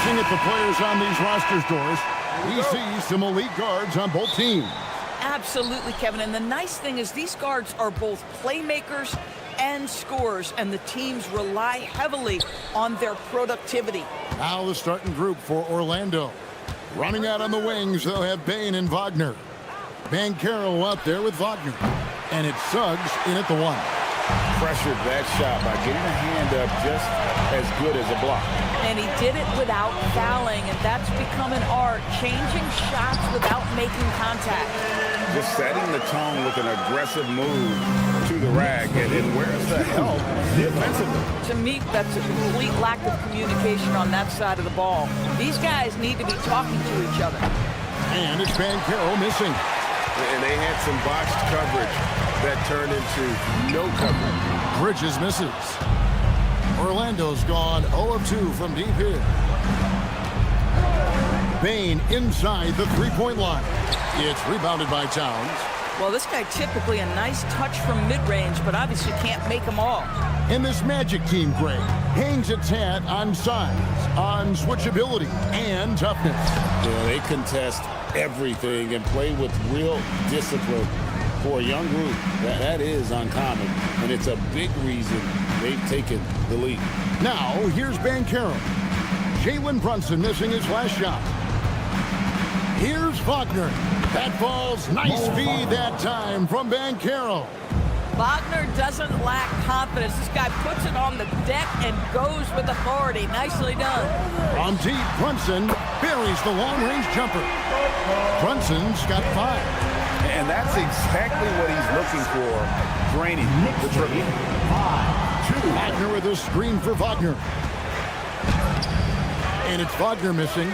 Looking at the players on these rosters, Doris, we see some elite guards on both teams. Absolutely, Kevin. And the nice thing is these guards are both playmakers and scorers, and the teams rely heavily on their productivity. Now the starting group for Orlando. Running out on the wings, they'll have Bain and Wagner. Banchero out there with Wagner. And it's Suggs in at the 1. Pressured that shot by getting a hand up just as good as a block. And he did it without fouling, and that's become an art, changing shots without making contact. Just setting the tone with an aggressive move to the rack, and where's the help defensively? To me, that's a complete lack of communication on that side of the ball. These guys need to be talking to each other. And it's Banchero missing. And they had some botched coverage that turned into no coverage. Bridges misses. Orlando's gone 0 of 2 from deep here. Bain inside the three-point line. It's rebounded by Towns. Well, this guy typically a nice touch from mid-range, but obviously can't make them all. And this Magic team, Greg, hangs its hat on size, on switchability, and toughness. Yeah, they contest everything and play with real discipline. For a young group, that is uncommon, and it's a big reason they've taken the lead. Now, here's Banchero. Jalen Brunson missing his last shot. Here's Wagner. That falls. Nice feed that time from Banchero. Wagner doesn't lack confidence. This guy puts it on the deck and goes with authority. Nicely done. From deep, Brunson buries the long-range jumper. Brunson's got 5. And that's exactly what he's looking for, draining the triple. Wagner with a screen for Wagner. And it's Wagner missing.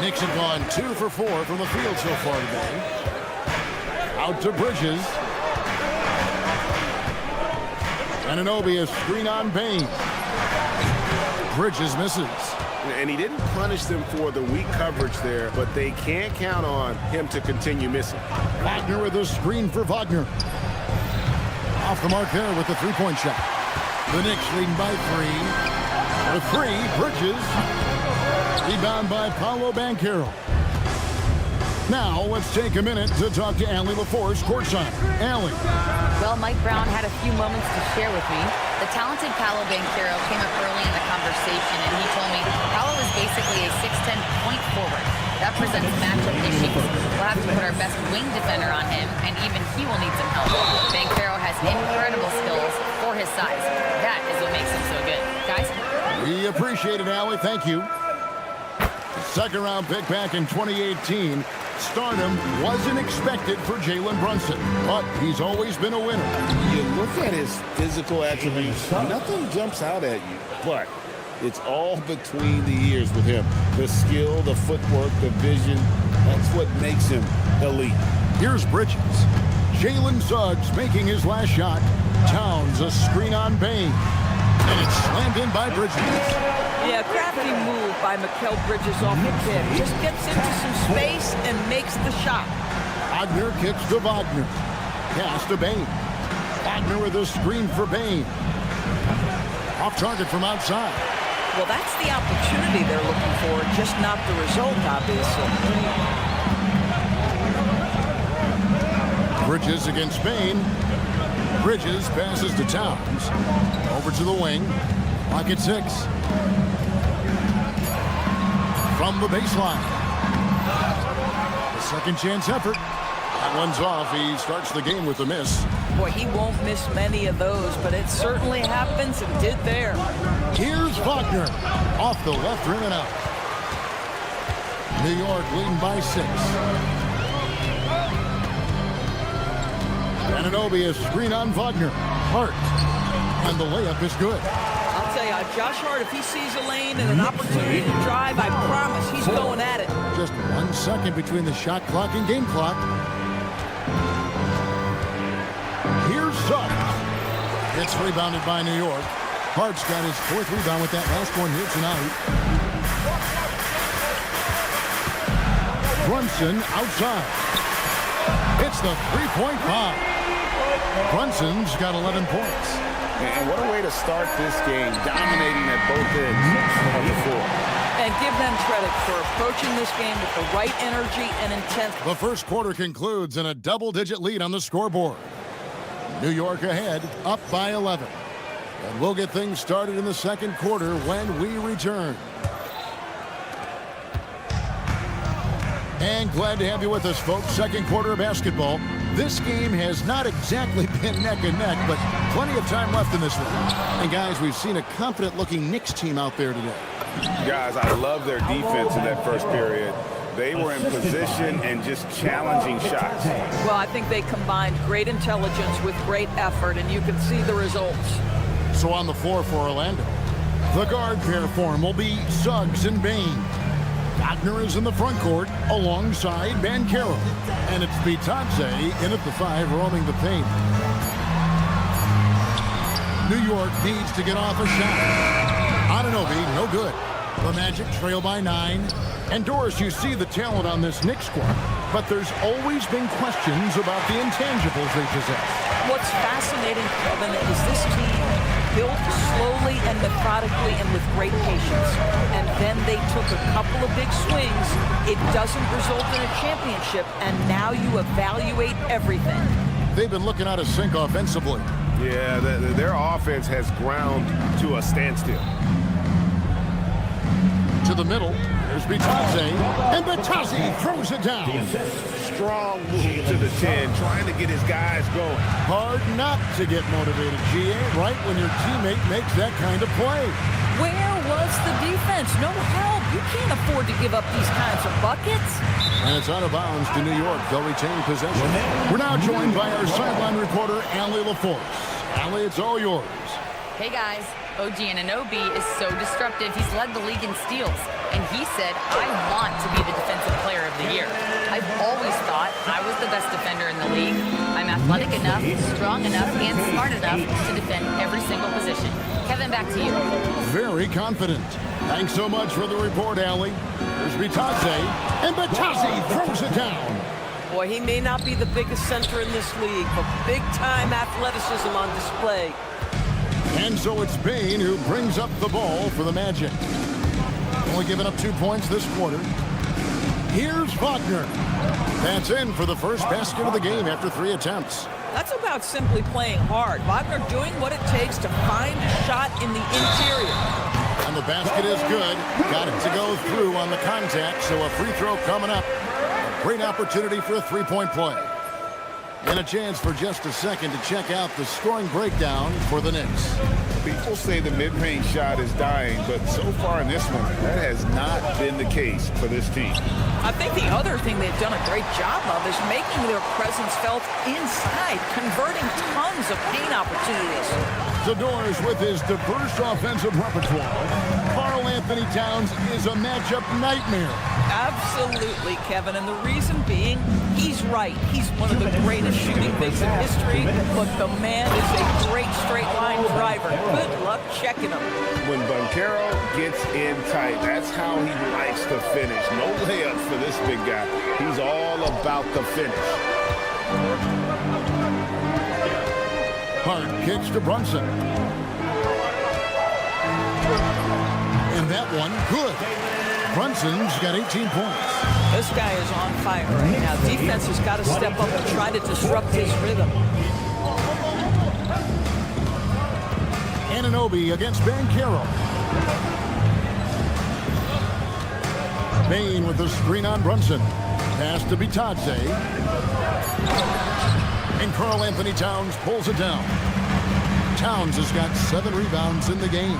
Knicks have gone 2 for 4 from the field so far today. Out to Bridges. Anunoby, a screen on Bain. Bridges misses. And he didn't punish them for the weak coverage there, but they can't count on him to continue missing. Wagner with a screen for Wagner. Off the mark there with the three-point shot. The Knicks leading by 3. The 3, Bridges. Rebound by Paolo Banchero. Now let's take a minute to talk to Allie LaForce courtside. Allie. Well, Mike Brown had a few moments to share with me. The talented Paolo Banchero came up early in the conversation, and he told me Paolo is basically a 6'10" point forward. That presents matchup issues. We'll have to put our best wing defender on him, and even he will need some help. Banchero has incredible skills for his size. That is what makes him so good. Guys? We appreciate it, Allie. Thank you. Second-round pick back in 2018. Stardom wasn't expected for Jalen Brunson, but he's always been a winner. You look at his physical attributes, nothing jumps out at you, but it's all between the ears with him. The skill, the footwork, the vision, that's what makes him elite. Here's Bridges. Jalen Suggs making his last shot. Towns a screen on Bain. And it's slammed in by Bridges. Yeah, crafty move by Mikal Bridges off the tip. Just gets into some space and makes the shot. Wagner kicks to Wagner. Pass to Bain. Wagner with a screen for Bain. Off target from outside. Well, that's the opportunity they're looking for, just not the result, obviously. Bridges against Bain. Bridges passes to Towns. Over to the wing. Clock at 6. From the baseline. A second chance effort. That one's off. He starts the game with a miss. Boy, he won't miss many of those, but it certainly happens and did there. Here's Wagner. Off the left rim and out. New York leading by 6. Anunoby, a screen on Wagner. Hart. And the layup is good. I'll tell you, Josh Hart, if he sees a lane and an opportunity to drive, I promise he's going at it. Just 1 second between the shot clock and game clock. Here's Suggs. It's rebounded by New York. Hart's got his 4th rebound with that last one here tonight. Brunson outside. It's the three-point bomb. Brunson's got 11 points. And what a way to start this game, dominating at both ends. A And give them credit for approaching this game with the right energy and intent. The first quarter concludes in a double-digit lead on the scoreboard. New York ahead, up by 11. And we'll get things started in the second quarter when we return. And glad to have you with us, folks. Second quarter of basketball. This game has not exactly been neck and neck, but plenty of time left in this one. And guys, we've seen a confident-looking Knicks team out there today. Guys, I love their defense in that first period. They were in position and just challenging shots. Well, I think they combined great intelligence with great effort, and you can see the results. So on the floor for Orlando, the guard pair form will be Suggs and Bain. Wagner is in the front court alongside Banchero. And it's Bitadze in at the 5, roaming the paint. New York needs to get off a shot. Anunoby, no good. The Magic trail by 9. And Doris, you see the talent on this Knicks squad, but there's always been questions about the intangibles they possess. What's fascinating, Kevin, is this team built slowly and methodically and with great patience. And then they took a couple of big swings. It doesn't result in a championship, and now you evaluate everything. They've been looking out of sync offensively. Yeah, their offense has ground to a standstill. To the middle, there's Bitadze, and Bitadze throws it down. Strong move to the 10, trying to get his guys going. Hard not to get motivated, GA, right when your teammate makes that kind of play. Where was the defense? No help. You can't afford to give up these kinds of buckets. And it's out of bounds to New York. They'll retain possession. We're now joined by our sideline reporter, Allie LaForce. Allie, it's all yours. Hey guys, OG Anunoby is so disruptive. He's led the league in steals. And he said, I want to be the defensive player of the year. I've always thought I was the best defender in the league. I'm athletic enough, strong enough, and smart enough to defend every single position. Kevin, back to you. Very confident. Thanks so much for the report, Allie. There's Bitadze, and Bitadze throws it down. Boy, he may not be the biggest center in this league, but big-time athleticism on display. And so it's Bain who brings up the ball for the Magic. Only giving up 2 points this quarter. Here's Wagner. That's in for the first basket of the game after 3 attempts. That's about simply playing hard. Wagner doing what it takes to find a shot in the interior. And the basket is good. Got it to go through on the contact, so a free throw coming up. A great opportunity for a three-point play. And a chance for just a second to check out the scoring breakdown for the Knicks. People say the mid-range shot is dying, but so far in this one, that has not been the case for this team. I think the other thing they've done a great job of is making their presence felt inside, converting tons of paint opportunities. Zador's with his diverse offensive repertoire. Karl Anthony Towns is a matchup nightmare. Absolutely, Kevin, and the reason being, he's right. He's one of the greatest shooting bigs in history, but the man is a great straight-line driver. Good luck checking him. When Banchero gets in tight, that's how he likes to finish. No layups for this big guy. He's all about the finish. Hart kicks to Brunson. And that one, good. Brunson's got 18 points. This guy is on fire right now. Defense has got to step up and try to disrupt his rhythm. Anunoby against Banchero. Bain with the screen on Brunson. Pass to Bitadze. And Karl Anthony Towns pulls it down. Towns has got 7 rebounds in the game.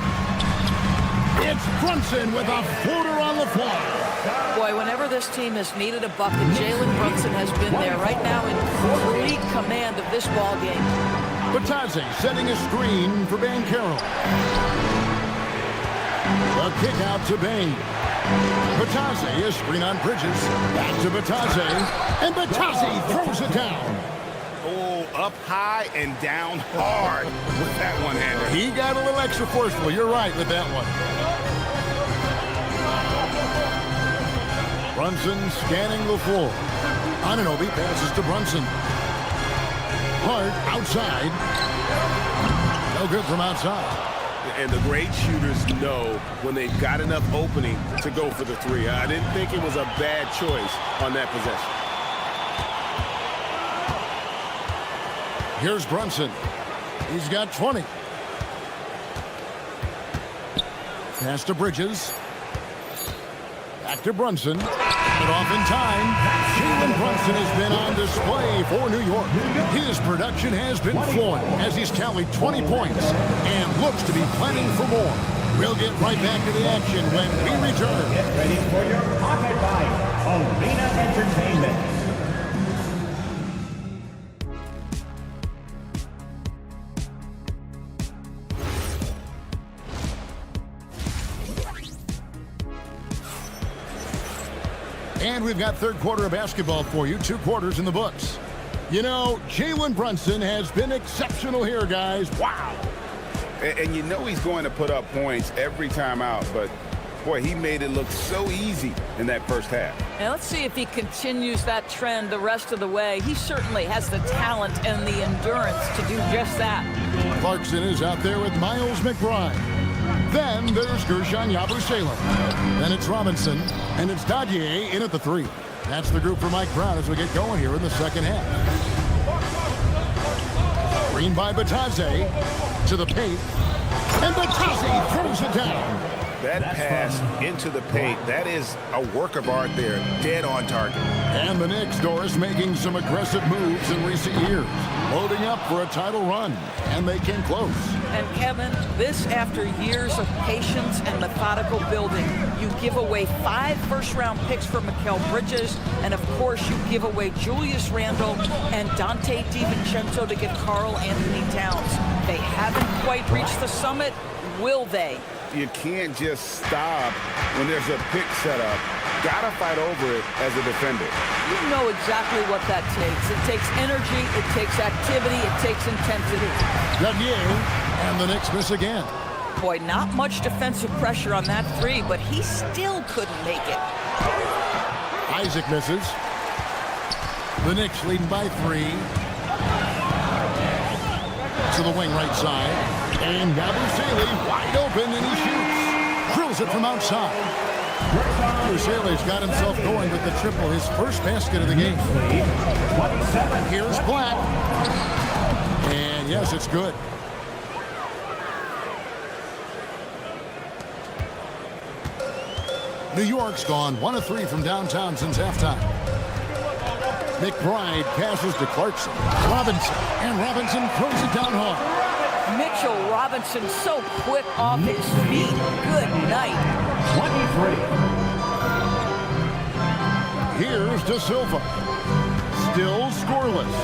It's Brunson with a floater on the fly. Boy, whenever this team has needed a bucket, Jalen Brunson has been there right now in complete command of this ball game. Bitadze setting a screen for Banchero. A kick out to Bain. Bitadze, a screen on Bridges. Back to Bitadze. And Bitadze throws it down. Oh, up high and down hard with that one-hander. He got a little extra forceful. You're right with that one. Brunson scanning the floor. Anunoby passes to Brunson. Hart outside. No good from outside. and the great shooters know when they've got enough opening to go for the three. I didn't think it was a bad choice on that possession. Here's Brunson. He's got 20. Pass to Bridges. Back to Brunson. But off in time. Jalen Brunson has been on display for New York. His production has been flowing as he's tallied 20 points and looks to be planning for more. We'll get right back to the action when we return. Get ready for your Pocket Fight, Arena Entertainment. And we've got third quarter of basketball for you, 2 quarters in the books. You know, Jalen Brunson has been exceptional here, guys. Wow. And you know he's going to put up points every time out, but boy, he made it look so easy in that first half. And let's see if he continues that trend the rest of the way. He certainly has the talent and the endurance to do just that. Clarkson is out there with Miles McBride. Then there's Gershon Yabusele. Then it's Robinson, and it's Dadier in at the 3. That's the group for Mike Brown as we get going here in the second half. Screen by Batadze to the paint, and Batadze throws it down. That pass into the paint, that is a work of art there, dead on target. And the Knicks, Doris, making some aggressive moves in recent years, loading up for a title run, and they came close. And Kevin, this after years of patience and methodical building. You give away 5 first-round picks for Mikal Bridges, and of course you give away Julius Randle and Dante DiVincenzo to get Karl Anthony Towns. They haven't quite reached the summit, will they? You can't just stop when there's a pick set up. Gotta fight over it as a defender. You know exactly what that takes. It takes energy, it takes activity, it takes intensity. Dadier, and the Knicks miss again. Boy, not much defensive pressure on that 3, but he still couldn't make it. Isaac misses. The Knicks leading by 3. To the wing right side. And Yabusele wide open, and he shoots. Drills it from outside. Yabusele's got himself going with the triple, his first basket of the game. Here's Black. And yes, it's good. New York's gone 1 of 3 from downtown since halftime. McBride passes to Clarkson. Robinson, and Robinson throws it down hard. Mitchell Robinson so quick off his feet. Good night. 23. Here's De Silva. Still scoreless.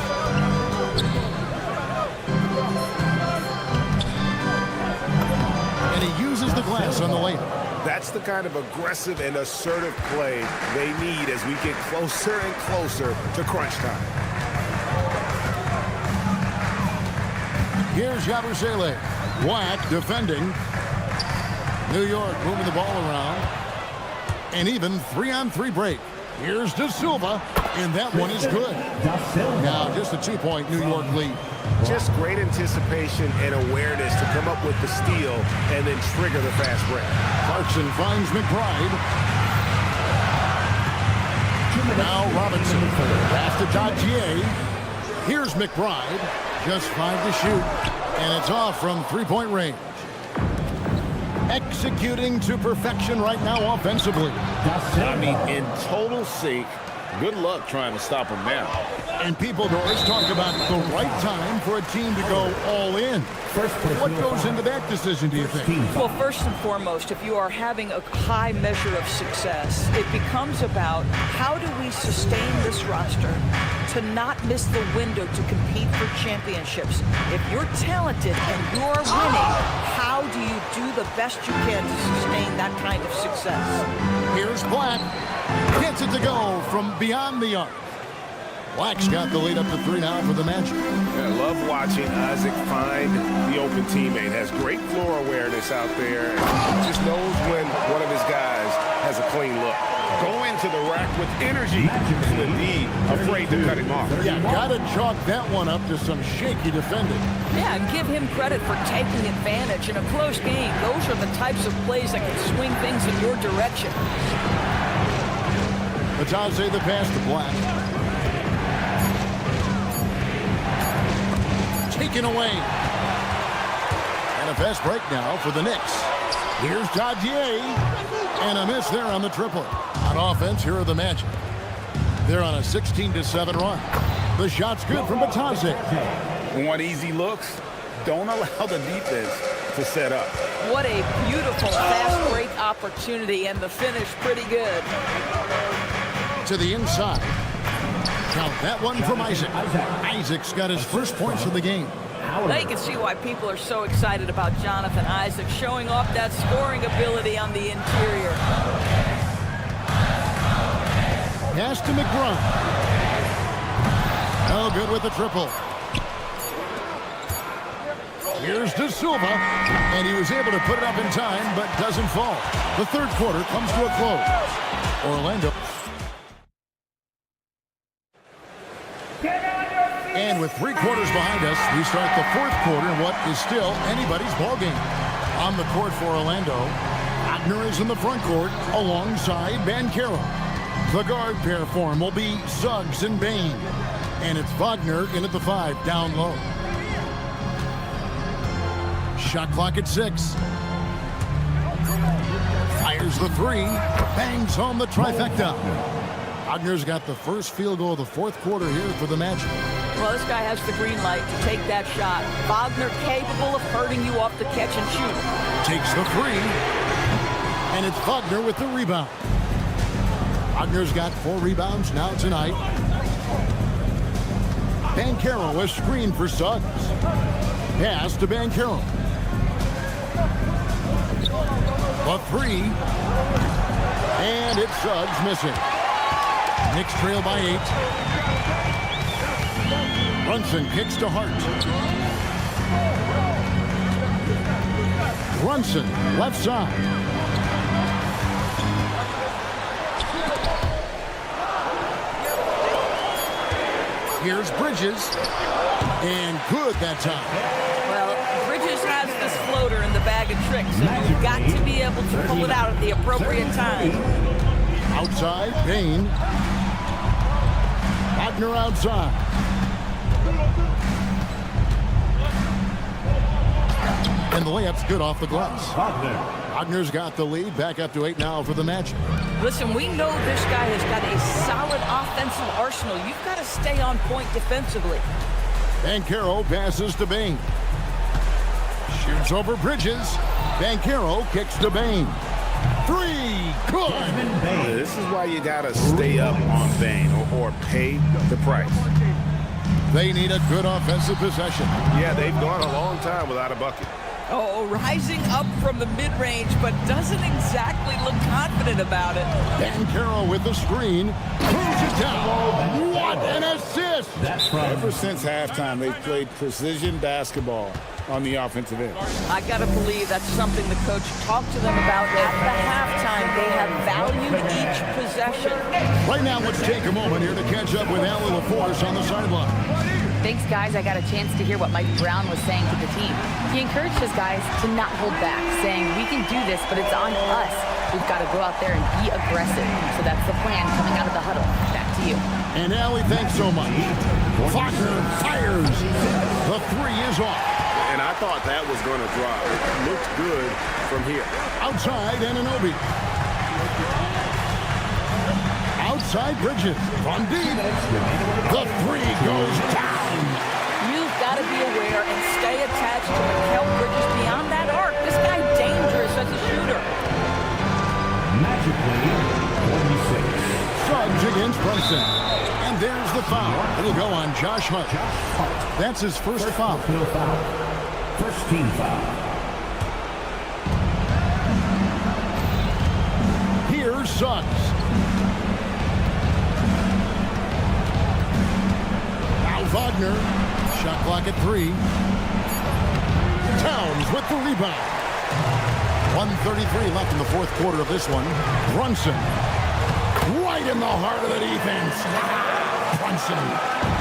And he uses the glass on the layup. That's the kind of aggressive and assertive play they need as we get closer and closer to crunch time. Here's Yabusele. Black defending. New York moving the ball around. And even 3-on-3 break. Here's De Silva, and that one is good. Now just a 2-point New York lead. Just great anticipation and awareness to come up with the steal and then trigger the fast break. Clarkson finds McBride. Now Robinson. Pass to Dadier. Here's McBride. Just 5 to shoot. And it's off from 3-point range. Executing to perfection right now offensively. I mean, in total sync. Good luck trying to stop him now. And people, Doris, talk about the right time for a team to go all in. What goes into that decision, do you think? Well, first and foremost, if you are having a high measure of success, it becomes about how do we sustain this roster to not miss the window to compete for championships. If you're talented and you're winning, how do you do the best you can to sustain that kind of success? Here's Black. Gets it to go from beyond the arc. Black's got the lead up to 3 now for the Magic. I love watching Isaac find the open teammate. Has great floor awareness out there. Just knows when one of his guys has a clean look. Go into the Packed with energy. With D afraid to cut him off. Yeah, gotta chalk that one up to some shaky defending. Yeah, and give him credit for taking advantage in a close game. Those are the types of plays that can swing things in your direction. Batase the pass to Black. Taken away. And a fast break now for the Knicks. Here's Dadier. And a miss there on the triple. On offense, here are the Magic. They're on a 16-7 run. The shot's good from Batase. Want easy looks? Don't allow the defense to set up. What a beautiful fast break opportunity, and the finish pretty good. To the inside. Count that one from Isaac. Isaac's got his first points of the game. Now you can see why people are so excited about Jonathan Isaac showing off that scoring ability on the interior. Pass to McBride. No good with the triple. Here's De Silva, and he was able to put it up in time, but doesn't fall. The third quarter comes to a close. Orlando. And with 3 quarters behind us, we start the fourth quarter in what is still anybody's ballgame. On the court for Orlando, Wagner is in the front court alongside Banchero. The guard pair for him will be Suggs and Bain. And it's Wagner in at the 5, down low. Shot clock at 6. Fires the 3, bangs home the trifecta. Wagner's got the first field goal of the fourth quarter here for the Magic. Well, this guy has the green light to take that shot. Wagner capable of hurting you off the catch and shoot. Takes the 3, and it's Wagner with the rebound. Wagner's got 4 rebounds now tonight. Banchero a screen for Suggs. Pass to Banchero. The 3, and it's Suggs missing. Knicks trail by 8. Brunson kicks to Hart. Brunson, left side. Here's Bridges. And good that time. Well, Bridges has this floater in the bag of tricks, and you've got to be able to pull it out at the appropriate time. Outside, Bain. Wagner outside. And the layup's good off the glass. Wagner's got the lead, back up to 8 now for the Magic. Listen, we know this guy has got a solid offensive arsenal. You've got to stay on point defensively. Banchero passes to Bain. Shoots over Bridges. Banchero kicks to Bain. 3, good. This is why you got to stay up on Bain or pay the price. They need a good offensive possession. Yeah, they've gone a long time without a bucket. Oh, rising up from the mid-range, but doesn't exactly look confident about it. Banchero with the screen. Throws it down. What an assist! Ever since halftime, they've played precision basketball on the offensive end. I got to believe that's something the coach talked to them about at the halftime. They have valued each possession. Right now, let's take a moment here to catch up with Allie LaForce on the sideline. Thanks, guys. I got a chance to hear what Mike Brown was saying to the team. He encouraged his guys to not hold back, saying, we can do this, but it's on us. We've got to go out there and be aggressive. So that's the plan coming out of the huddle. Back to you. And Allie, thanks so much. Wagner fires. The 3 is off. And I thought that was going to drop. It looked good from here. Outside, Anunoby. Outside, Bridges. From deep. The 3 goes down. You've got to be aware and stay attached to Mikal Bridges beyond that arc. This guy's dangerous as a shooter. Magically, 26. Suggs against Brunson. And there's the foul. It'll go on Josh Hart. That's his first foul. First team foul. Here's Suggs. Now Wagner. Shot clock at 3. Towns with the rebound. 1:33 left in the fourth quarter of this one. Brunson. Right in the heart of the defense. Brunson.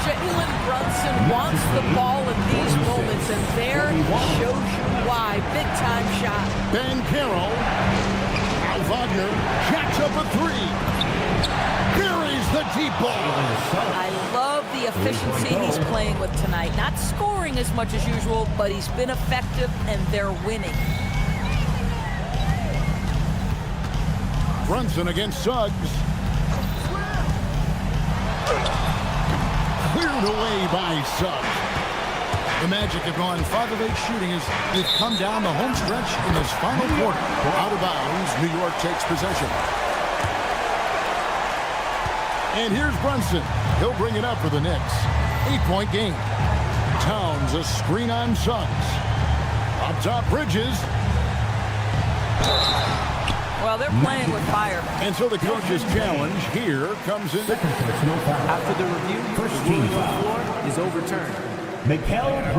Jalen Brunson wants the ball in these moments, and there shows you why. Big-time shot. Ben Carroll. Now Wagner jacks up a three. Buries the deep ball. I love the efficiency he's playing with tonight. Not scoring as much as usual, but he's been effective, and they're winning. Brunson against Suggs. Cleared away by Suggs. The Magic have gone 5 of 8 shooting as they've come down the home stretch in this final quarter. Out of bounds, New York takes possession. And here's Brunson. He'll bring it up for the Knicks. 8-point game. Towns a screen on Suggs. Up top, Bridges. Well, they're playing with fire. And so the coach's challenge here comes in. After the review, the ruling on the floor is overturned. I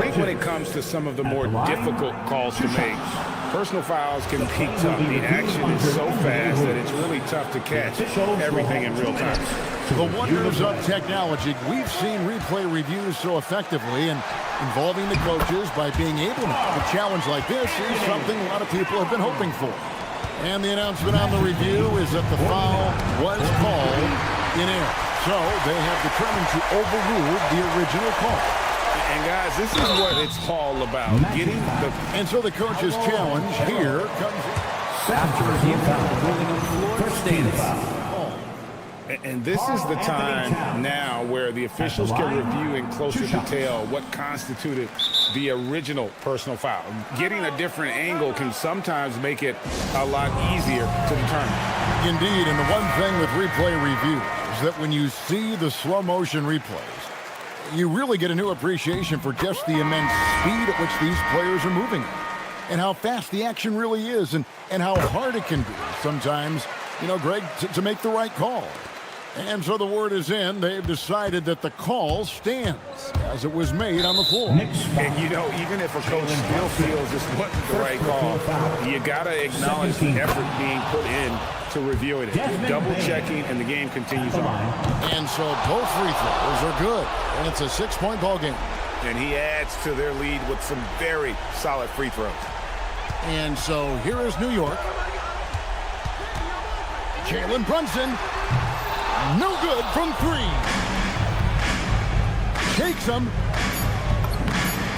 think when it comes to some of the more difficult calls to make, personal fouls can be tough. The action is so fast that it's really tough to catch everything in real time. The wonders of technology. We've seen replay reviews so effectively, and involving the coaches by being able to a challenge like this is something a lot of people have been hoping for. And the announcement on the review is that the foul was called in error. So they have determined to overrule the original call. And guys, this is what it's all about. Getting the... And so the coach's challenge here comes After review, the ruling on the floor stands. And this is the time now where the officials can review in closer detail what constituted the original personal foul. Getting a different angle can sometimes make it a lot easier to determine. Indeed, and the one thing with replay review is that when you see the slow motion replays, you really get a new appreciation for just the immense speed at which these players are moving and how fast the action really is and how hard it can be sometimes, Greg, to make the right call. And so the word is in. They've decided that the call stands as it was made on the floor. And, even if a coach still feels this wasn't the right call, you got to acknowledge the effort being put in to reviewing it. Double-checking, and the game continues on. And so both free throws are good. And it's a 6-point ball game. And he adds to their lead with some very solid free throws. And so here is New York. Jalen Brunson. No good from 3. Takes him.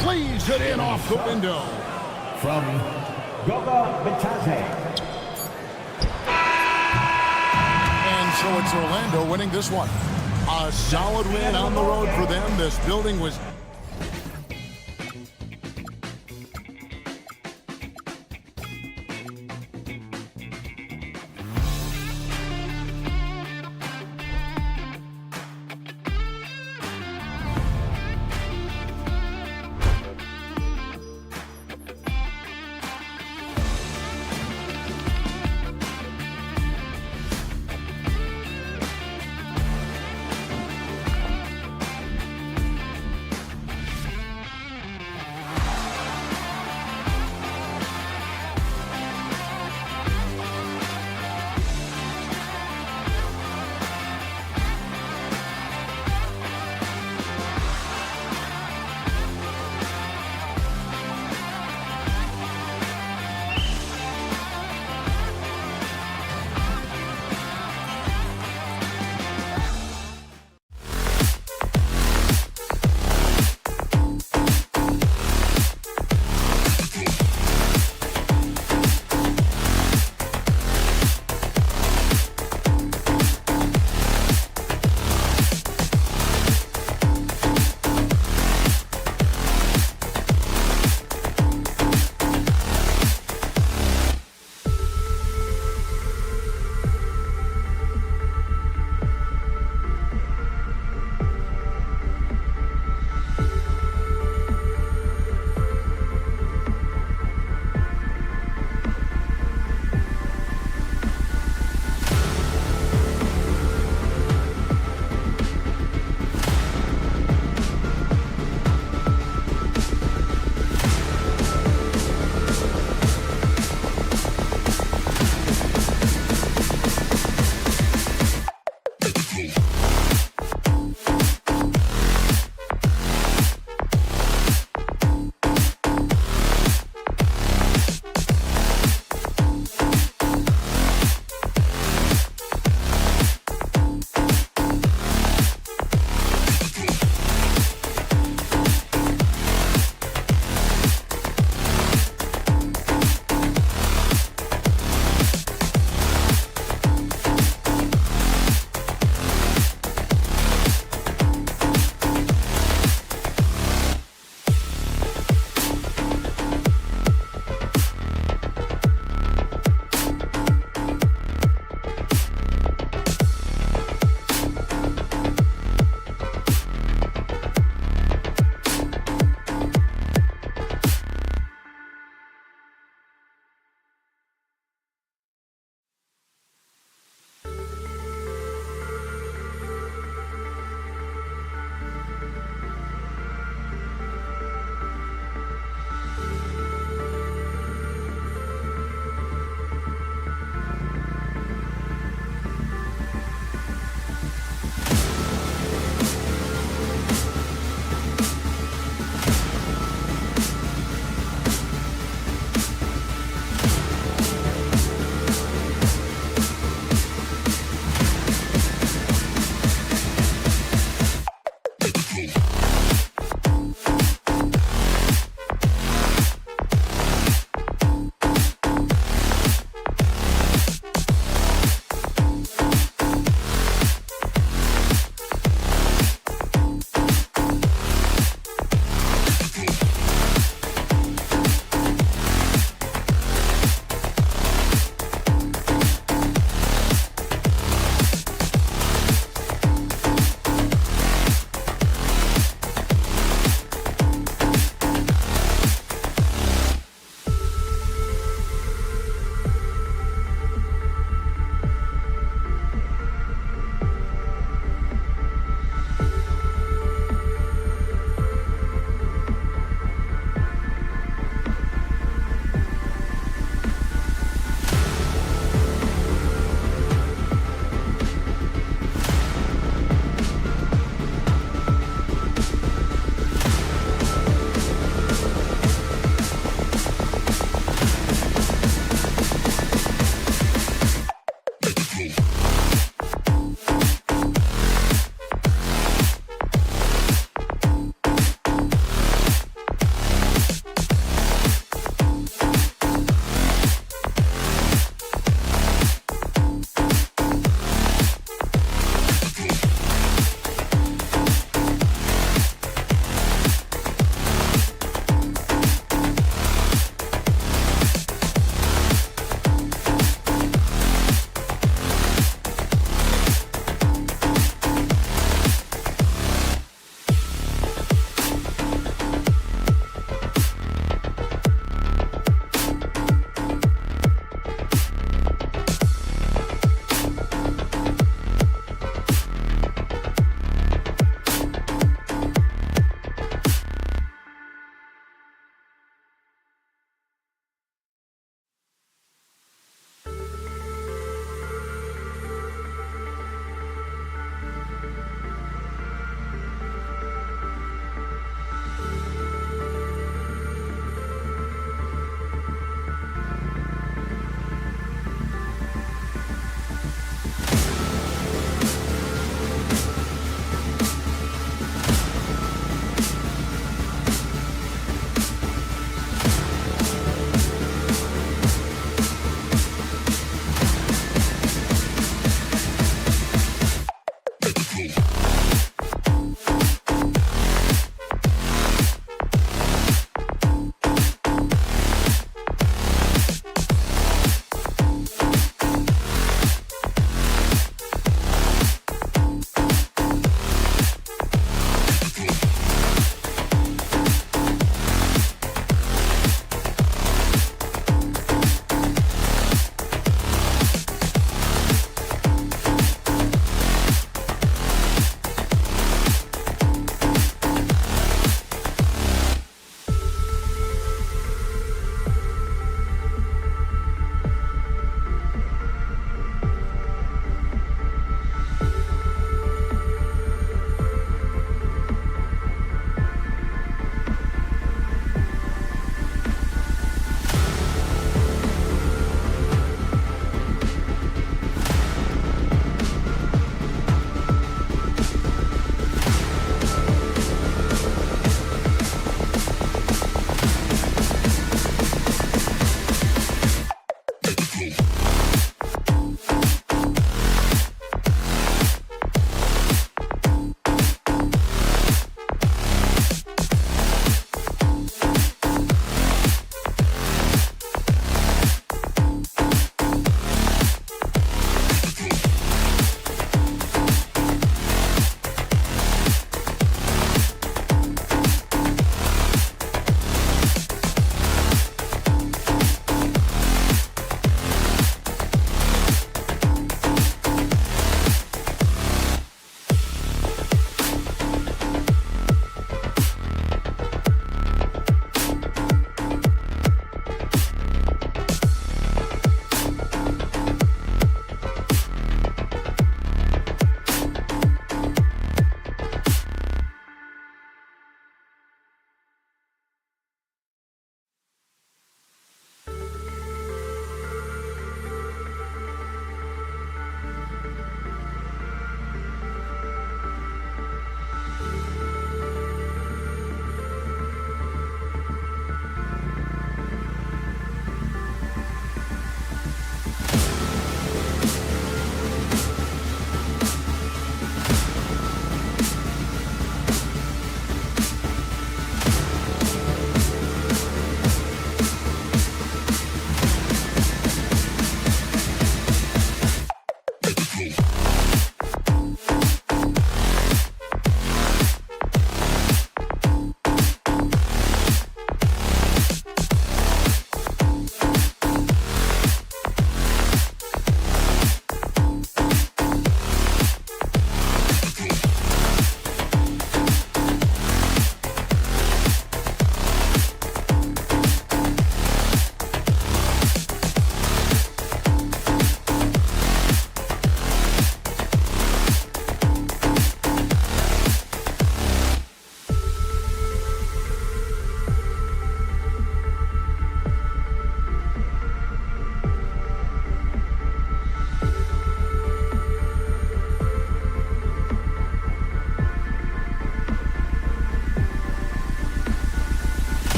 Plays it in off the window. From Goga Bitadze. And so it's Orlando winning this one. A solid win on the road for them. This building was...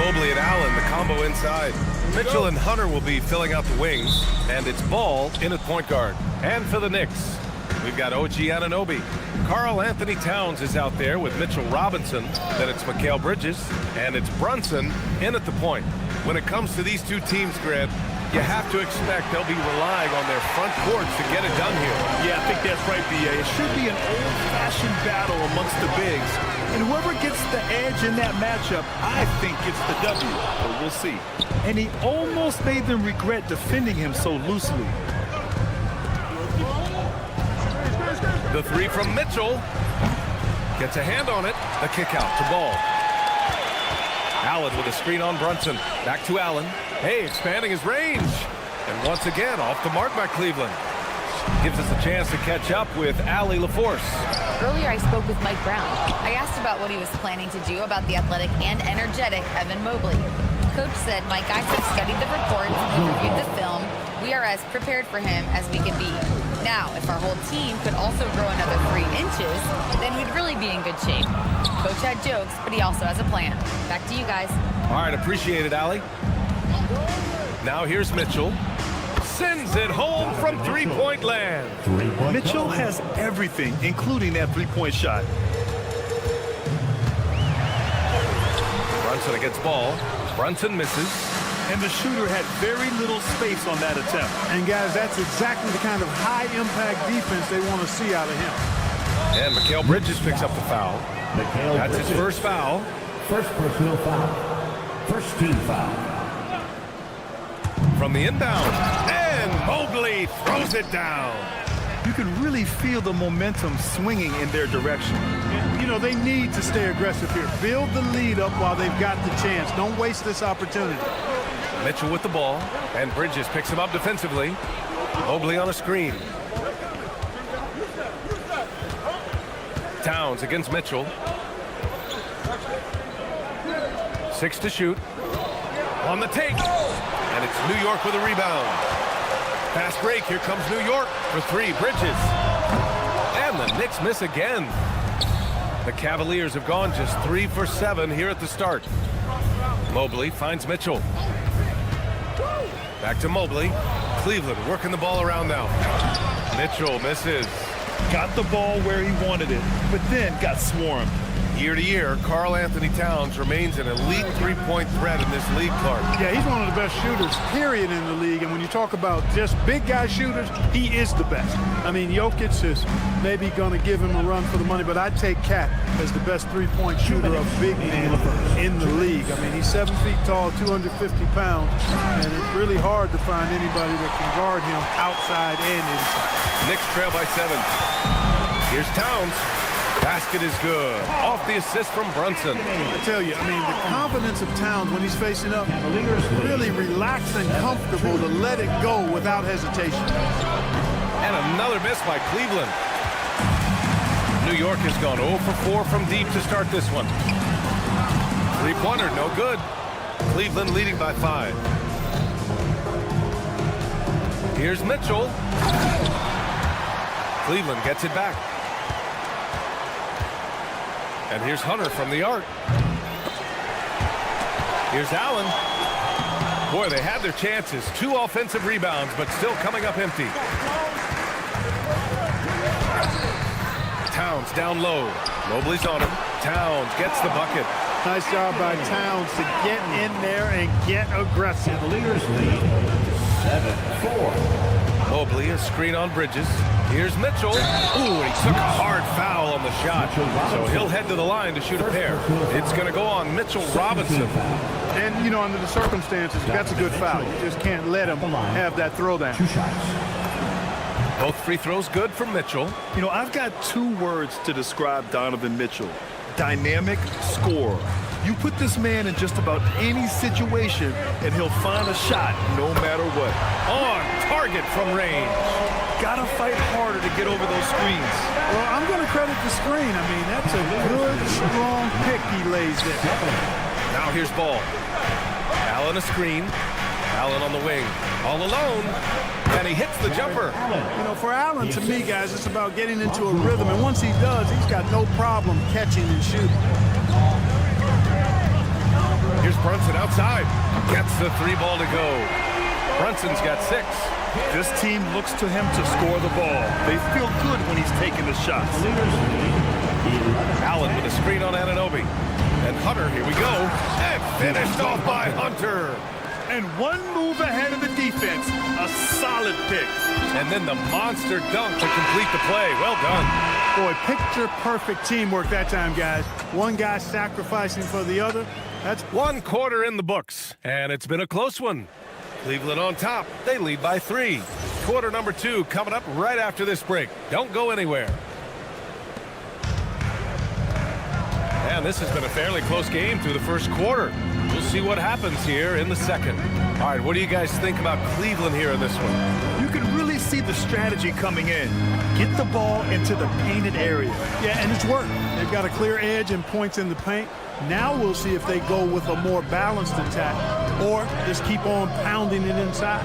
Mobley and Allen, the combo inside. Mitchell and Hunter will be filling out the wings, and it's Ball in at point guard. And for the Knicks, we've got OG Anunoby. Karl Anthony Towns is out there with Mitchell Robinson. Then it's Mikal Bridges, and it's Brunson in at the point. When it comes to these two teams, Grant, you have to expect they'll be relying on their front courts to get it done here. Yeah, I think that's right, B.A. It should be an old-fashioned battle amongst the bigs. And whoever gets the edge in that matchup, I think gets the W. But we'll see. And he almost made them regret defending him so loosely. The three from Mitchell. Gets a hand on it. The kick out to Ball. Allen with a screen on Brunson. Back to Allen. Hey, expanding his range. And once again, off the mark by Cleveland. Gives us a chance to catch up with Allie LaForce. Earlier, I spoke with Mike Brown. I asked about what he was planning to do about the athletic and energetic Evan Mobley. Coach said, my guys have studied the reports and reviewed the film. We are as prepared for him as we can be. Now, if our whole team could also grow another 3 inches, then we'd really be in good shape. Coach had jokes, but he also has a plan. Back to you guys. All right, appreciate it, Allie. Now here's Mitchell. Sends it home from three-point land. Mitchell has everything, including that three-point shot. Brunson against Ball. Brunson misses. And the shooter had very little space on that attempt. And guys, that's exactly the kind of high-impact defense they want to see out of him. And Mikal Bridges picks up the foul. That's his first foul. First personal foul. First team foul. From the inbound. And Mobley throws it down. You can really feel the momentum swinging in their direction. You know, they need to stay aggressive here. Build the lead up while they've got the chance. Don't waste this opportunity. Mitchell with the ball. And Bridges picks him up defensively. Mobley on a screen. Towns against Mitchell. 6 to shoot. On the take. And it's New York with a rebound. Fast break. Here comes New York for 3. Bridges. And the Knicks miss again. The Cavaliers have gone just 3 for 7 here at the start. Mobley finds Mitchell. Back to Mobley. Cleveland working the ball around now. Mitchell misses. Got the ball where he wanted it, but then got swarmed. Year to year, Karl Anthony Towns remains an elite three-point threat in this league, Clark. Yeah, he's one of the best shooters, period, in the league. And when you talk about just big guy shooters, he is the best. I mean, Jokic is maybe going to give him a run for the money, but I'd take Cat as the best three-point shooter of big men in the league. I mean, he's 7 feet tall, 250 pounds, and it's really hard to find anybody that can guard him outside and inside. Knicks trail by 7. Here's Towns. Basket is good. Off the assist from Brunson. I tell you, I mean, the confidence of Towns when he's facing up, really relaxed and comfortable to let it go without hesitation. And another miss by Cleveland. New York has gone 0 for 4 from deep to start this one. Three-pointer, no good. Cleveland leading by 5. Here's Mitchell. Cleveland gets it back. And here's Hunter from the arc. Here's Allen. Boy, they had their chances. 2 offensive rebounds, but still coming up empty. Towns down low. Mobley's on him. Towns gets the bucket. Nice job by Towns to get in there and get aggressive. Cavaliers lead 7-4. Mobley, a screen on Bridges. Here's Mitchell. Ooh, and he took a hard foul on the shot. So he'll head to the line to shoot a pair. It's going to go on Mitchell Robinson. And, you know, under the circumstances, that's a good foul. You just can't let him have that throwdown. 2 shots. Both free throws good from Mitchell. You know, I've got 2 words to describe Donovan Mitchell. Dynamic scorer. You put this man in just about any situation, and he'll find a shot no matter what. On target from range. Gotta fight harder to get over those screens. Well, I'm going to credit the screen. I mean, that's a good, strong pick he lays there. Now here's Ball. Allen a screen. Allen on the wing. All alone. And he hits the jumper. You know, for Allen, to me, guys, it's about getting into a rhythm. And once he does, he's got no problem catching and shooting. Here's Brunson outside. Gets the 3 ball to go. Brunson's got 6. This team looks to him to score the ball. They feel good when he's taking the shots. Allen with a screen on Anunoby. And Hunter, here we go. And finished off by Hunter. And one move ahead of the defense. A solid pick. And then the monster dunk to complete the play. Well done. Boy, picture-perfect teamwork that time, guys. One guy sacrificing for the other. That's 1 quarter in the books. And it's been a close one. Cleveland on top. They lead by 3. Quarter number 2 coming up right after this break. Don't go anywhere. And this has been a fairly close game through the first quarter. We'll see what happens here in the second. All right, what do you guys think about Cleveland here in this one? You can really see the strategy coming in. Get the ball into the painted area. Yeah, and it's worked. They've got a clear edge and points in the paint. Now we'll see if they go with a more balanced attack or just keep on pounding it inside.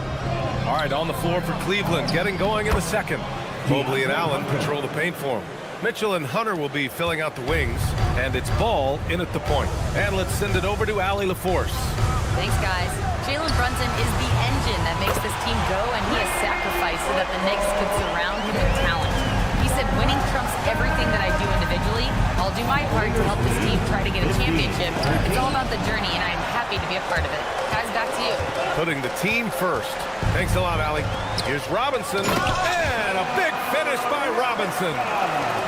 All right, on the floor for Cleveland, getting going in the second. Mobley and Allen control the paint for him. Mitchell and Hunter will be filling out the wings, and it's Ball in at the point. And let's send it over to Allie LaForce. Thanks, guys. Jalen Brunson is the engine that makes this team go, and he has sacrificed so that the Knicks could surround him with talent. He said, winning trumps everything that I do individually. I'll do my part to help this team try to get a championship. It's all about the journey, and I'm happy to be a part of it. Guys, back to you. Putting the team first. Thanks a lot, Allie. Here's Robinson, and a big finish by Robinson.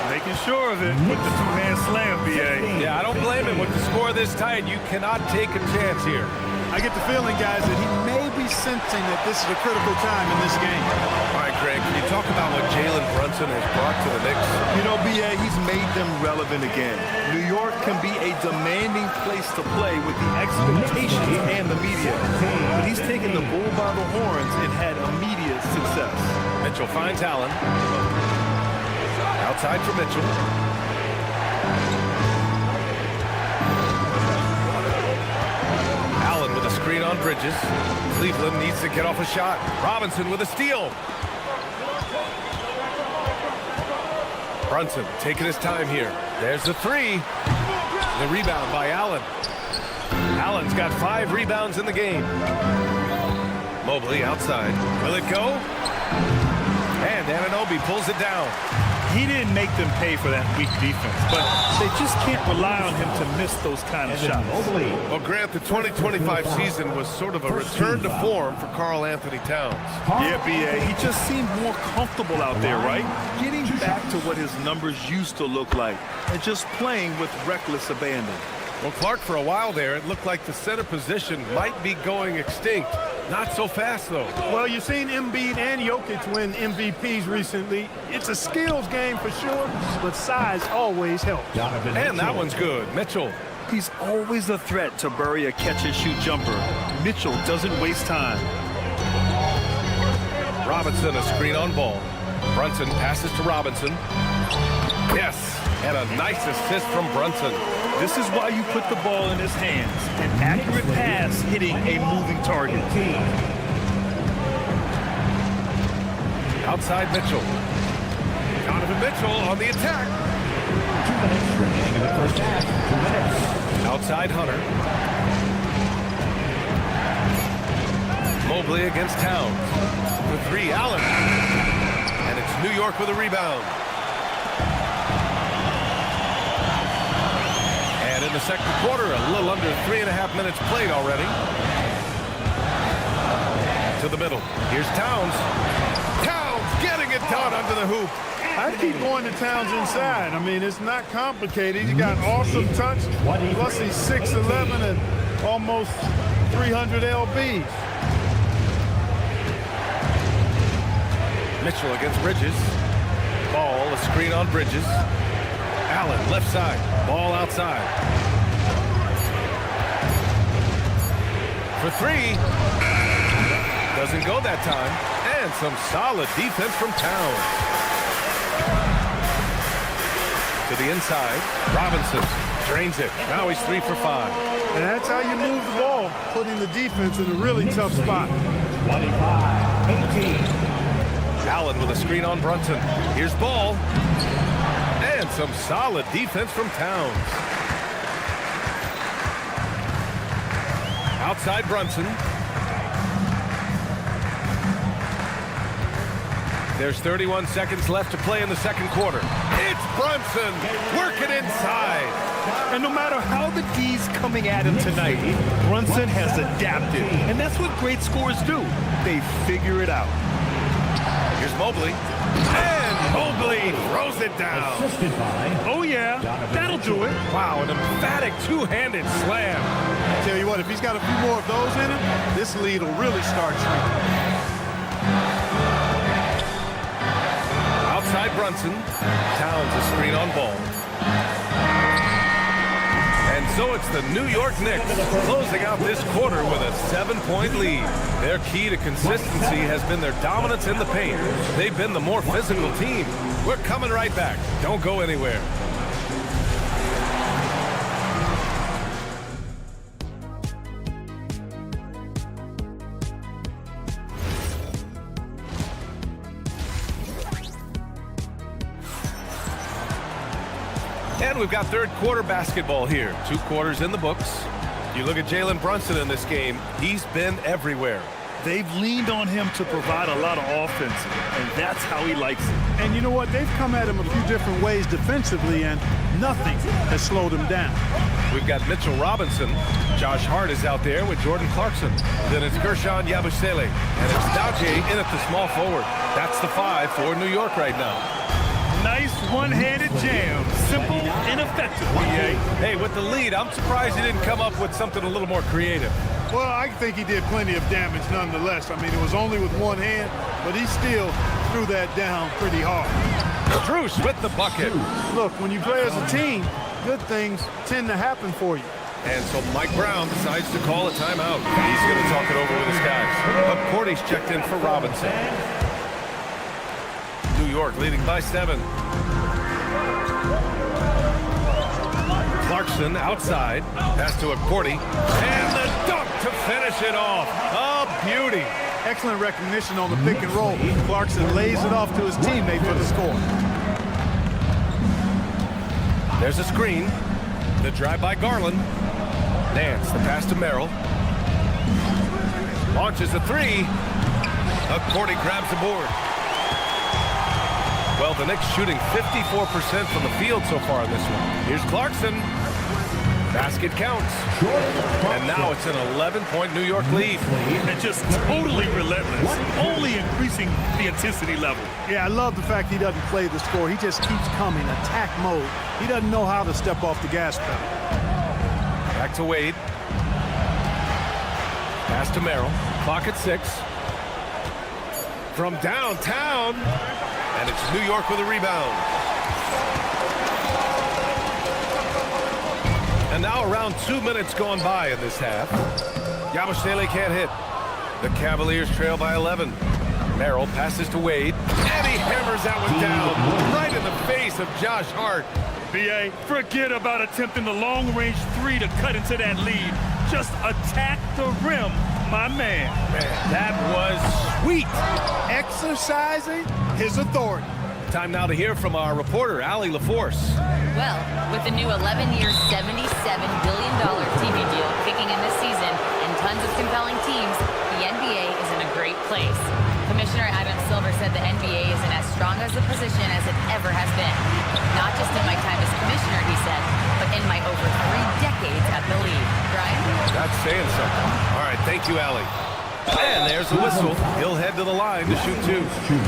Making sure of it with the 2-hand slam, B.A. Yeah, I don't blame him. With the score this tight, you cannot take a chance here. I get the feeling, guys, that he may be sensing that this is a critical time in this game. All right, Greg, can you talk about what Jalen Brunson has brought to the Knicks? You know, B.A., he's made them relevant again. New York can be a demanding place to play with the expectations and the media. But he's taken the bull by the horns and had immediate success. Mitchell finds Allen. Outside for Mitchell. Allen with a screen on Bridges. Cleveland needs to get off a shot. Robinson with a steal. Brunson taking his time here. There's the 3. The rebound by Allen. Allen's got 5 rebounds in the game. Mobley outside. Will it go? And Anunoby pulls it down. He didn't make them pay for that weak defense, but they just can't rely on him to miss those kind of shots. Well, Grant, the 2025 season was sort of a return to form for Karl Anthony Towns. Yeah, B.A., he just seemed more comfortable out there, right? Getting back to what his numbers used to look like and just playing with reckless abandon. Well, Clark, for a while there, it looked like the center position might be going extinct. Not so fast, though. Well, you've seen Embiid and Jokic win MVPs recently. It's a skills game for sure, but size always helps. And that one's good. Mitchell. He's always a threat to bury a catch-and-shoot jumper. Mitchell doesn't waste time. Robinson, a screen on Ball. Brunson passes to Robinson. Yes, and a nice assist from Brunson. This is why you put the ball in his hands. An accurate pass hitting a moving target. Outside Mitchell. Donovan Mitchell on the attack. 2 minutes remaining in the first half. 2 minutes. Outside Hunter. Mobley against Towns. For 3, Allen. And it's New York with a rebound. And in the second quarter, a little under 3.5 minutes played already. To the middle. Here's Towns. Towns getting it done under the hoop. I keep going to Towns inside. I mean, it's not complicated. He got awesome touch. Plus, he's 6'11" and almost 300 lbs. Mitchell against Bridges. Ball, a screen on Bridges. Allen, left side. Ball outside. For 3. Doesn't go that time. And some solid defense from Towns. To the inside. Robinson drains it. Now he's 3 for 5. And that's how you move the ball, putting the defense in a really tough spot. 25-18. Allen with a screen on Brunson. Here's Ball. And some solid defense from Towns. Outside Brunson. There's 31 seconds left to play in the second quarter. It's Brunson working inside. And no matter how the D's coming at him tonight, Brunson has adapted. And that's what great scorers do. They figure it out. Here's Mobley. And Mobley throws it down. Oh, yeah. That'll do it. Wow, an emphatic two-handed slam. Tell you what, if he's got a few more of those in him, this lead will really start shrinking. Outside Brunson. Towns a screen on ball. And so it's the New York Knicks closing out this quarter with a 7-point lead. Their key to consistency has been their dominance in the paint. They've been the more physical team. We're coming right back. Don't go anywhere. And we've got third quarter basketball here. 2 quarters in the books. You look at Jalen Brunson in this game, he's been everywhere. They've leaned on him to provide a lot of offense, and that's how he likes it. And you know what? They've come at him a few different ways defensively, and nothing has slowed him down. We've got Mitchell Robinson. Josh Hart is out there with Jordan Clarkson. Then it's Gershon Yabusele. And it's Dauche in at the small forward. That's the 5 for New York right now. Nice one-handed jam. Simple and effective, BA. Hey, with the lead, I'm surprised he didn't come up with something a little more creative. Well, I think he did plenty of damage nonetheless. I mean, it was only with one hand, but he still threw that down pretty hard. Strus with the bucket. Look, when you play as a team, good things tend to happen for you. And so Mike Brown decides to call a timeout. He's going to talk it over with his guys. McCourty's checked in for Robinson. New York leading by 7. Clarkson outside. Pass to McCourty. And the dunk to finish it off. A beauty. Excellent recognition on the pick and roll. Clarkson lays it off to his teammate for the score. There's a screen. The drive by Garland. Nance, the pass to Merrill. Launches a 3. McCourty grabs the board. Well, the Knicks shooting 54% from the field so far in this one. Here's Clarkson. Basket counts. And now it's an 11-point New York lead. And just totally relentless, only increasing the intensity level. Yeah, I love the fact he doesn't play the score. He just keeps coming, attack mode. He doesn't know how to step off the gas pedal. Back to Wade. Pass to Merrill. Clock at 6. From downtown. And it's New York with a rebound. And now around 2 minutes gone by in this half. Yabusele can't hit. The Cavaliers trail by 11. Merrill passes to Wade. And he hammers that one down right in the face of Josh Hart. BA, forget about attempting the long-range 3 to cut into that lead. Just attack the rim, my man. Man, that was sweet. Exercising his authority. Time now to hear from our reporter, Allie LaForce. Well, with the new 11-year, $77 billion TV deal kicking in this season and tons of compelling teams, the NBA is in a great place. Commissioner Adam Silver said the NBA is in as strong as a position as it ever has been. Not just in my time as commissioner, he said, but in my over 3 decades at the league. Right? That's saying something. All right, thank you, Allie. And there's the whistle. He'll head to the line to shoot 2.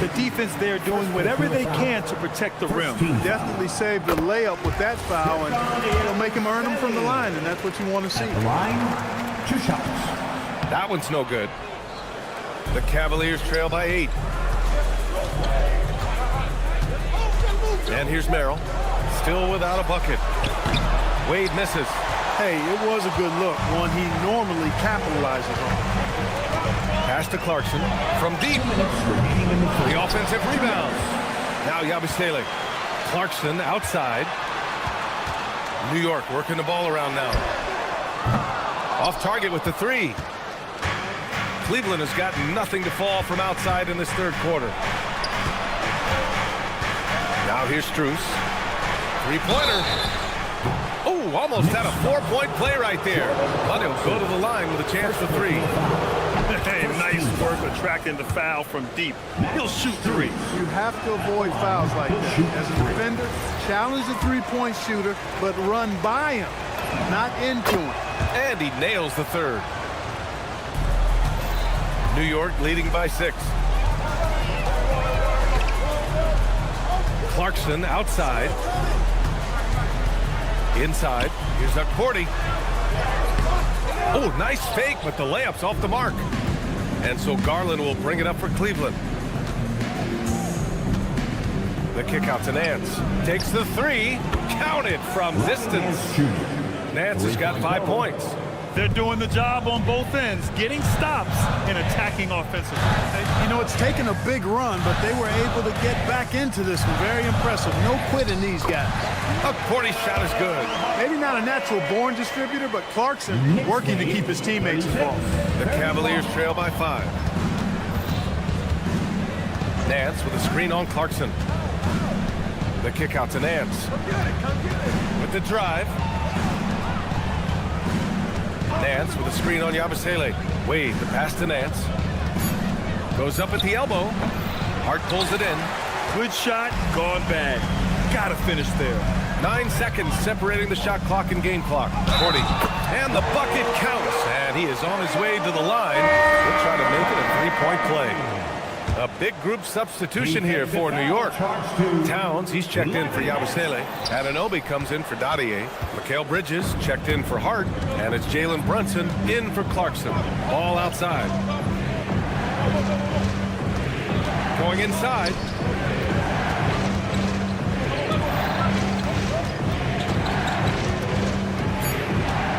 The defense there doing whatever they can to protect the rim. Definitely saved the layup with that foul, and it'll make him earn them from the line, and that's what you want to see. Line, 2 shots. That one's no good. The Cavaliers trail by 8. And here's Merrill. Still without a bucket. Wade misses. Hey, it was a good look, one he normally capitalizes on. Pass to Clarkson from deep. The offensive rebound. Now Yabusele. Clarkson outside. New York working the ball around now. Off target with the 3. Cleveland has got nothing to fall from outside in this third quarter. Now here's Strus. 3-pointer. Oh, Ooh, almost had a 4-point play right there. But he'll go to the line with a chance for 3. Hey, nice work attracting the foul from deep. He'll shoot 3. You have to avoid fouls like that. As a defender, challenge the three-point shooter, but run by him, not into him. And he nails the 3rd. New York leading by 6. Clarkson outside. Inside. Here's Cordy. Oh, nice fake, but the layup's off the mark. And so Garland will bring it up for Cleveland. The kick out to Nance. Takes the 3. Counted from distance. Nance has got 5 points. They're doing the job on both ends, getting stops and attacking offensively. You know, it's taken a big run, but they were able to get back into this one. Very impressive. No quitting these guys. A Cordy shot is good. Maybe not a natural-born distributor, but Clarkson working to keep his teammates involved. The Cavaliers trail by 5. Nance with a screen on Clarkson. The kick out to Nance. With the drive. Nance with a screen on Yabusele. Wade, the pass to Nance. Goes up at the elbow. Hart pulls it in. Good shot, gone bad. Gotta finish there. 9 seconds separating the shot clock and game clock. 40. And the bucket counts. And he is on his way to the line. He'll try to make it a 3-point play. A big group substitution here for New York. Towns, he's checked in for Yabusele. Anunoby comes in for Dadier. Mikal Bridges checked in for Hart. And it's Jalen Brunson in for Clarkson. Ball outside. Going inside.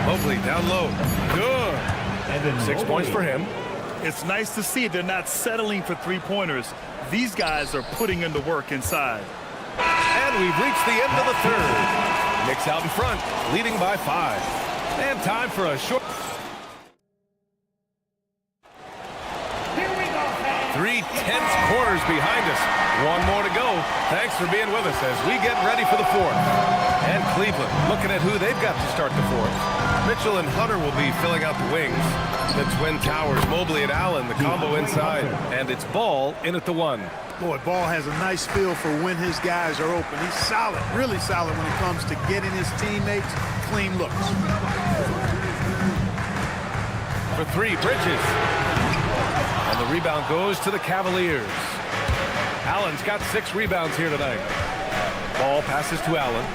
Mobley down low. Good. 6 points for him. It's nice to see they're not settling for 3-pointers. These guys are putting in the work inside. And we've reached the end of the 3rd. Knicks out in front, leading by 5. And time for a short... 3 tense quarters behind us. 1 more to go. Thanks for being with us as we get ready for the 4th. And Cleveland looking at who they've got to start the 4th. Mitchell and Hunter will be filling out the wings. The Twin Towers, Mobley and Allen, the combo inside. And it's Ball in at the 1. Boy, Ball has a nice feel for when his guys are open. He's solid, really solid when it comes to getting his teammates clean looks. For 3, Bridges. And the rebound goes to the Cavaliers. Allen's got 6 rebounds here tonight. Ball passes to Allen.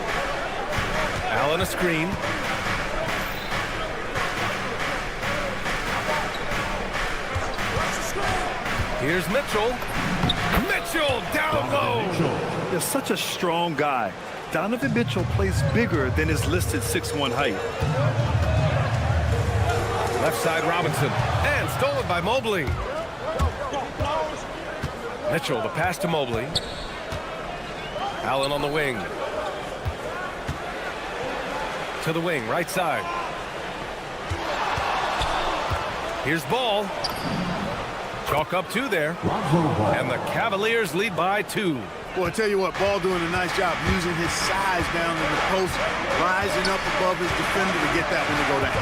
Allen a screen. Here's Mitchell. Mitchell down low. They're such a strong guy. Donovan Mitchell plays bigger than his listed 6'1" height. Left side Robinson. And stolen by Mobley. Mitchell, the pass to Mobley. Allen on the wing. To the wing, right side. Here's Ball. Chalk up 2 there. And the Cavaliers lead by 2. Boy, I tell you what, Ball doing a nice job using his size down in the post, rising up above his defender to get that one to go down.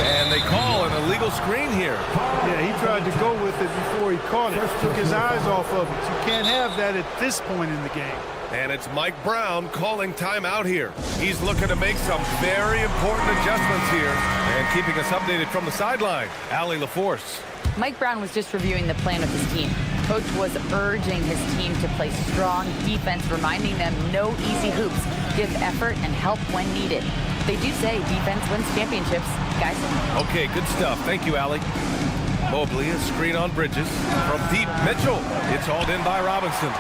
And they call an illegal screen here. Yeah, he tried to go with it before he caught it. Took his eyes off of it. You can't have that at this point in the game. And it's Mike Brown calling timeout here. He's looking to make some very important adjustments here. And keeping us updated from the sideline, Allie LaForce. Mike Brown was just reviewing the plan of his team. Coach was urging his team to play strong defense, reminding them no easy hoops, give effort and help when needed. They do say defense wins championships, guys. Okay, good stuff. Thank you, Allie. Mobley, a screen on Bridges. From deep, Mitchell. It's hauled in by Robinson.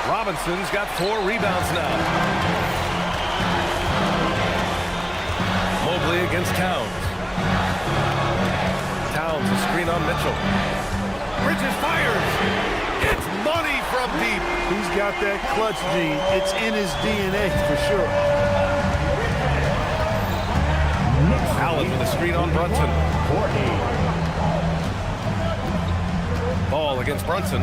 Robinson's got 4 rebounds now. Mobley against Towns. Towns, a screen on Mitchell. Bridges fires. It's money from deep. He's got that clutch gene. It's in his DNA for sure. Allen with a screen on Brunson. Ball against Brunson.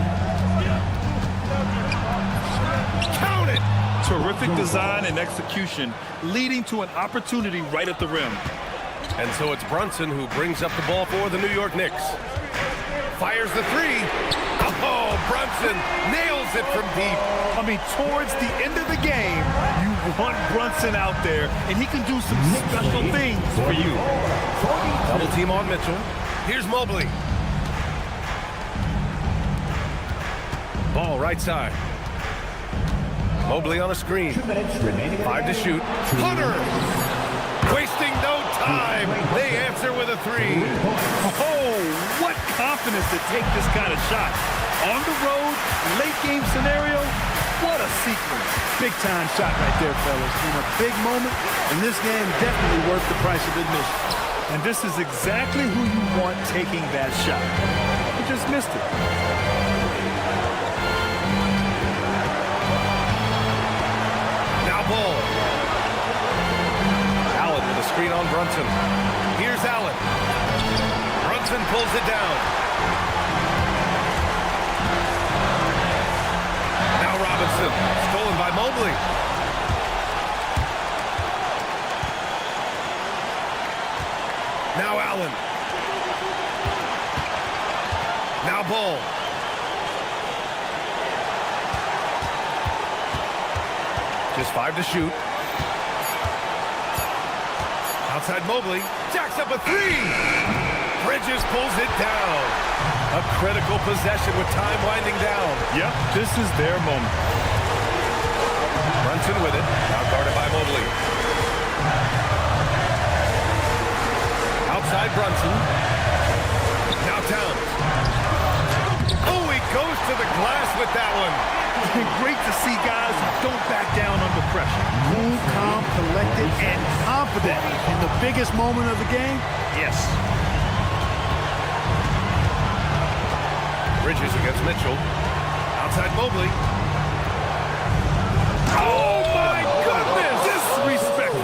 Count it! Terrific design and execution, leading to an opportunity right at the rim. And so it's Brunson who brings up the ball for the New York Knicks. Fires the three. Oh, Brunson nails it from deep. I mean, towards the end of the game, you want Brunson out there, and he can do some special things for you. Double team on Mitchell. Here's Mobley. Ball right side. Mobley on a screen. 5 to shoot. Hunter! Wasting no time. They answer with a three. Oh, what confidence to take this kind of shot. On the road, late game scenario, what a sequence. Big time shot right there, fellas. In a big moment, and this game definitely worth the price of admission. And this is exactly who you want taking that shot. He just missed it. Now Ball. Allen with a screen on Brunson. Here's Allen. Brunson pulls it down. Now Robinson. Stolen by Mobley. Now Allen. Now Ball. Just 5 to shoot. Outside Mobley. Jacks up a three. Bridges pulls it down. A critical possession with time winding down. Yep, this is their moment. Brunson with it. Now guarded by Mobley. Outside Brunson. Now Towns. Oh, he goes to the glass with that one. Great to see guys who don't back down under pressure. Cool, calm, collected, and confident in the biggest moment of the game. Yes. Bridges against Mitchell. Outside Mobley. Oh, my goodness! Disrespectful.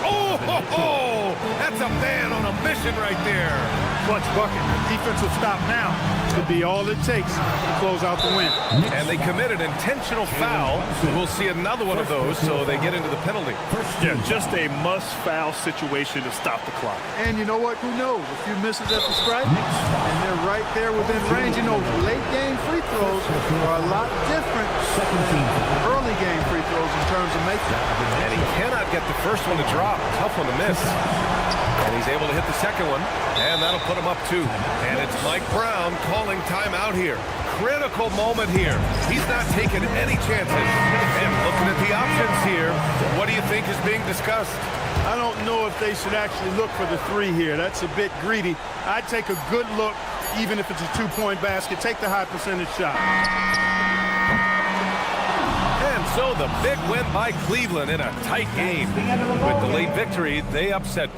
Oh, ho, ho. That's a man on a mission right there. Clutch bucket. Defensive stop now could be all it takes to close out the win. And they committed intentional foul. We'll see another one of those, so they get into the penalty. Yeah, just a must-foul situation to stop the clock. And you know what? Who knows? A few misses at the stripe, and they're right there within range. You know, late-game free throws are a lot different than early-game free throws in terms of making. And he cannot get the first one to drop. Tough one to miss. And he's able to hit the second one, and that'll put him up 2. And it's Mike Brown calling timeout here. Critical moment here. He's not taking any chances. And looking at the options here, what do you think is being discussed? I don't know if they should actually look for the three here. That's a bit greedy. I'd take a good look, even if it's a two-point basket. Take the high percentage shot. And so the big win by Cleveland in a tight game. With the late victory, they upset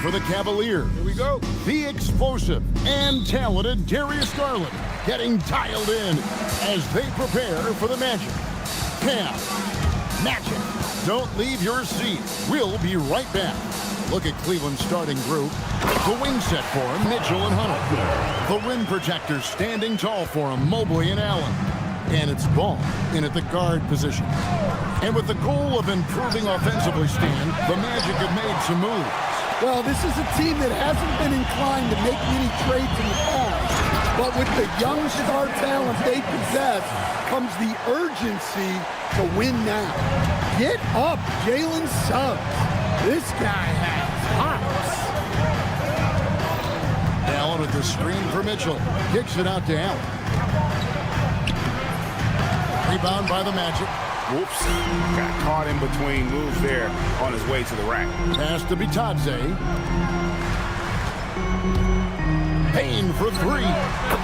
for the Cavaliers. Here we go. The explosive and talented Darius Garland getting dialed in as they prepare for the Magic. Cam, Magic, don't leave your seat. We'll be right back. Look at Cleveland's starting group. The wing set for him, Mitchell and Hunter. The rim protectors standing tall for him, Mobley and Allen. And it's Ball in at the guard position. And with the goal of improving offensively, Stan, the Magic have made some moves. Well, this is a team that hasn't been inclined to make many trades in the past. But with the young star talent they possess comes the urgency to win now. Get up, Jalen Suggs. This guy has hops. Allen with the screen for Mitchell. Kicks it out to Allen. Rebound by the Magic. Whoops. Got caught in between moves there on his way to the rack. Pass to Bitadze. Payne for three.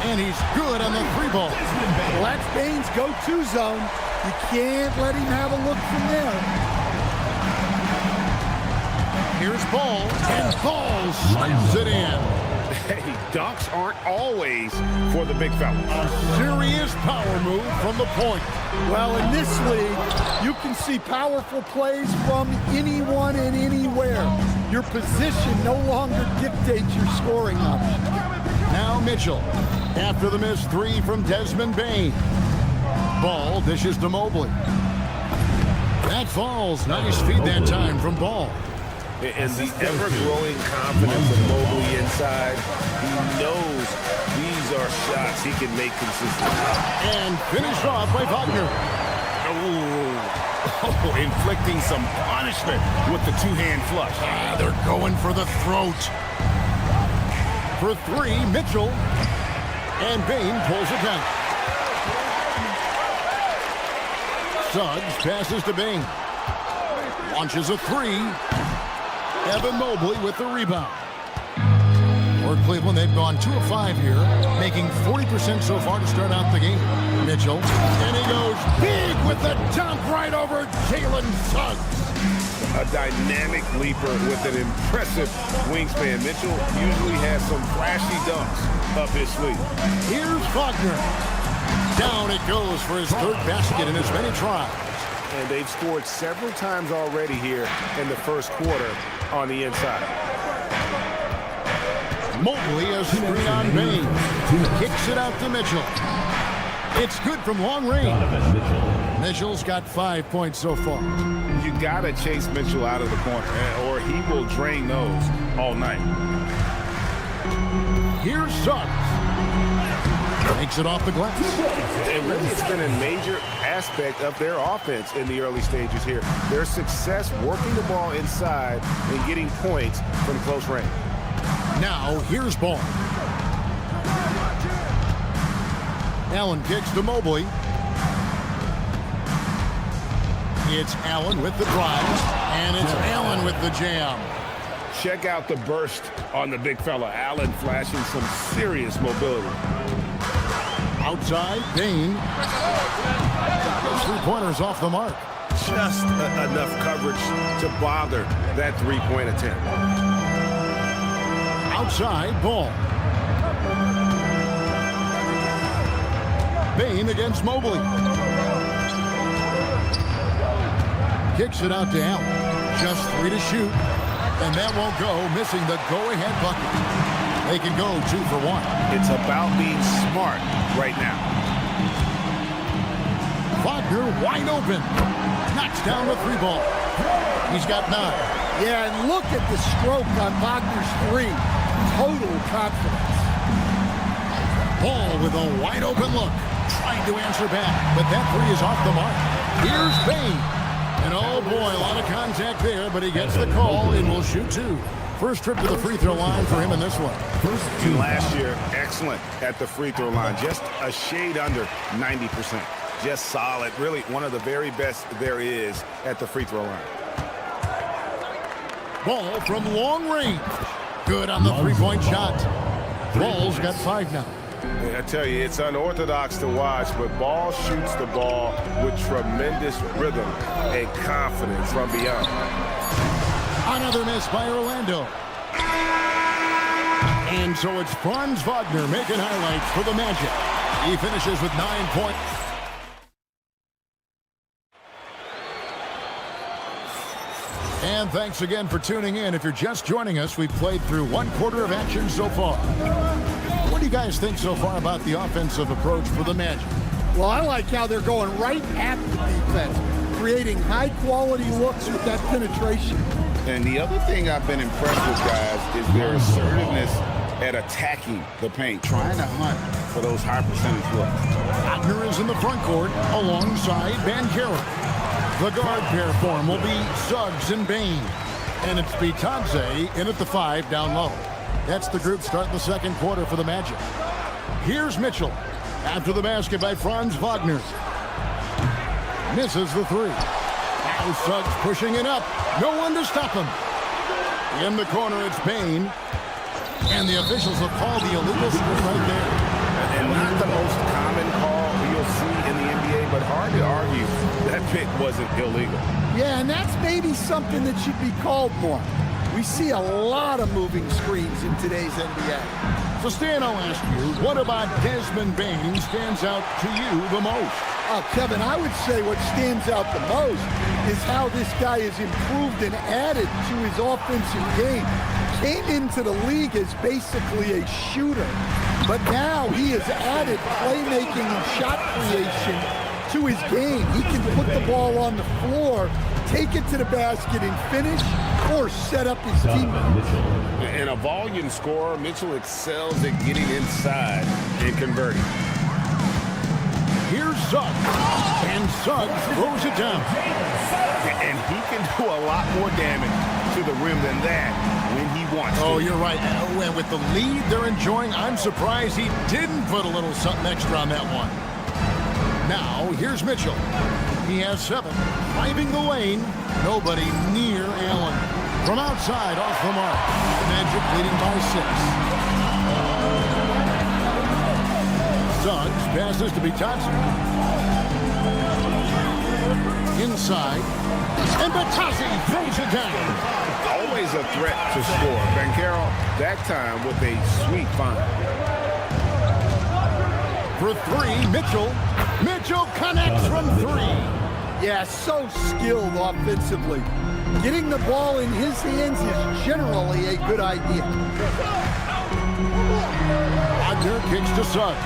And he's good on the three ball. Well, that's Bane's go-to zone. You can't let him have a look from there. Here's Ball. And Ball slams it in. Hey, dunks aren't always for the big fella. A serious power move from the point. Well, in this league, you can see powerful plays from anyone and anywhere. Your position no longer dictates your scoring option. Now Mitchell, after the missed three from Desmond Bane. Ball dishes to Mobley. That falls. Nice feed that time from Ball. And the ever-growing confidence of Mobley inside, he knows these are shots he can make consistently. And finished off by Wagner. Oh, inflicting some punishment with the two-hand flush. They're going for the throat. For three, Mitchell. And Bane pulls it down. Suggs passes to Bane. Launches a three. Evan Mobley with the rebound. For Cleveland, they've gone 2 of 5 here, making 40% so far to start out the game. Mitchell, and he goes big with the dunk right over Jalen Suggs. A dynamic leaper with an impressive wingspan. Mitchell usually has some flashy dunks up his sleeve. Here's Wagner. Down it goes for his third basket in as many tries. And they've scored several times already here in the first quarter on the inside. Mobley a screen on Bane. Kicks it out to Mitchell. It's good from long range. Mitchell's got 5 points so far. You gotta chase Mitchell out of the corner, or he will drain those all night. Here's Suggs. Takes it off the glass. And really, it's been a major aspect of their offense in the early stages here. Their success working the ball inside and getting points from close range. Now, here's Ball. Allen kicks to Mobley. It's Allen with the drive, and it's Allen with the jam. Check out the burst on the big fella. Allen flashing some serious mobility. Outside, Bane. Those three-pointers off the mark. Just enough coverage to bother that three-point attempt. Outside, Ball. Bane against Mobley. Kicks it out to Allen. Just 3 to shoot. And that won't go, missing the go-ahead bucket. They can go 2 for 1. It's about being smart right now. Wagner wide open. Knocks down the 3 ball. He's got 9. Yeah, and look at the stroke on Wagner's 3. Total confidence. Ball with a wide open look. Trying to answer back, but that 3 is off the mark. Here's Bane. And oh boy, a lot of contact there, but he gets the call and will shoot 2. First trip to the free throw line for him in this one. And last year, excellent at the free throw line. Just a shade under 90%. Just solid. Really one of the very best there is at the free throw line. Ball from long range. Good on the three-point shot. Ball's got 5 now. I tell you, it's unorthodox to watch, but Ball shoots the ball with tremendous rhythm and confidence from beyond. Another miss by Orlando. And so it's Franz Wagner making highlights for the Magic. He finishes with 9 points. And thanks again for tuning in. If you're just joining us, we've played through 1/4 of action so far. What do you guys think so far about the offensive approach for the Magic? Well, I like how they're going right at the defense, creating high-quality looks with that penetration. And the other thing I've been impressed with, guys, is their assertiveness at attacking the paint, trying to hunt for those high-percentage looks. Wagner is in the front court alongside Banchero. The guard pair for him will be Suggs and Bain. And it's Bitadze in at the 5 down low. That's the group starting the second quarter for the Magic. Here's Mitchell. After the basket by Franz Wagner. Misses the 3. Now Suggs pushing it up. No one to stop him. In the corner, it's Bain. And the officials have called the illegal script right there. And not the most common call you'll see in the NBA, but hard to argue that pick wasn't illegal. Yeah, and that's maybe something that should be called more. We see a lot of moving screens in today's NBA. So Stan, I'll ask you, what about Desmond Bain stands out to you the most? Kevin, I would say what stands out the most is how this guy has improved and added to his offensive game. Came into the league as basically a shooter, but now he has added playmaking and shot creation to his game. He can put the ball on the floor, take it to the basket and finish, or set up his team. And a volume scorer, Mitchell excels at getting inside and converting. Here's Suggs, and Suggs throws it down. And he can do a lot more damage to the rim than that when he wants to. Oh, you're right. And with the lead they're enjoying, I'm surprised he didn't put a little something extra on that one. Now, here's Mitchell. He has 7. Driving the lane. Nobody near Allen. From outside, off the mark. Magic leading by 6. Suggs passes to Bitadze. Inside. And Bitadze throws it down. Always a threat to score. Banchero, that time with a sweet find. For 3, Mitchell. Mitchell connects from 3. Yeah, so skilled offensively. Getting the ball in his hands is generally a good idea. Wagner kicks to Suggs.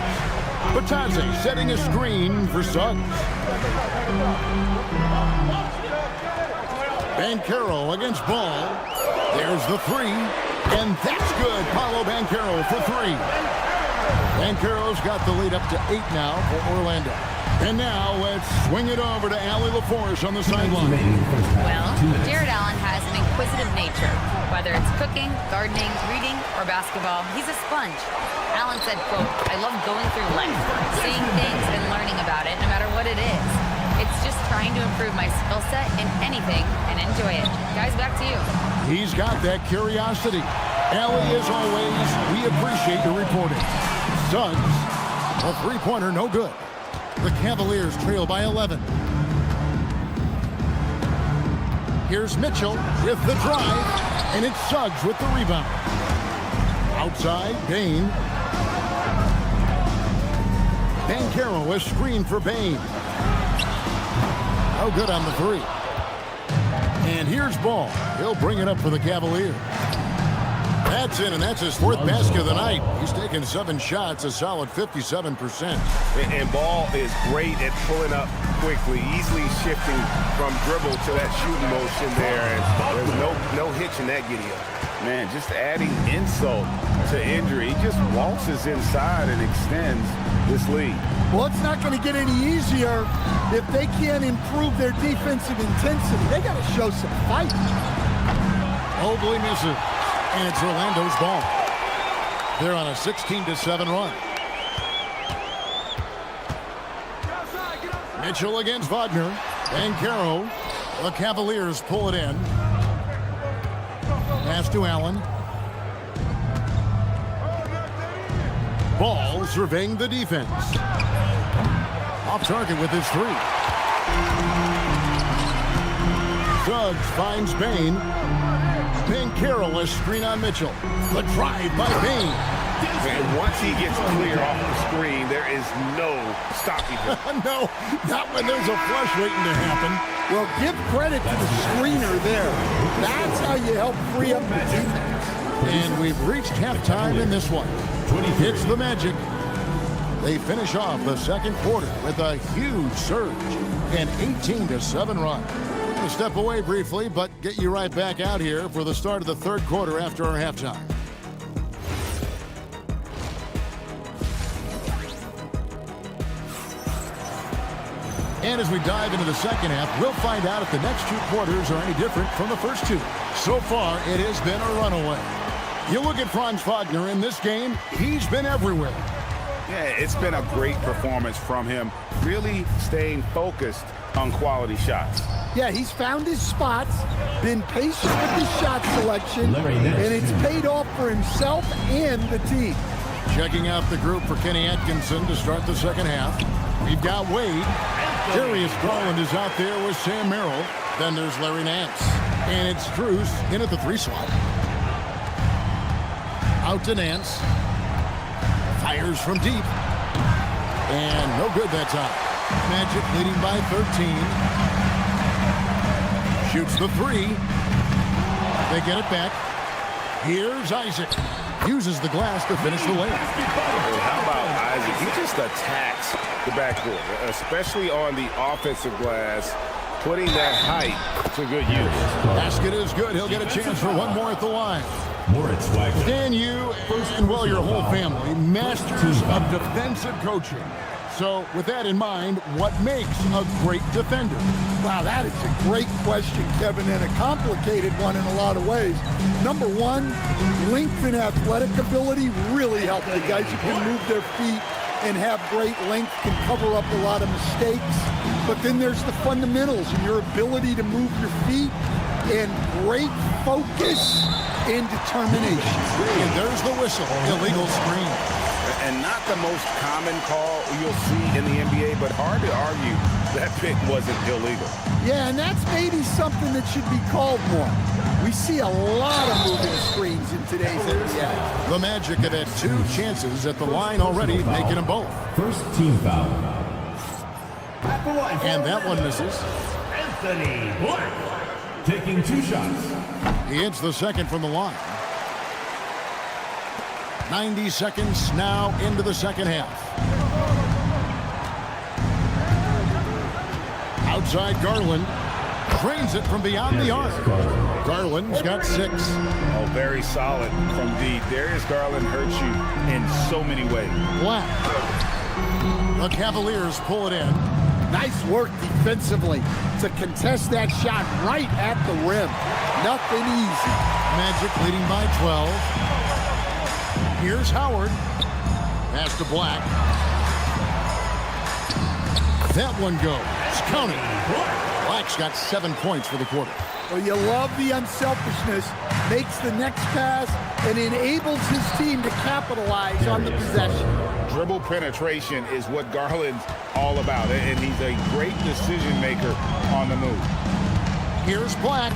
Bitadze setting a screen for Suggs. Banchero against Ball. There's the 3. And that's good. Paolo Banchero for 3. Banchero's got the lead up to 8 now for Orlando. And now let's swing it over to Allie LaForce on the sideline. Well, Jared Allen has an inquisitive nature. Whether it's cooking, gardening, reading, or basketball, he's a sponge. Allen said, quote, "I love going through life, seeing things and learning about it no matter what it is. It's just trying to improve my skill set in anything and enjoy it." Guys, back to you. He's got that curiosity. Allie, as always, we appreciate your reporting. Suggs, a 3-pointer, no good. The Cavaliers trail by 11. Here's Mitchell with the drive, and it's Suggs with the rebound. Outside, Bain. Banchero, a screen for Bain. No good on the 3. And here's Ball. He'll bring it up for the Cavaliers. That's in, and that's his 4th basket of the night. He's taken 7 shots, a solid 57%. And Ball is great at pulling up quickly, easily shifting from dribble to that shooting motion there. And there's no hitch in that giddy up. Man, just adding insult to injury. He just waltzes inside and extends this lead. Well, it's not going to get any easier if they can't improve their defensive intensity. They got to show some fight. Mobley misses. And it's Orlando's ball. They're on a 16-7 run. Mitchell against Wagner. Banchero. The Cavaliers pull it in. Pass to Allen. Ball surveying the defense. Off target with his 3. Suggs finds Bain. Banchero screen on Mitchell. The drive by Bain. And once he gets clear off the screen, there is no stopping him. No, not when there's a flush waiting to happen. Well, give credit to the screener there. That's how you help free up the defense. And we've reached halftime in this one. It's the Magic. They finish off the second quarter with a huge surge, an 18-7 run. We'll step away briefly, but get you right back out here for the start of the third quarter after our halftime. And as we dive into the second half, we'll find out if the next two quarters are any different from the first two. So far, it has been a runaway. You look at Franz Wagner in this game, he's been everywhere. Yeah, it's been a great performance from him, really staying focused on quality shots. Yeah, he's found his spots, been patient with his shot selection, and it's paid off for himself and the team. Checking out the group for Kenny Atkinson to start the second half. We've got Wade. Darius Garland is out there with Sam Merrill. Then there's Larry Nance. And it's Strus in at the 3 slot. Out to Nance. Fires from deep. And no good that time. Magic leading by 13. Shoots the 3. They get it back. Here's Isaac. Uses the glass to finish the layup. How about Isaac? He just attacks the backcourt, especially on the offensive glass, putting that height to good use. Basket is good. He'll get a chance for one more at the line. Dan, you and, well, your whole family, masters of defensive coaching. So with that in mind, what makes a great defender? Wow, that is a great question, Kevin, and a complicated one in a lot of ways. Number one, length and athletic ability really help the guys who can move their feet and have great length, can cover up a lot of mistakes. But then there's the fundamentals and your ability to move your feet and great focus and determination. And there's the whistle, illegal screen. And not the most common call you'll see in the NBA, but hard to argue that pick wasn't illegal. Yeah, and that's maybe something that should be called more. We see a lot of moving screens in today's NBA. The Magic have had 2 chances at the line already, making them both. First team foul. And that one misses. Anthony Black taking 2 shots. He hits the second from the line. 90 seconds now into the second half. Outside Garland. Drains it from beyond the arc. Garland's got 6. Oh, very solid from deep. Darius Garland hurts you in so many ways. Black. The Cavaliers pull it in. Nice work defensively to contest that shot right at the rim. Nothing easy. Magic leading by 12. Here's Howard. Pass to Black. That one goes. Counting. Black's got 7 points for the quarter. Well, you love the unselfishness. Makes the next pass and enables his team to capitalize on the possession. Dribble penetration is what Garland's all about, and he's a great decision maker on the move. Here's Black.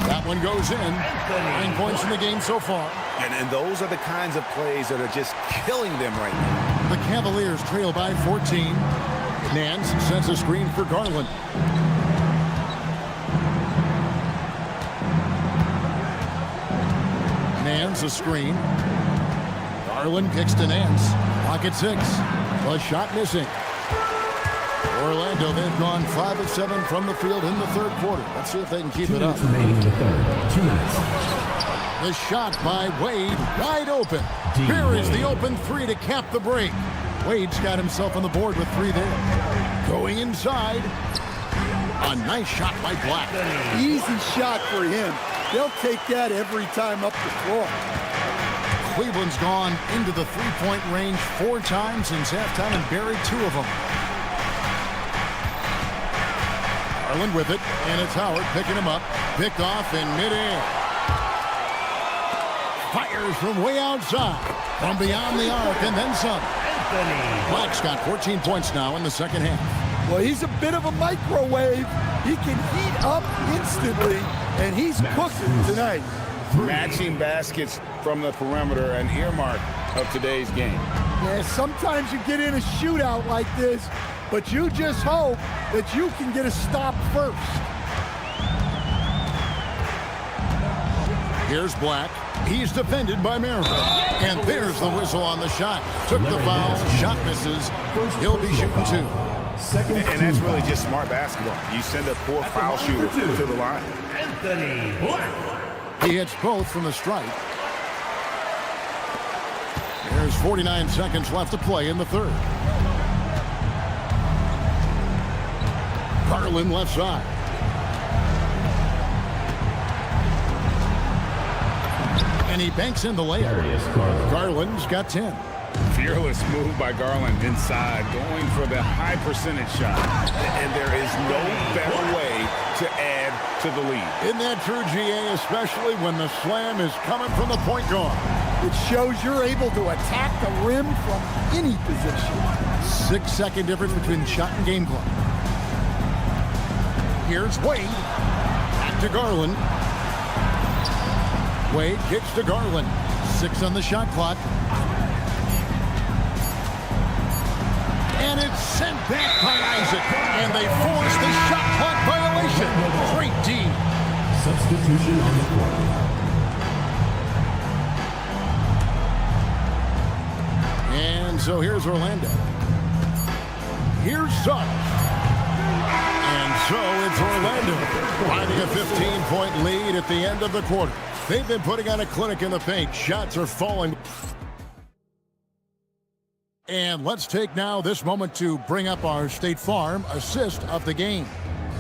That one goes in. 9 points in the game so far. And those are the kinds of plays that are just killing them right now. The Cavaliers trail by 14. Nance sends a screen for Garland. Nance a screen. Garland kicks to Nance. Pocket 6. A shot missing. Orlando, they've gone 5 of 7 from the field in the third quarter. Let's see if they can keep it up. 2 minutes remaining in the third. 2 minutes. The shot by Wade, wide open. Here is the open 3 to cap the break. Wade's got himself on the board with 3 there. Going inside. A nice shot by Black. Easy shot for him. They'll take that every time up the floor. Cleveland's gone into the 3-point range 4 times since halftime and buried 2 of them. Garland with it, and it's Howard picking him up. Picked off in midair. Fires from way outside, from beyond the arc, and then some. Black's got 14 points now in the second half. Well, he's a bit of a microwave. He can heat up instantly, and he's cooking tonight. Matching baskets from the perimeter, an earmark of today's game. Yeah, sometimes you get in a shootout like this, but you just hope that you can get a stop first. Here's Black. He's defended by Merrill. And there's the whistle on the shot. Took the foul. Shot misses. He'll be shooting 2. And that's really just smart basketball. You send a poor foul shooter to the line. He hits both from the stripe. There's 49 seconds left to play in the third. Garland left side. And he banks in the layup. Garland's got 10. Fearless move by Garland inside, going for the high percentage shot. And there is no better way to add to the lead. Isn't that true, GA, especially when the slam is coming from the point guard? It shows you're able to attack the rim from any position. 6-second difference between shot and game clock. Here's Wade. Back to Garland. Wade kicks to Garland. 6 on the shot clock. And it's sent back by Isaac. And they force the shot clock violation. Great D. Substitution on the court. And so here's Orlando. Here's Suggs. And so it's Orlando finding a 15-point lead at the end of the quarter. They've been putting on a clinic in the paint. Shots are falling. And let's take now this moment to bring up our State Farm assist of the game.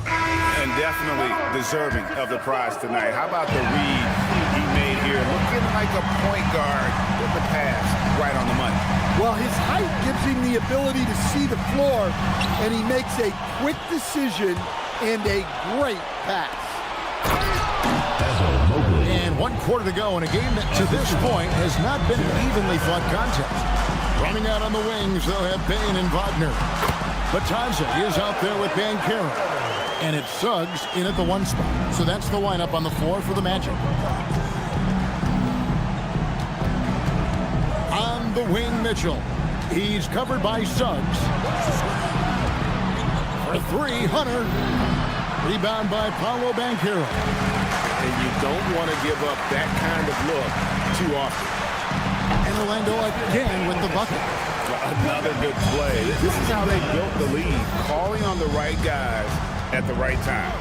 And definitely deserving of the prize tonight. How about the read he made here? Looking like a point guard with the pass right on the money. Well, his height gives him the ability to see the floor, and he makes a quick decision and a great pass. And 1 quarter to go in a game that to this point has not been an evenly fought contest. Running out on the wings, they'll have Bain and Wagner. Batanza is out there with Banchero. And it's Suggs in at the 1 spot. So that's the lineup on the floor for the Magic. On the wing, Mitchell. He's covered by Suggs. For 3, Hunter. Rebound by Paolo Banchero. And you don't want to give up that kind of look too often. And Orlando again with the bucket. Another good play. This is how they built the lead, calling on the right guys at the right time.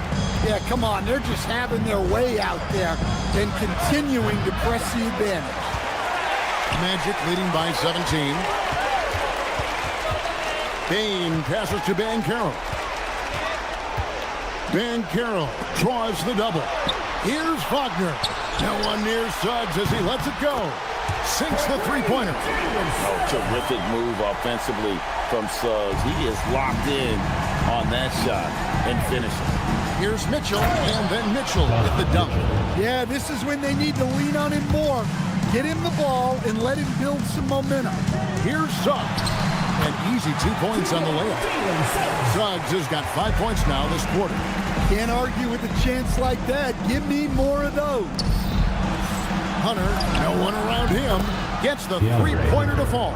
Yeah, come on. They're just having their way out there and continuing to press the advantage. Magic leading by 17. Bain passes to Banchero. Banchero draws the double. Here's Wagner. No one near Suggs as he lets it go. Sinks the three-pointer. Oh, terrific move offensively from Suggs. He is locked in on that shot and finishing. Here's Mitchell, and then Mitchell with the dunk. Yeah, this is when they need to lean on him more. Get him the ball and let him build some momentum. Here's Suggs. An easy 2 points on the layup. Suggs has got 5 points now this quarter. Can't argue with a chance like that. Give me more of those. Hunter, no one around him, gets the three-pointer to fall.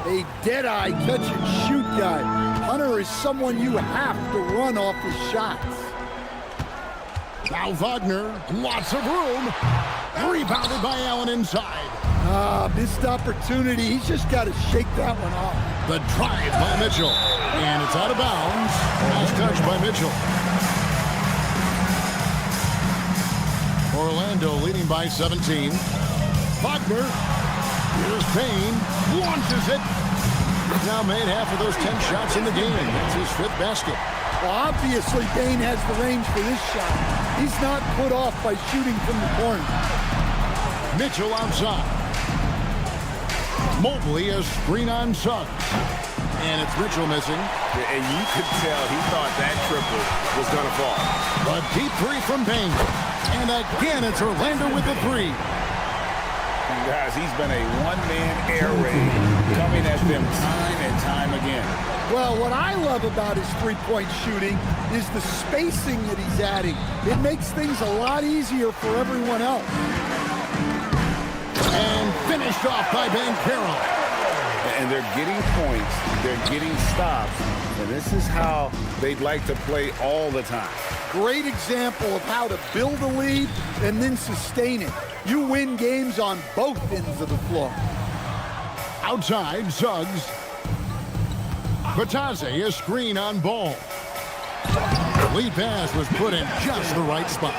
A dead-eye catch-and-shoot guy. Hunter is someone you have to run off his shots. Now Wagner, lots of room. Rebounded by Allen inside. Missed opportunity. He's just got to shake that one off. The drive by Mitchell. And it's out of bounds. Last touch by Mitchell. Orlando leading by 17. Wagner. Here's Payne. Launches it. He's now made half of those 10 shots in the game. That's his 5th basket. Well, obviously, Payne has the range for this shot. He's not put off by shooting from the corner. Mitchell outside. Mobley a screen on Suggs. And it's Mitchell missing. And you could tell he thought that triple was going to fall. A deep 3 from Bain. And again, it's Orlando with the 3. And guys, he's been a one-man air raid coming at them time and time again. Well, what I love about his three-point shooting is the spacing that he's adding. It makes things a lot easier for everyone else. Picked off by Banchero. And they're getting points, they're getting stops, and this is how they'd like to play all the time. Great example of how to build a lead and then sustain it. You win games on both ends of the floor. Outside, Suggs. Batadze, a screen on Ball. The lead pass was put in just the right spot.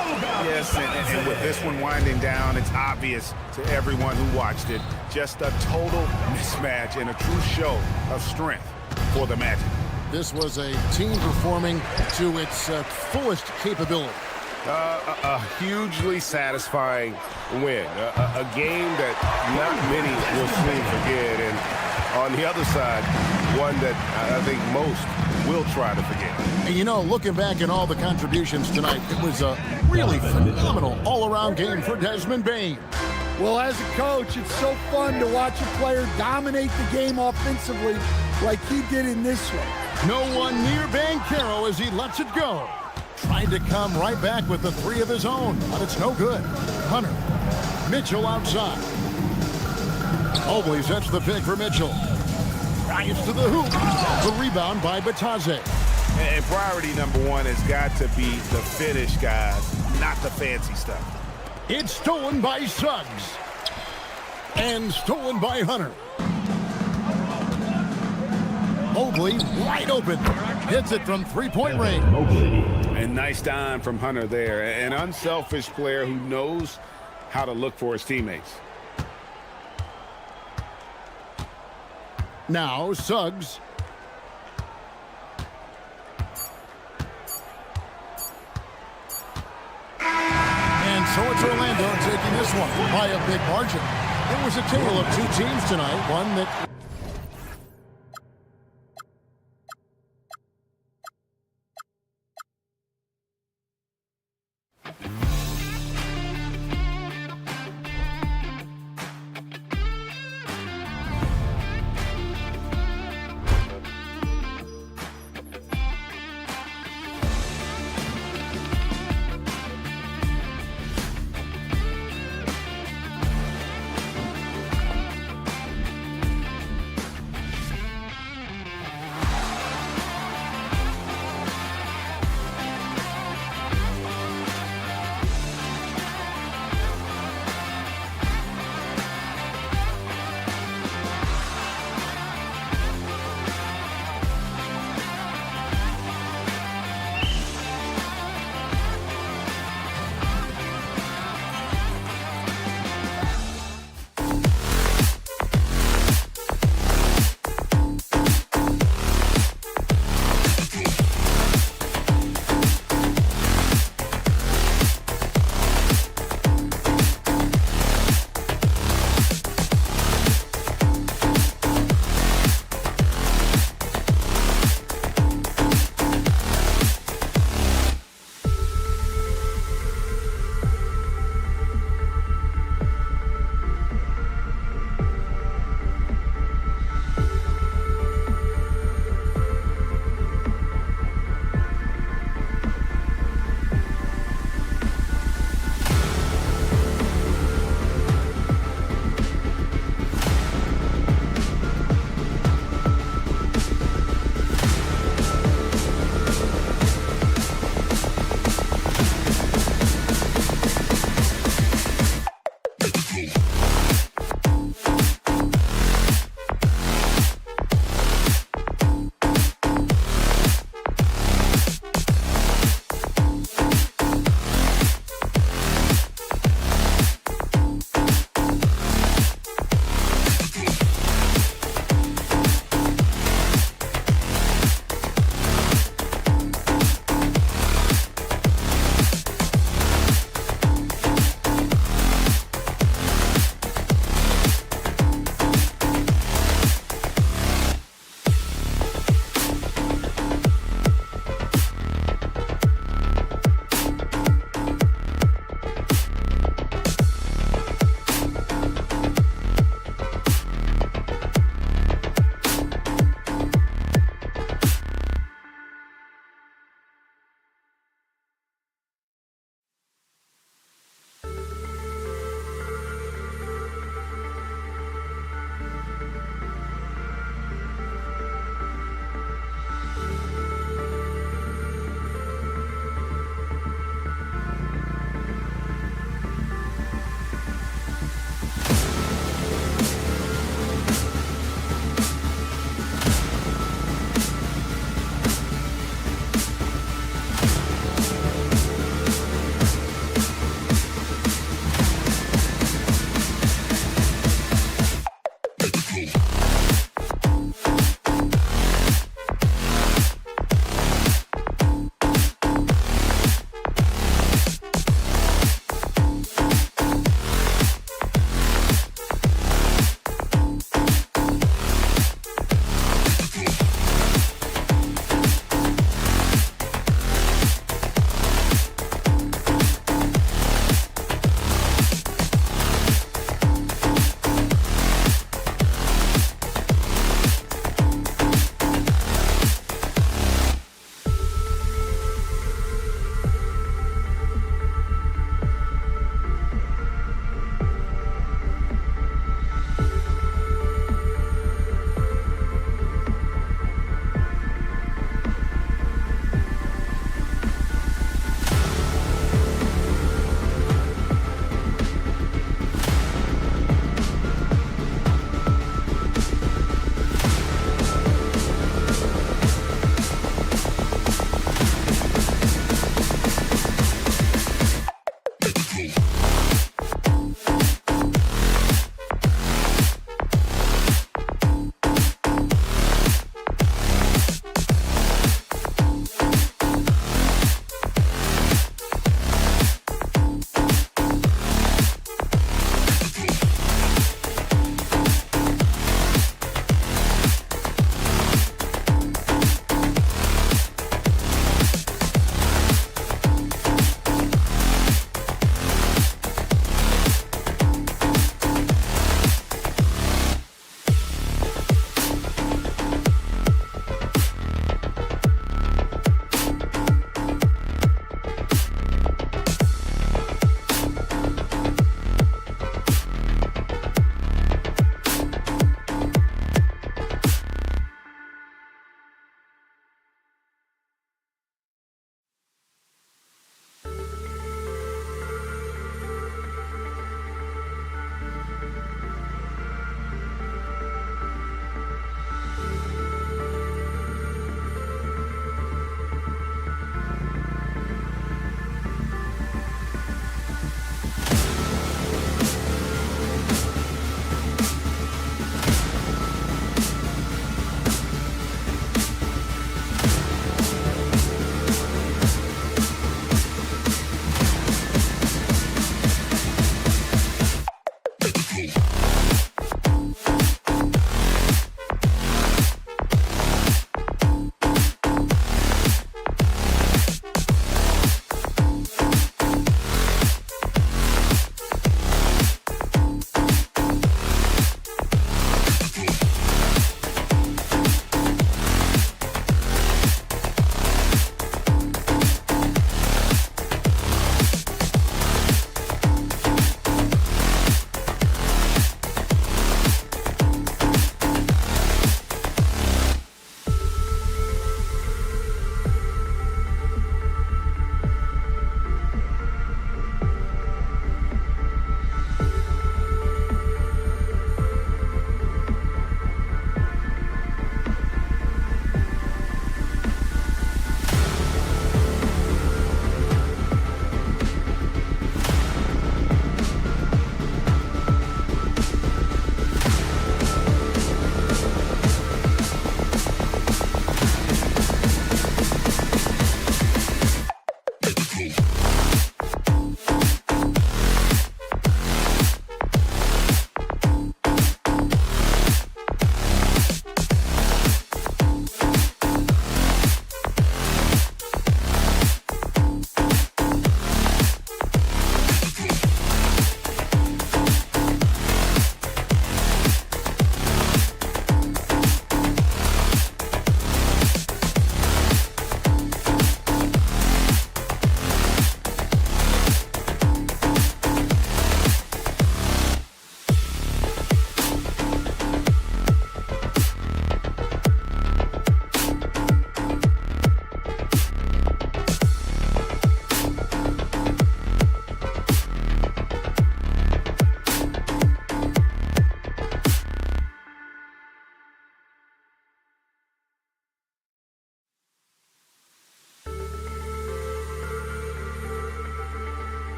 Yes, and with this one winding down, it's obvious to everyone who watched it. Just a total mismatch and a true show of strength for the Magic. This was a team performing to its fullest capability. A hugely satisfying win. A game that not many will soon forget. And on the other side, one that I think most will try to forget. And you know, looking back at all the contributions tonight, it was a really phenomenal all-around game for Desmond Bane. Well, as a coach, it's so fun to watch a player dominate the game offensively like he did in this one. No one near Banchero as he lets it go. Tried to come right back with the three of his own, but it's no good. Hunter. Mitchell outside. Mobley sets the pick for Mitchell. Drives to the hoop. The rebound by Batadze. And priority number one has got to be the finish, guys, not the fancy stuff. It's stolen by Suggs. And stolen by Hunter. Mobley wide open. Hits it from three-point range. And nice dime from Hunter there. An unselfish player who knows how to look for his teammates. Now Suggs. And so it's Orlando taking this one by a big margin. It was a tale of two teams tonight, one that...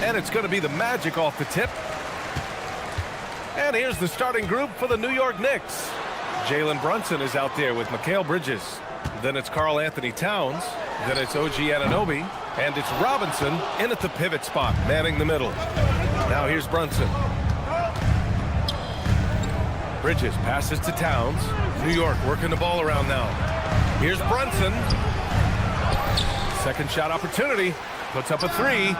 And it's going to be the Magic off the tip. And here's the starting group for the New York Knicks. Jalen Brunson is out there with Mikal Bridges. Then it's Karl Anthony Towns. Then it's OG Anunoby. And it's Robinson in at the pivot spot, manning the middle. Now here's Brunson. Bridges passes to Towns. New York working the ball around now. Here's Brunson. Second shot opportunity. Puts up a three.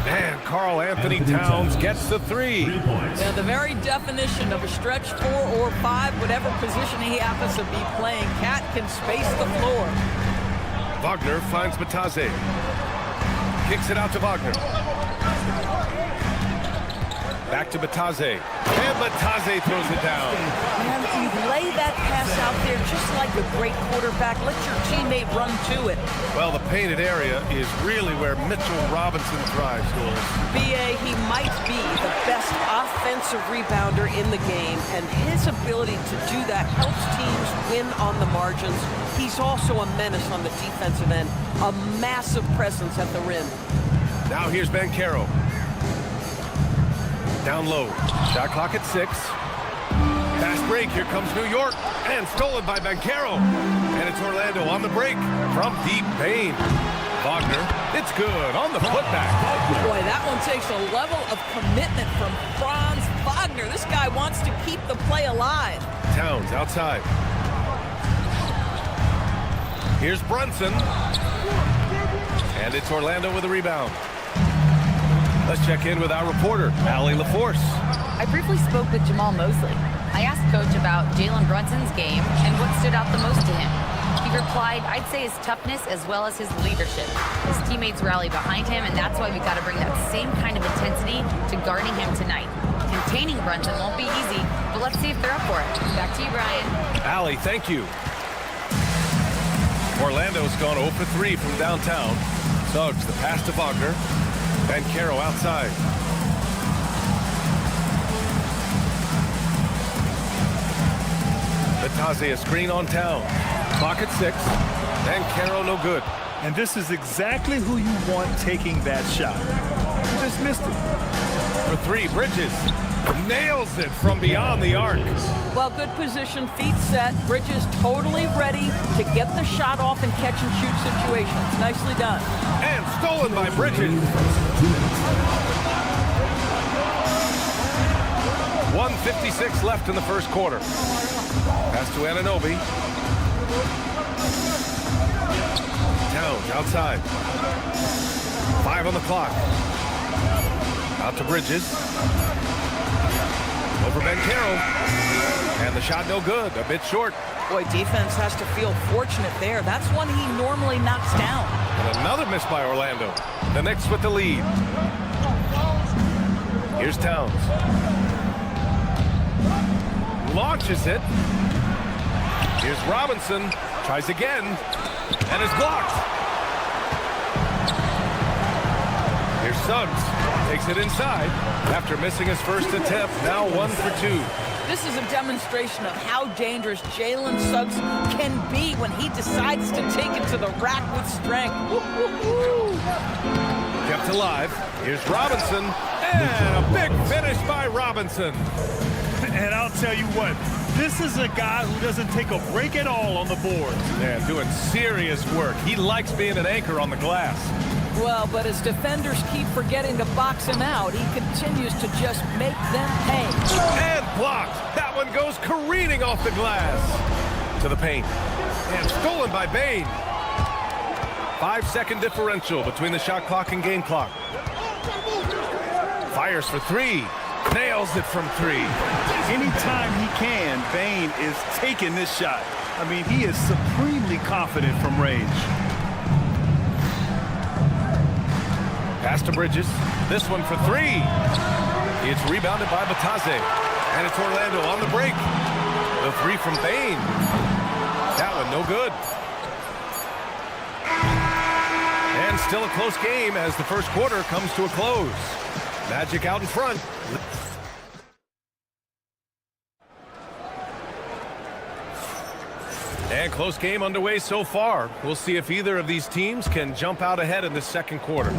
And Karl Anthony Towns gets the three. Now, the very definition of a stretch 4 or 5, whatever position he happens to be playing, Cat can space the floor. Wagner finds Batase. Kicks it out to Wagner. Back to Batase. And Batase throws it down. Man, you lay that pass out there just like a great quarterback. Let your teammate run to it. Well, the painted area is really where Mitchell Robinson thrives, Doris. B.A., he might be the best offensive rebounder in the game, and his ability to do that helps teams win on the margins. He's also a menace on the defensive end, a massive presence at the rim. Now here's Banchero. Down low. Shot clock at 6. Fast break. Here comes New York. And stolen by Banchero. And it's Orlando on the break from deep Payne. Wagner. It's good on the putback. Boy, that one takes a level of commitment from Franz Wagner. This guy wants to keep the play alive. Towns outside. Here's Brunson. And it's Orlando with a rebound. Let's check in with our reporter, Allie LaForce. I briefly spoke with Jamal Mosley. I asked Coach about Jalen Brunson's game and what stood out the most to him. He replied, I'd say his toughness as well as his leadership. His teammates rally behind him, and that's why we've got to bring that same kind of intensity to guarding him tonight. Containing Brunson won't be easy, but let's see if they're up for it. Back to you, Brian. Allie, thank you. Orlando's gone 0 for 3 from downtown. Suggs, the pass to Wagner. Banchero outside. Batase a screen on Town. Clock at 6. Banchero no good. And this is exactly who you want taking that shot. You just missed it. For 3, Bridges. Nails it from beyond the arc. Well, good position, feet set. Bridges totally ready to get the shot off in catch-and-shoot situations. Nicely done. And stolen by Bridges. 1:56 left in the first quarter. Pass to Anunoby. Towns outside. 5 on the clock. Out to Bridges. Over Banchero. And the shot no good. A bit short. Boy, defense has to feel fortunate there. That's one he normally knocks down. And another miss by Orlando. The Knicks with the lead. Here's Towns. Launches it. Here's Robinson. Tries again. And is blocked. Here's Suggs. Takes it inside. After missing his first attempt, now 1 for 2. This is a demonstration of how dangerous Jalen Suggs can be when he decides to take it to the rack with strength. Kept alive. Here's Robinson. And a big finish by Robinson. And I'll tell you what, this is a guy who doesn't take a break at all on the board. Yeah, doing serious work. He likes being an anchor on the glass. Well, but as defenders keep forgetting to box him out, he continues to just make them pay. And blocked. That one goes careening off the glass. To the paint. And stolen by Bane. 5-second differential between the shot clock and game clock. Fires for 3. Nails it from 3. Anytime he can, Bane is taking this shot. I mean, he is supremely confident from range. Pass to Bridges. This one for 3. It's rebounded by Batase. And it's Orlando on the break. The 3 from Bane. That one no good. And still a close game as the first quarter comes to a close. Magic out in front. And close game underway so far. We'll see if either of these teams can jump out ahead in the second quarter.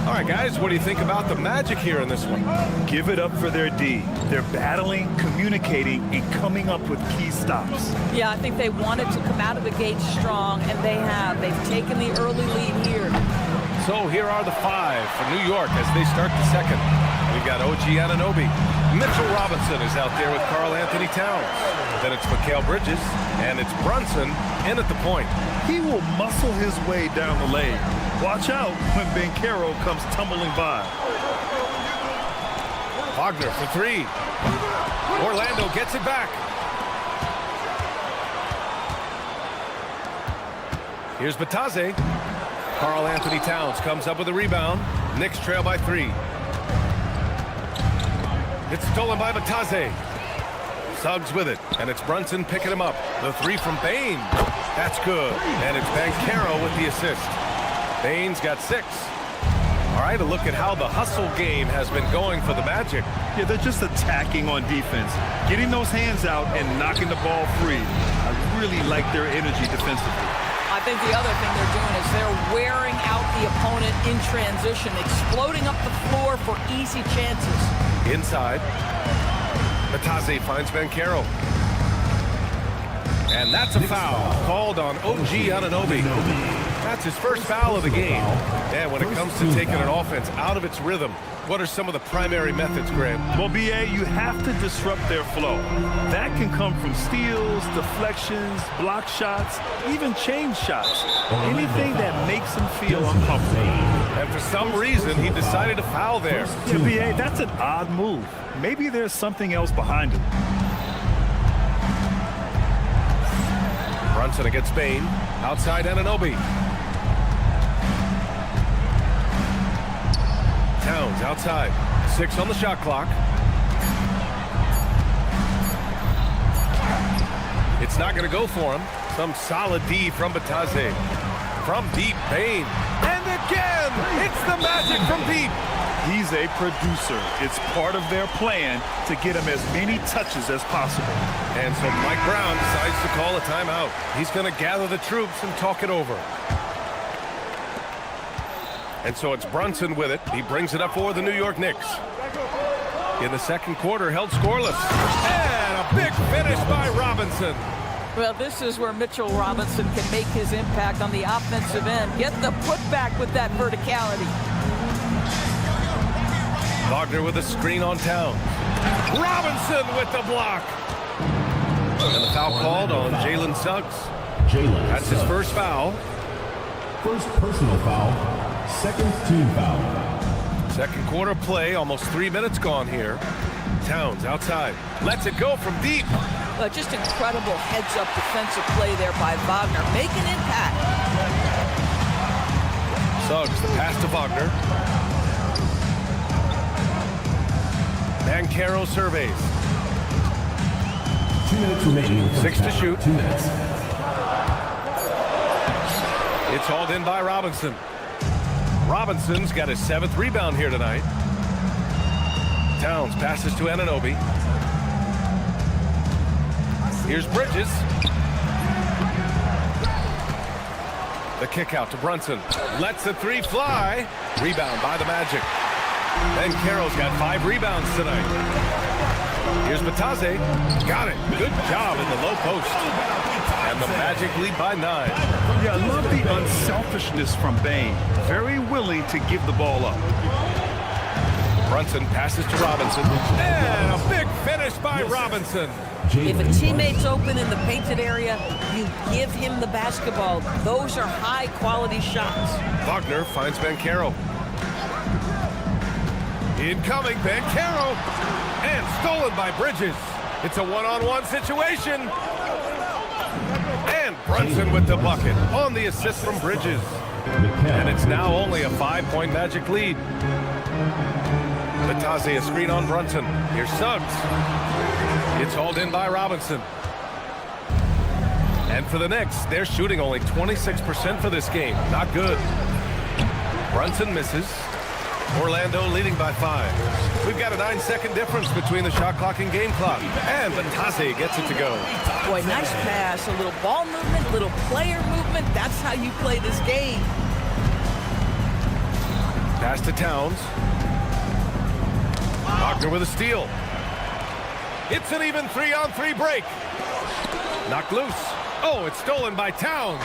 All right, guys, what do you think about the Magic here in this one? Give it up for their D. They're battling, communicating, and coming up with key stops. Yeah, I think they wanted to come out of the gate strong, and they have. They've taken the early lead here. So here are the 5 for New York as they start the second. We've got OG Anunoby. Mitchell Robinson is out there with Karl Anthony Towns. Then it's Mikal Bridges, and it's Brunson in at the point. He will muscle his way down the lane. Watch out when Banchero comes tumbling by. Wagner for 3. Orlando gets it back. Here's Batase. Karl Anthony Towns comes up with a rebound. Knicks trail by 3. It's stolen by Batase. Suggs with it, and it's Brunson picking him up. The 3 from Bane. That's good. And it's Banchero with the assist. Bane's got 6. All right, a look at how the hustle game has been going for the Magic. Yeah, they're just attacking on defense, getting those hands out and knocking the ball free. I really like their energy defensively. I think the other thing they're doing is they're wearing out the opponent in transition, exploding up the floor for easy chances. Inside. Batase finds Banchero. And that's a foul called on OG Anunoby. That's his first foul of the game. And when it comes to taking an offense out of its rhythm, what are some of the primary methods, Graham? Well, B.A., you have to disrupt their flow. That can come from steals, deflections, block shots, even change shots. Anything that makes them feel uncomfortable. And for some reason, he decided to foul there. Yeah, B.A., that's an odd move. Maybe there's something else behind it. Brunson against Bane. Outside Anunoby. Towns outside. 6 on the shot clock. It's not going to go for him. Some solid D from Batase. From deep, Bane. And again, it's the Magic from deep. He's a producer. It's part of their plan to get him as many touches as possible. And so Mike Brown decides to call a timeout. He's going to gather the troops and talk it over. And so it's Brunson with it. He brings it up for the New York Knicks. In the second quarter, held scoreless. And a big finish by Robinson. Well, this is where Mitchell Robinson can make his impact on the offensive end. Get the putback with that verticality. Wagner with a screen on Towns. Robinson with the block. And the foul called on Jalen Suggs. That's his first foul. First personal foul. Second team foul. Second quarter play, almost 3 minutes gone here. Towns outside. Lets it go from deep. Just incredible heads-up defensive play there by Wagner. Make an impact. Suggs, the pass to Wagner. Banchero surveys. 2 minutes remaining. 6 to shoot. 2 minutes. It's hauled in by Robinson. Robinson's got his 7th rebound here tonight. Towns passes to Anunoby. Here's Bridges. The kick out to Brunson. Lets the 3 fly. Rebound by the Magic. Banchero's got 5 rebounds tonight. Here's Batase. Got it. Good job in the low post. And the Magic lead by 9. Yeah, I love the unselfishness from Bane. Very willing to give the ball up. Brunson passes to Robinson. And a big finish by Robinson. If a teammate's open in the painted area, you give him the basketball. Those are high-quality shots. Wagner finds Banchero. Incoming, Banchero. And stolen by Bridges. It's a one-on-one situation. And Brunson with the bucket on the assist from Bridges. And it's now only a 5-point Magic lead. Batase, a screen on Brunson. Here's Suggs. It's hauled in by Robinson. And for the Knicks, they're shooting only 26% for this game. Not good. Brunson misses. Orlando leading by 5. We've got a 9-second difference between the shot clock and game clock. And Batase gets it to go. Boy, nice pass. A little ball movement, a little player movement. That's how you play this game. Pass to Towns. Wagner with a steal. It's an even 3-on-3 break. Knocked loose. Oh, it's stolen by Towns.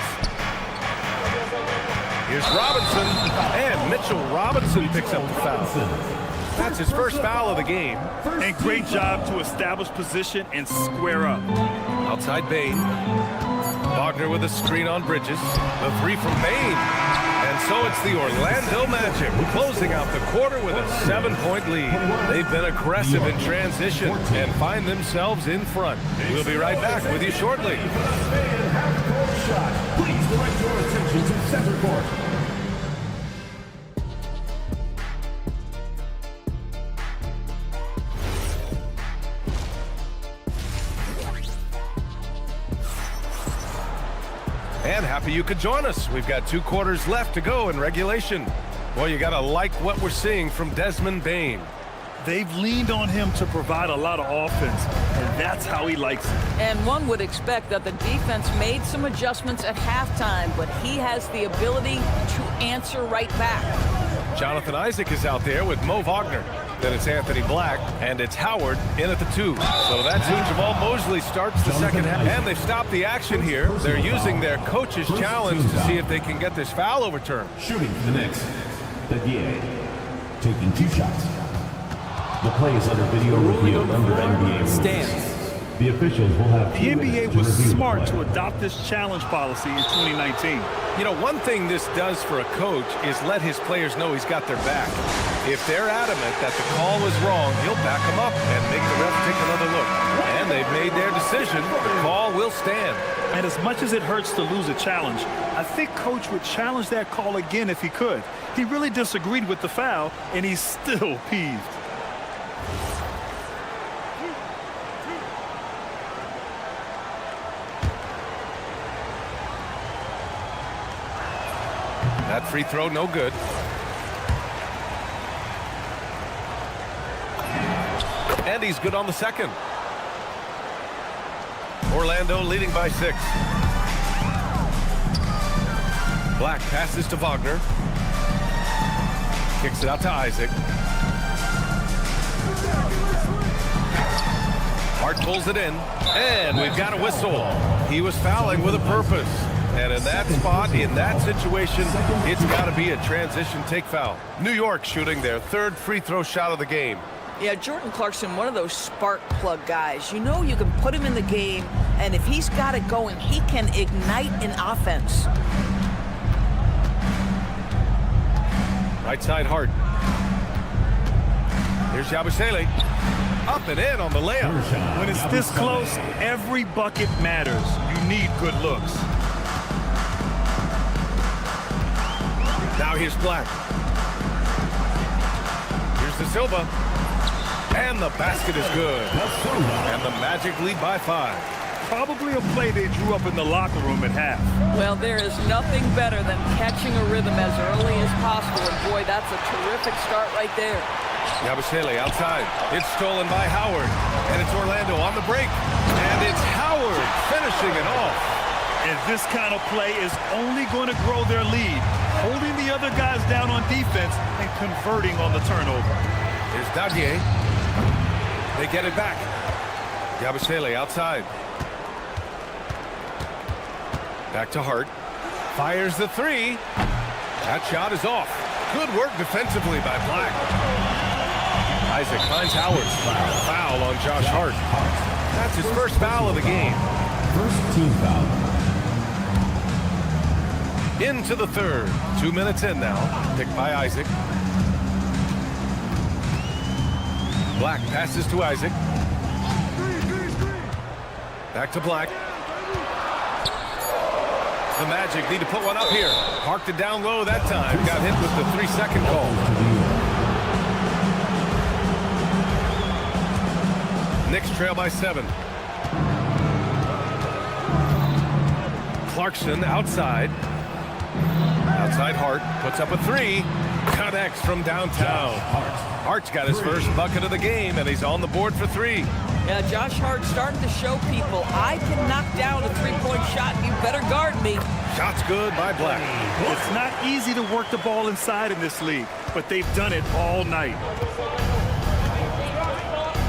Here's Robinson, and Mitchell Robinson picks up the foul. That's his first foul of the game. And great job to establish position and square up. Outside Bain. Wagner with a screen on Bridges. The three from Bain. And so it's the Orlando Magic closing out the quarter with a 7-point lead. They've been aggressive in transition and find themselves in front. We'll be right back with you shortly. Please direct your attention to center court. And happy you could join us. We've got 2 quarters left to go in regulation. Well, you got to like what we're seeing from Desmond Bain. They've leaned on him to provide a lot of offense, and that's how he likes it. And one would expect that the defense made some adjustments at halftime, but he has the ability to answer right back. Jonathan Isaac is out there with Mo Wagner. Then it's Anthony Black, and it's Howard in at the 2. So that's who Jamal Mosley starts the second half. And they've stopped the action here. They're using their coach's challenge to see if they can get this foul overturned. Shooting for the Knicks, Daguerre, taking 2 shots. The play is under video review under NBA rules. Stands. The officials will have The NBA was smart to adopt this challenge policy in 2019. You know, one thing this does for a coach is let his players know he's got their back. If they're adamant that the call was wrong, he'll back them up and make the ref take another look. And they've made their decision. The call will stand. And as much as it hurts to lose a challenge, I think Coach would challenge that call again if he could. He really disagreed with the foul, and he's still peeved. That free throw, no good. And he's good on the second. Orlando leading by 6. Black passes to Wagner. Kicks it out to Isaac. Hart pulls it in. And we've got a whistle. He was fouling with a purpose. And in that spot, in that situation, it's got to be a transition take foul. New York shooting their 3rd free throw shot of the game. Yeah, Jordan Clarkson, one of those spark plug guys. You know you can put him in the game, and if he's got it going, he can ignite an offense. Right side Hart. Here's Yabusele. Up and in on the layup. When it's this close, every bucket matters. You need good looks. Now here's Black. Here's De Silva. And the basket is good. And the Magic lead by 5. Probably a play they drew up in the locker room at half. Well, there is nothing better than catching a rhythm as early as possible. And boy, that's a terrific start right there. Yabusele outside. It's stolen by Howard. And it's Orlando on the break. And it's Howard finishing it off. And this kind of play is only going to grow their lead, holding the other guys down on defense and converting on the turnover. Here's Daguerre. They get it back. Yabusele outside. Back to Hart. Fires the 3. That shot is off. Good work defensively by Black. Isaac finds Howard. Foul on Josh Hart. That's his first foul of the game. First team foul. Into the 3rd. 2 minutes in now. Picked by Isaac. Black passes to Isaac. Back to Black. The Magic need to put one up here. Parked it down low that time. Got hit with the 3-second call. Knicks trail by 7. Clarkson outside. Outside Hart. Puts up a 3. Connects from downtown. Hart's got his first bucket of the game, and he's on the board for 3. Yeah, Josh Hart's starting to show people, I can knock down a three-point shot. You better guard me. Shot's good by Black. It's not easy to work the ball inside in this league, but they've done it all night.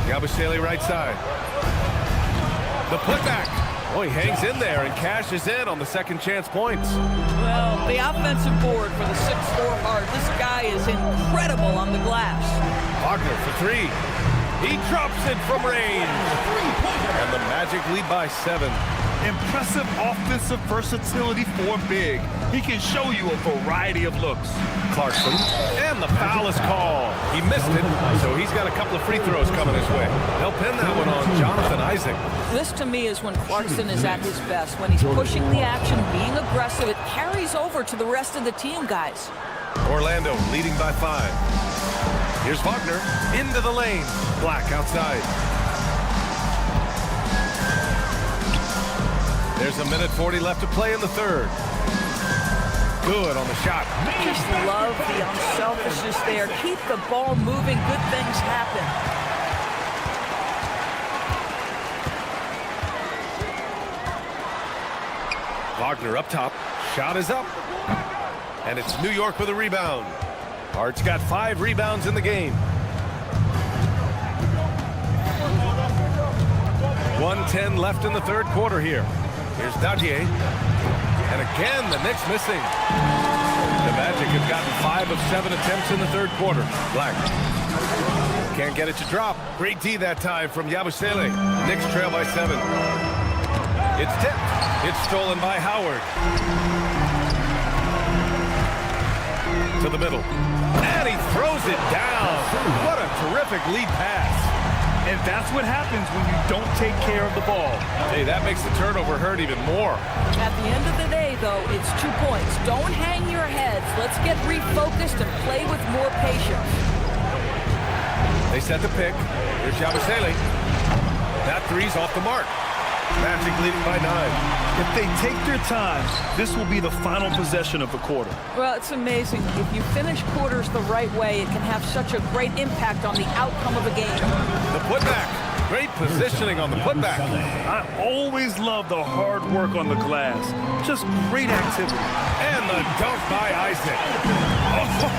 Yabusele right side. The putback. Oh, he hangs in there and cashes in on the second chance points. Well, the offensive board for the 6'4" Hart. This guy is incredible on the glass. Wagner for three. He drops it from range. And the Magic lead by 7. Impressive offensive versatility for big. He can show you a variety of looks. Clarkson, and the foul is called. He missed it, so he's got a couple of free throws coming his way. They'll pin that one on Jonathan Isaac. This, to me, is when Clarkson is at his best. When he's pushing the action, being aggressive, it carries over to the rest of the team, guys. Orlando leading by 5. Here's Wagner into the lane. Black outside. There's a minute 40 left to play in the third. Good on the shot. Just love the unselfishness there. Keep the ball moving. Good things happen. Wagner up top. Shot is up. And it's New York with a rebound. Hart's got 5 rebounds in the game. 1:10 left in the third quarter here. Here's Dadier. And again, the Knicks missing. The Magic have gotten 5 of 7 attempts in the third quarter. Black. Can't get it to drop. Great D that time from Yabusele. Knicks trail by 7. It's tipped. It's stolen by Howard. To the middle. And he throws it down. What a terrific lead pass. And that's what happens when you don't take care of the ball. Hey, that makes the turnover hurt even more. At the end of the day, though, it's 2 points. Don't hang your heads. Let's get refocused and play with more patience. They set the pick. Here's Yabusele. That three's off the mark. Magic leading by 9. If they take their time, this will be the final possession of the quarter. Well, it's amazing. If you finish quarters the right way, it can have such a great impact on the outcome of a game. The putback. Great positioning on the putback. I always love the hard work on the glass. Just great activity. And the dunk by Isaac.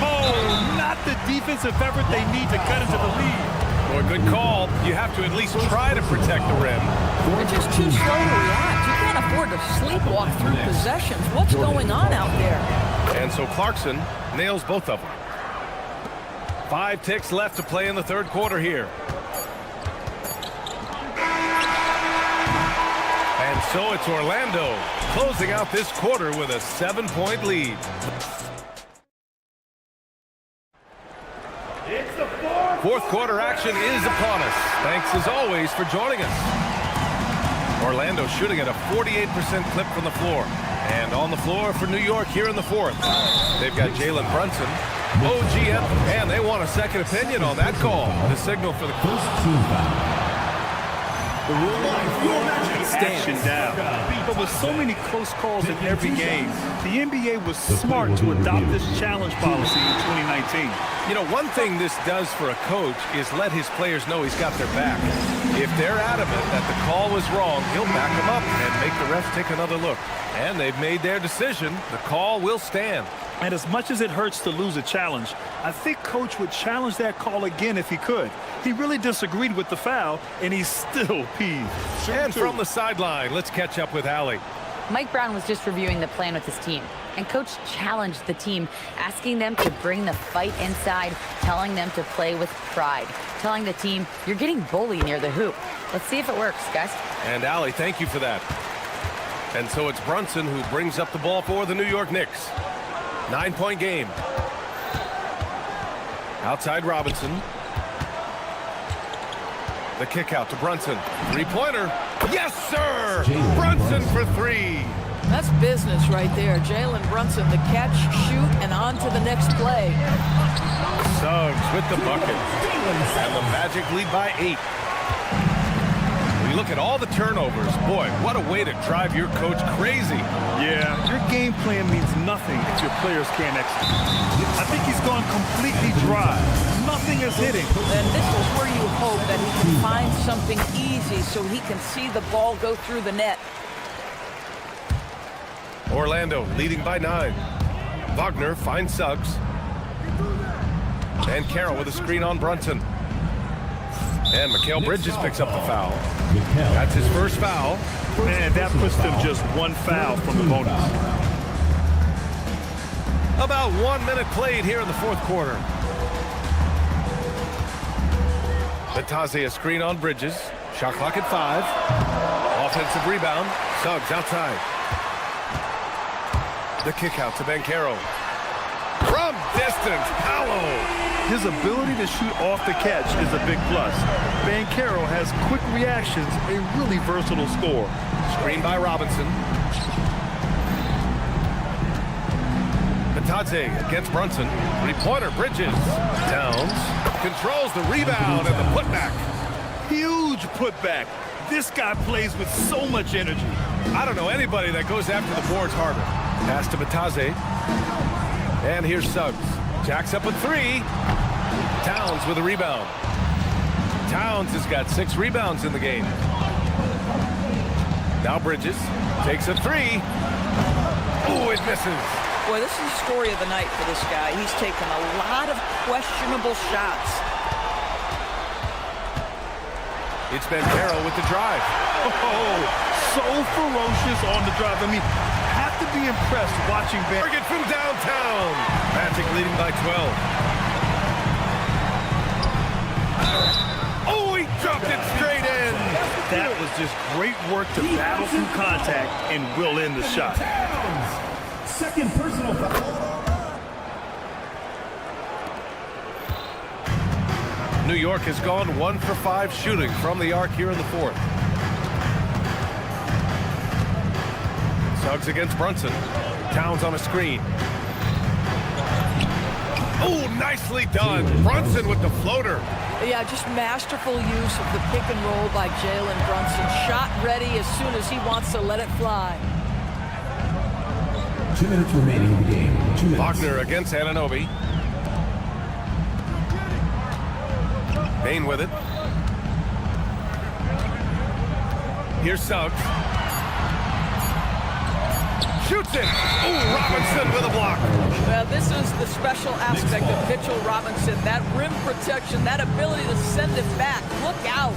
Oh, not the defensive effort they need to cut into the lead. Boy, good call. You have to at least try to protect the rim. They're just too slow to react. You can't afford to sleepwalk through possessions. What's going on out there? And so Clarkson nails both of them. 5 ticks left to play in the third quarter here. And so it's Orlando closing out this quarter with a 7-point lead. Fourth quarter action is upon us. Thanks as always for joining us. Orlando shooting at a 48% clip from the floor. And on the floor for New York here in the fourth. They've got Jalen Brunson, OG, and they want a second opinion on that call. The signal for the First team foul. The rule action down. But with so many close calls in every game, the NBA was smart to adopt this challenge policy in 2019. You know, one thing this does for a coach is let his players know he's got their back. If they're adamant that the call was wrong, he'll back them up and make the refs take another look. And they've made their decision. The call will stand. And as much as it hurts to lose a challenge, I think Coach would challenge that call again if he could. He really disagreed with the foul, and he's still peeved. And from the sideline, let's catch up with Allie. Mike Brown was just reviewing the plan with his team, and Coach challenged the team, asking them to bring the fight inside, telling them to play with pride, telling the team, you're getting bullied near the hoop. Let's see if it works, guys. And Allie, thank you for that. And so it's Brunson who brings up the ball for the New York Knicks. 9-point game. Outside Robinson. The kick out to Brunson. 3-pointer. Yes, sir! Brunson for 3. That's business right there. Jalen Brunson, the catch, shoot, and on to the next play. Suggs with the bucket. And the Magic lead by 8. We look at all the turnovers. Boy, what a way to drive your coach crazy. Yeah, your game plan means nothing if your players can't execute. I think he's gone completely dry. Nothing his hitting. And this is where you hope that he can find something easy so he can see the ball go through the net. Orlando leading by 9. Wagner finds Suggs. And Carroll with a screen on Brunson. And Mikal Bridges picks up the foul. That's his first foul. Man, that puts them just one foul from the bonus. About 1 minute played here in the fourth quarter. Bataze a screen on Bridges. Shot clock at 5. Offensive rebound. Suggs outside. The kick out to Banchero. From distance, Paolo. His ability to shoot off the catch is a big plus. Banchero has quick reactions, a really versatile scorer. Screen by Robinson. Bataze against Brunson. Three-pointer, Bridges. Downs. Controls the rebound and the putback. Huge putback. This guy plays with so much energy. I don't know anybody that goes after the boards harder. Pass to Bataze. And here's Suggs. Jacks up a 3. Towns with a rebound. Towns has got 6 rebounds in the game. Now Bridges takes a 3. Oh, it misses. Boy, this is the story of the night for this guy. He's taken a lot of questionable shots. It's Banchero with the drive. Oh, so ferocious on the drive. I mean, have to be impressed watching Target from downtown. Magic leading by 12. Oh, he dropped it straight in. That was just great work to battle through contact and will end the shot. Second personal foul. New York has gone 1 for 5 shooting from the arc here in the fourth. Suggs against Brunson. Towns on a screen. Oh, nicely done. Brunson with the floater. Yeah, just masterful use of the pick and roll by Jalen Brunson. Shot ready as soon as he wants to let it fly. 2 minutes remaining in the game. 2 minutes. Wagner against Anunoby. Payne with it. Here's Suggs. Shoots it. Oh, Robinson with a block. Well, this is the special aspect of Mitchell Robinson. That rim protection, that ability to send it back. Look out.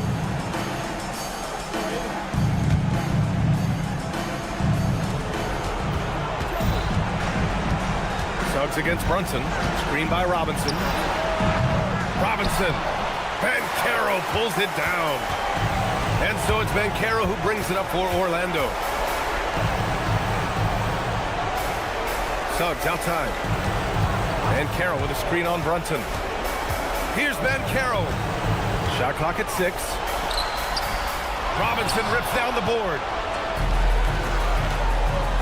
Suggs against Brunson. Screen by Robinson. Robinson. Banchero pulls it down. And so it's Banchero who brings it up for Orlando. Suggs outside. Banchero with a screen on Brunson. Here's Banchero. Shot clock at 6. Robinson rips down the board.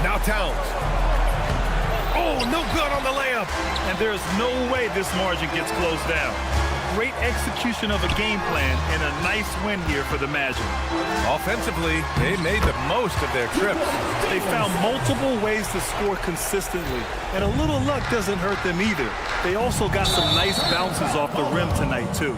Now Towns. Oh, no good on the layup. And there's no way this margin gets closed down. Great execution of a game plan and a nice win here for the Magic. Offensively, they made the most of their trips. They found multiple ways to score consistently, and a little luck doesn't hurt them either. They also got some nice bounces off the rim tonight, too.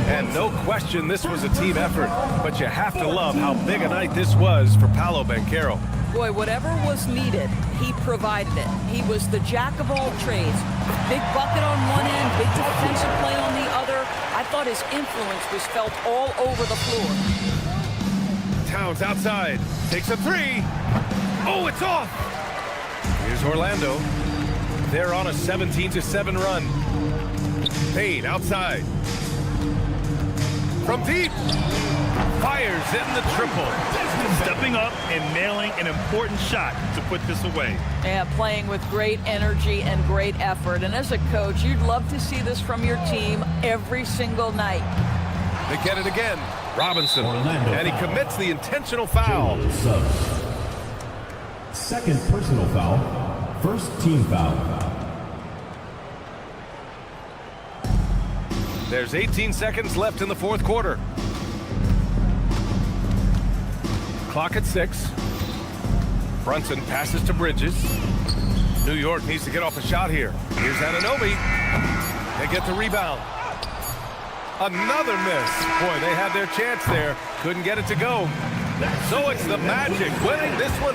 And no question this was a team effort, but you have to love how big a night this was for Paolo Banchero. Boy, whatever was needed, he provided it. He was the jack of all trades. Big bucket on one end, big defensive play on the other. I thought his influence was felt all over the floor. Towns outside, takes a 3. Oh, it's off. Here's Orlando. They're on a 17-7 run. Payne outside. From deep. Fires in the triple. Stepping up and nailing an important shot to put this away. Yeah, playing with great energy and great effort. And as a coach, you'd love to see this from your team every single night. They get it again. Robinson. And he commits the intentional foul. Second personal foul. First team foul. There's 18 seconds left in the fourth quarter. Clock at 6. Brunson passes to Bridges. New York needs to get off a shot here. Here's Anunoby. They get the rebound. Another miss. Boy, they had their chance there. Couldn't get it to go. So it's the Magic winning this one.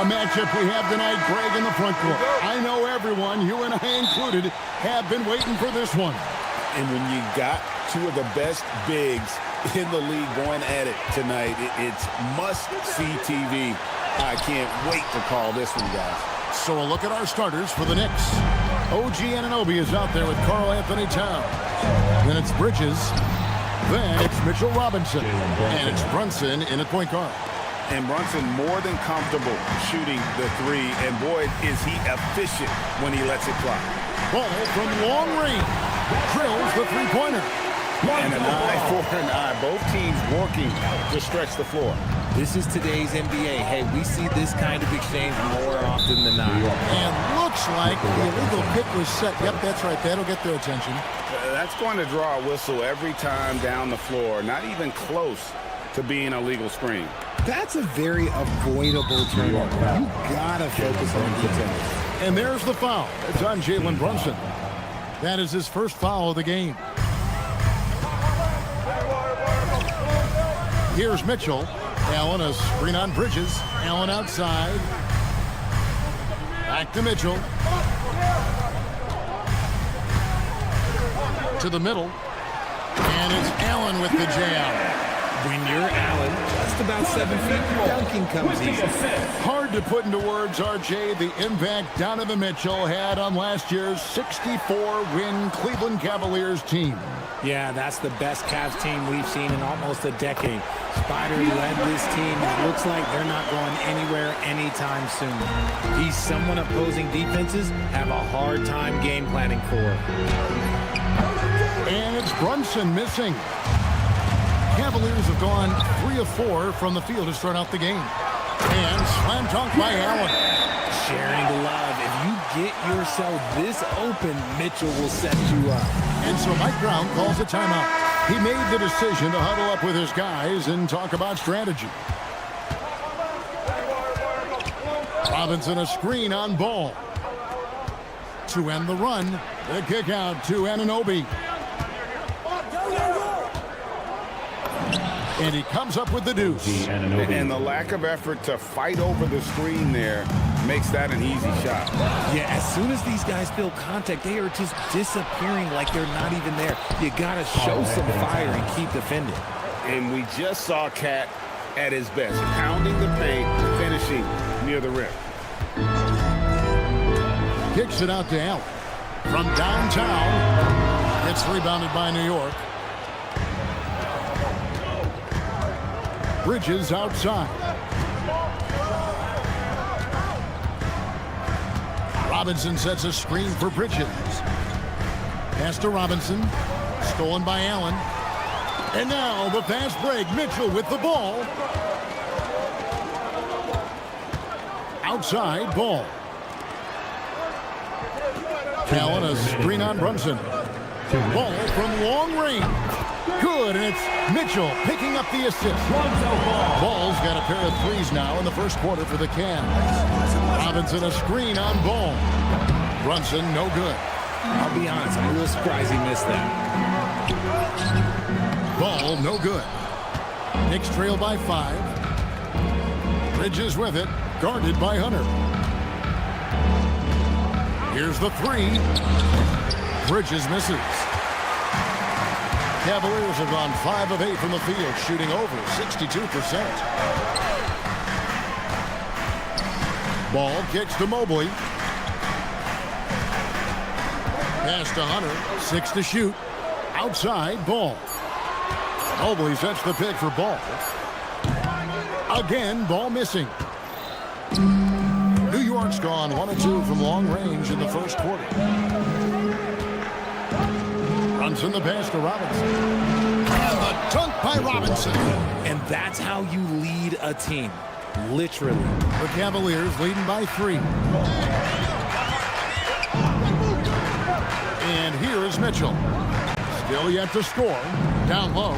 matchup we have tonight, Greg, in the front court. I know everyone, you and I included, have been waiting for this one. And when you got two of the best bigs in the league going at it tonight, it's must-see TV. I can't wait to call this one, guys. So a look at our starters for the Knicks. OG Anunoby is out there with Karl Anthony Towns. Then it's Bridges. Then it's Mitchell Robinson. And it's Brunson in at point guard. And Brunson more than comfortable shooting the three. And boy, is he efficient when he lets it fly. Ball from long range. Drills the three-pointer. And an eye for an eye. Both teams working to stretch the floor. This is today's NBA. Hey, we see this kind of exchange more often than not. And looks like the illegal pick was set. Yep, that's right. That'll get their attention. That's going to draw a whistle every time down the floor. Not even close to being a legal screen. That's a very avoidable turnover. You gotta focus on details. And there's the foul. It's on Jalen Brunson. That is his first foul of the game. Here's Mitchell. Allen, a screen on Bridges. Allen outside. Back to Mitchell. To the middle. And it's Allen with the jam. When you're Allen, just about 7 feet, dunking comes easy. Hard to put into words, RJ, the impact Donovan Mitchell had on last year's 64-win Cleveland Cavaliers team. Yeah, that's the best Cavs team we've seen in almost a decade. Spider led this team. It looks like they're not going anywhere anytime soon. He's someone opposing defenses have a hard time game planning for. And it's Brunson missing. Cavaliers have gone 3 of 4 from the field to start out the game. And slam dunk by Allen. Sharing the love. If you get yourself this open, Mitchell will set you up. And so Mike Brown calls a timeout. He made the decision to huddle up with his guys and talk about strategy. Robinson a screen on Ball. To end the run, the kick out to Anunoby. And he comes up with the deuce. And the lack of effort to fight over the screen there makes that an easy shot. Yeah, as soon as these guys feel contact, they are just disappearing like they're not even there. You got to show some fire and keep defending. And we just saw Cat at his best, pounding the paint, finishing near the rim. Kicks it out to Allen. From downtown, it's rebounded by New York. Bridges outside. Robinson sets a screen for Bridges. Pass to Robinson. Stolen by Allen. And now the fast break. Mitchell with the ball. Outside, Ball. Allen, a screen on Brunson. Ball from long range. Good, and it's Mitchell picking up the assist. Ball's got a pair of threes now in the first quarter for the Cavs. Robinson a screen on Ball. Brunson no good. I'll be honest, I'm a little surprised he missed that. Ball no good. Knicks trail by 5. Bridges with it, guarded by Hunter. Here's the 3. Bridges misses. Cavaliers have gone 5 of 8 from the field, shooting over 62%. Ball kicks to Mobley. Pass to Hunter. 6 to shoot. Outside, Ball. Mobley sets the pick for Ball. Again, Ball missing. New York's gone 1 of 2 from long range in the first quarter. Brunson the pass to Robinson. And the dunk by Robinson. And that's how you lead a team. Literally. The Cavaliers leading by 3. And here is Mitchell. Still yet to score. Down low.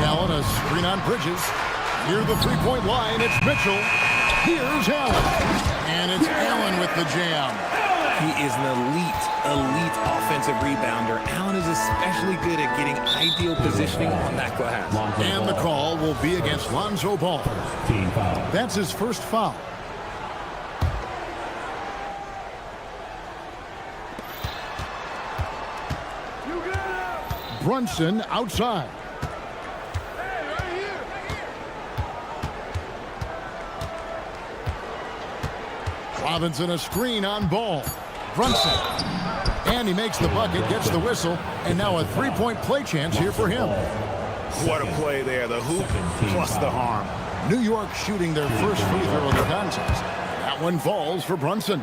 Allen, a screen on Bridges. Near the three-point line, it's Mitchell. Here's Allen. And it's Allen with the jam. He is an elite offensive rebounder. Allen is especially good at getting ideal positioning on that glass. And the call will be against Lonzo Ball. Team foul. That's his first foul. Brunson outside. Robinson a screen on Ball. Brunson. And he makes the bucket, gets the whistle, and now a three-point play chance here for him. What a play there. The hoop plus the harm. New York shooting their first free throw of the contest. That one falls for Brunson.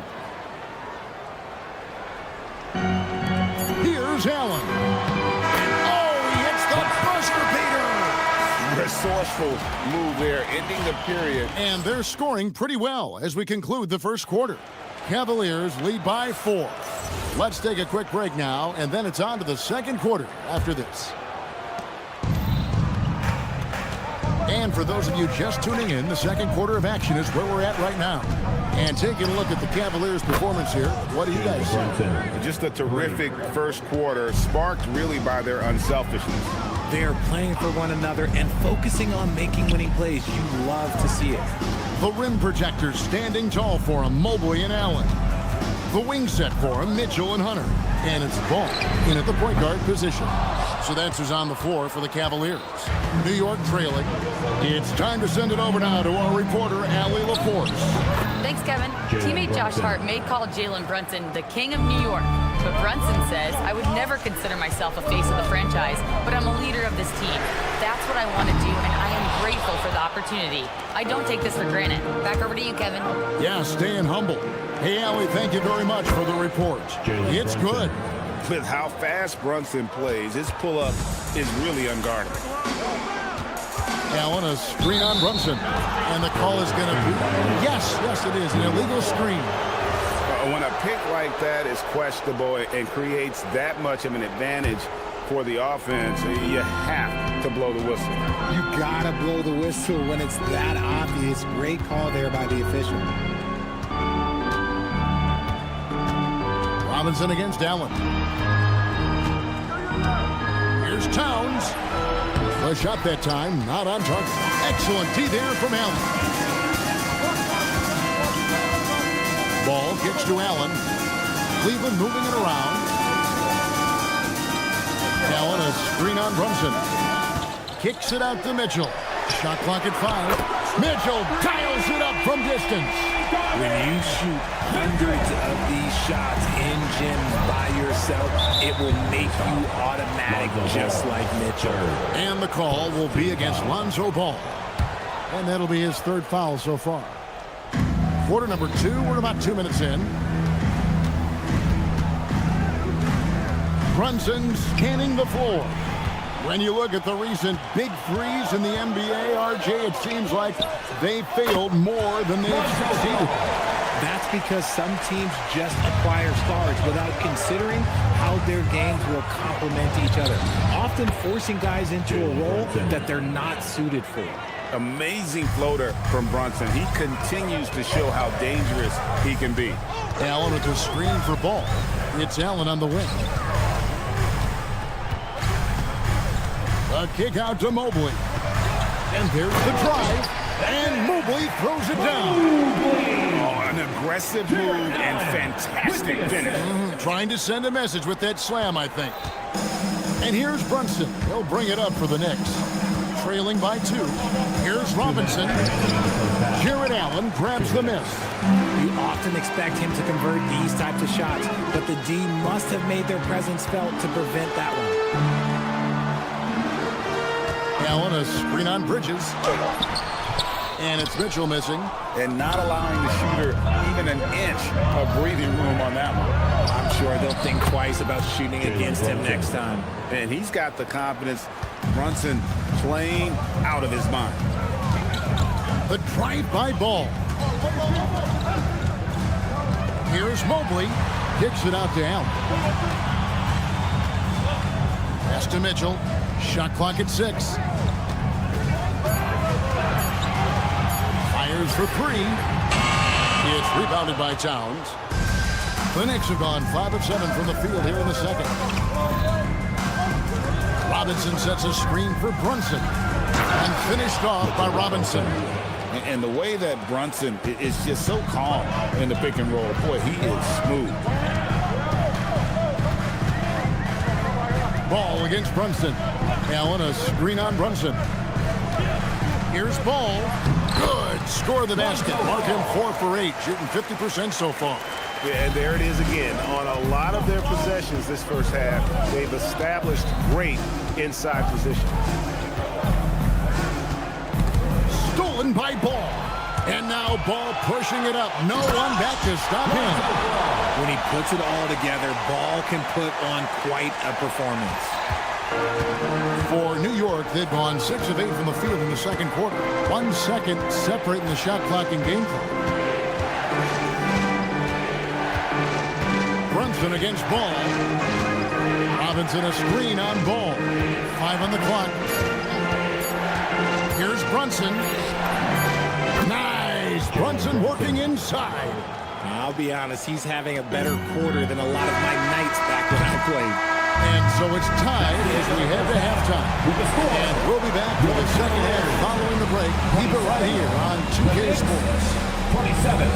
Here's Allen. Oh, he hits the buzzer beater. Resourceful move there, ending the period. And they're scoring pretty well as we conclude the first quarter. Cavaliers lead by 4. Let's take a quick break now, and then it's on to the second quarter after this. And for those of you just tuning in, the second quarter of action is where we're at right now. And taking a look at the Cavaliers' performance here, what do you guys see? Just a terrific first quarter, sparked really by their unselfishness. They are playing for one another and focusing on making winning plays. You love to see it. The rim protectors standing tall for him, Mobley and Allen. The wing set for him, Mitchell and Hunter. And it's Ball in at the point guard position. So that's who's on the floor for the Cavaliers. New York trailing. It's time to send it over now to our reporter, Allie LaForce. Thanks, Kevin. Teammate Josh Hart may call Jalen Brunson the king of New York, but Brunson says, I would never consider myself a face of the franchise, but I'm a leader of this team. That's what I want to do, and I am grateful for the opportunity. I don't take this for granted. Back over to you, Kevin. Yeah, staying humble. Hey, Allie, thank you very much for the report. It's good. With how fast Brunson plays, his pull-up is really unguarded. Allen, a screen on Brunson. And the call is going to be, yes, it is, an illegal screen. When a pick like that is questionable and creates that much of an advantage for the offense, you have to blow the whistle. You gotta blow the whistle when it's that obvious. Great call there by the official. Robinson against Allen. Here's Towns. The shot that time, not on target. Excellent D there from Allen. Ball kicks to Allen. Cleveland moving it around. Allen, a screen on Brunson. Kicks it out to Mitchell. Shot clock at 5. Mitchell dials it up from distance. When you shoot hundreds of these shots in gyms by yourself, it will make you automatic, just like Mitchell. And the call will be against Lonzo Ball. And that'll be his third foul so far. Quarter number 2, we're about 2 minutes in. Brunson scanning the floor. When you look at the recent big threes in the NBA, RJ, it seems like they failed more than they've succeeded. That's because some teams just acquire stars without considering how their games will complement each other, often forcing guys into a role that they're not suited for. Amazing floater from Brunson. He continues to show how dangerous he can be. Allen with the screen for Ball. It's Allen on the wing. A kick out to Mobley. And there's the drive. And Mobley throws it down. Oh, an aggressive move and fantastic finish. Trying to send a message with that slam, I think. And here's Brunson. He'll bring it up for the Knicks. Trailing by 2. Here's Robinson. Jared Allen grabs the miss. You often expect him to convert these types of shots, but the D must have made their presence felt to prevent that one. Allen, a screen on Bridges. And it's Mitchell missing. And not allowing the shooter even an inch of breathing room on that one. I'm sure they'll think twice about shooting against him next time. And he's got the confidence. Brunson playing out of his mind. The drive-by Ball. Here's Mobley. Kicks it out to Allen. Pass to Mitchell. Shot clock at 6. Fires for 3. It's rebounded by Towns. The Knicks have gone 5 of 7 from the field here in the second. Robinson sets a screen for Brunson. And finished off by Robinson. And the way that Brunson is just so calm in the pick and roll. Boy, he is smooth. Ball against Brunson. Allen, a screen on Brunson. Here's Ball. Good. Score the basket. Mark him 4 for 8. Shooting 50% so far. Yeah, and there it is again. On a lot of their possessions this first half, they've established great inside position. Stolen by Ball. And now Ball pushing it up. No one back to stop him. When he puts it all together, Ball can put on quite a performance. For New York, they've gone 6 of 8 from the field in the second quarter. 1 second separating the shot clock and game clock. Brunson against Ball. Robinson a screen on Ball. 5 on the clock. Here's Brunson. Nice. Brunson working inside. I'll be honest, he's having a better quarter than a lot of my nights back when I played. And so it's tied as we head to halftime. And we'll be back for the second half following the break. Keep it right here on 2K Sports. 27.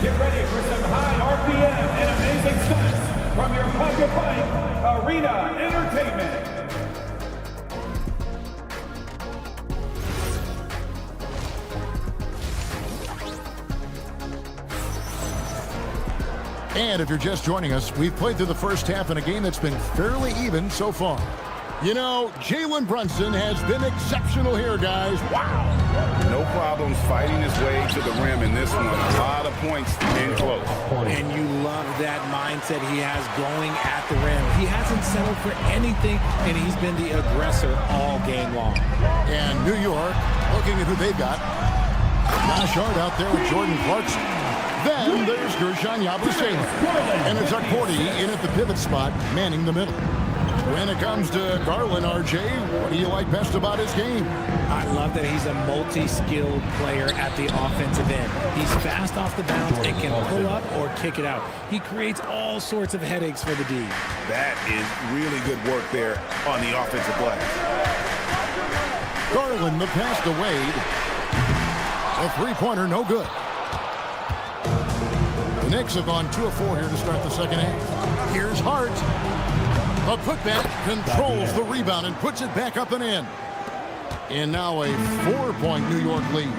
Get ready for some high RPM and amazing stunts from your Pocket Bike Arena Entertainment. And if you're just joining us, we've played through the first half in a game that's been fairly even so far. You know, Jalen Brunson has been exceptional here, guys. Wow. No problems fighting his way to the rim in this one. A lot of points and close. And you love that mindset he has going at the rim. He hasn't settled for anything, and he's been the aggressor all game long. And New York, looking at who they've got. Josh Hart out there with Jordan Clarkson. Then there's Gershon Yabusele. And it's Arcordi in at the pivot spot, manning the middle. When it comes to Garland, RJ, what do you like best about his game? I love that he's a multi-skilled player at the offensive end. He's fast off the bounce and can pull up or kick it out. He creates all sorts of headaches for the D. That is really good work there on the offensive glass. Garland, the pass to Wade. A three-pointer, no good. The Knicks have gone 2 of 4 here to start the second half. Here's Hart. A putback controls the rebound and puts it back up and in. And now a 4-point New York lead.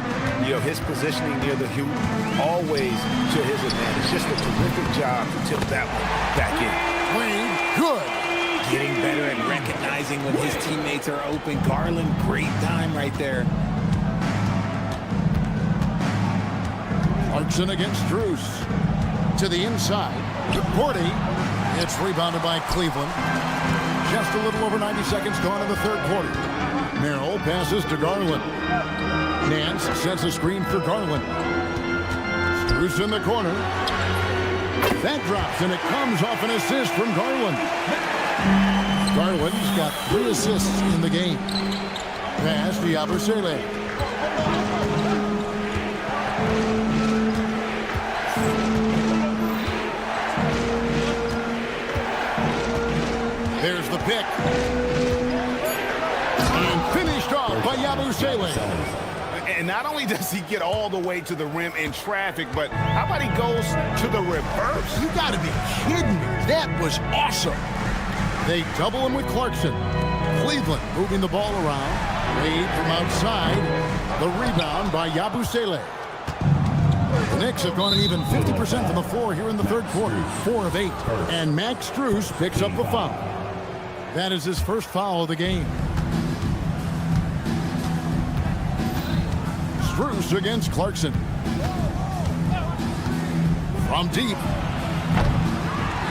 You know, his positioning near the hoop, always to his advantage. Just a terrific job to tip that one back in. Wade, good. Getting better at recognizing when his teammates are open. Garland, great time right there. Clarkson against Strus. To the inside. Gordy. It's rebounded by Cleveland. Just a little over 90 seconds gone in the third quarter. Merrill passes to Garland. Nance sets a screen for Garland. Strus in the corner. That drops, and it comes off an assist from Garland. Garland's got 3 assists in the game. Pass to Yabusele. There's the pick. And finished off by Yabusele. And not only does he get all the way to the rim in traffic, but how about he goes to the reverse? You gotta be kidding me. That was awesome. They double him with Clarkson. Cleveland moving the ball around. Wade from outside. The rebound by Yabusele. The Knicks have gone an even 50% from the floor here in the third quarter. 4 of 8. And Max Strus picks up the foul. That is his first foul of the game. Strus against Clarkson. From deep.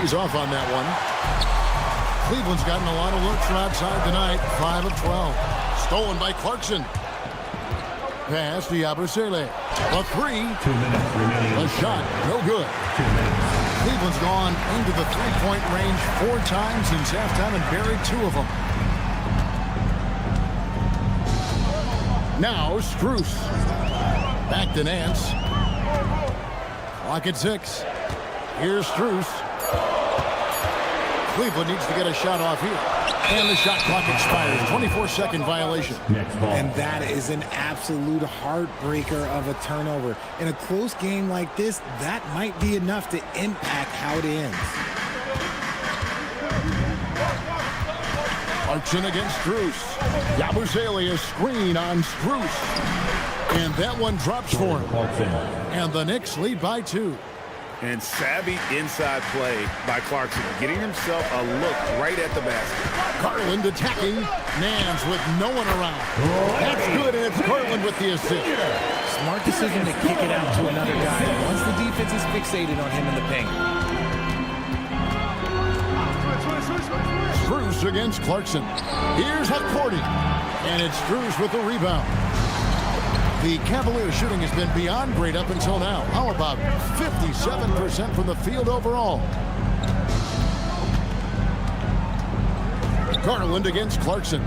He's off on that one. Cleveland's gotten a lot of looks from outside tonight. 5 of 12. Stolen by Clarkson. Pass to Yabusele. A 3. 2 minutes remaining. A shot. No good. 2 minutes. Cleveland's gone into the three-point range 4 times since halftime and buried 2 of them. Now Strus. Back to Nance. Clock at 6. Here's Strus. Cleveland needs to get a shot off here. And the shot clock expires. 24-second violation. And that is an absolute heartbreaker of a turnover. In a close game like this, that might be enough to impact how it ends. Clarkson against Strus. Yabusele, a screen on Strus. And that one drops for him. And the Knicks lead by 2. And savvy inside play by Clarkson, getting himself a look right at the basket. Garland attacking. Nance with no one around. That's good, and it's Garland with the assist. Smart decision to kick it out to another guy once the defense is fixated on him in the paint. Strus against Clarkson. Here's Hakordi. And it's Strus with the rebound. The Cavaliers shooting has been beyond great up until now. How about 57% from the field overall? Garland against Clarkson.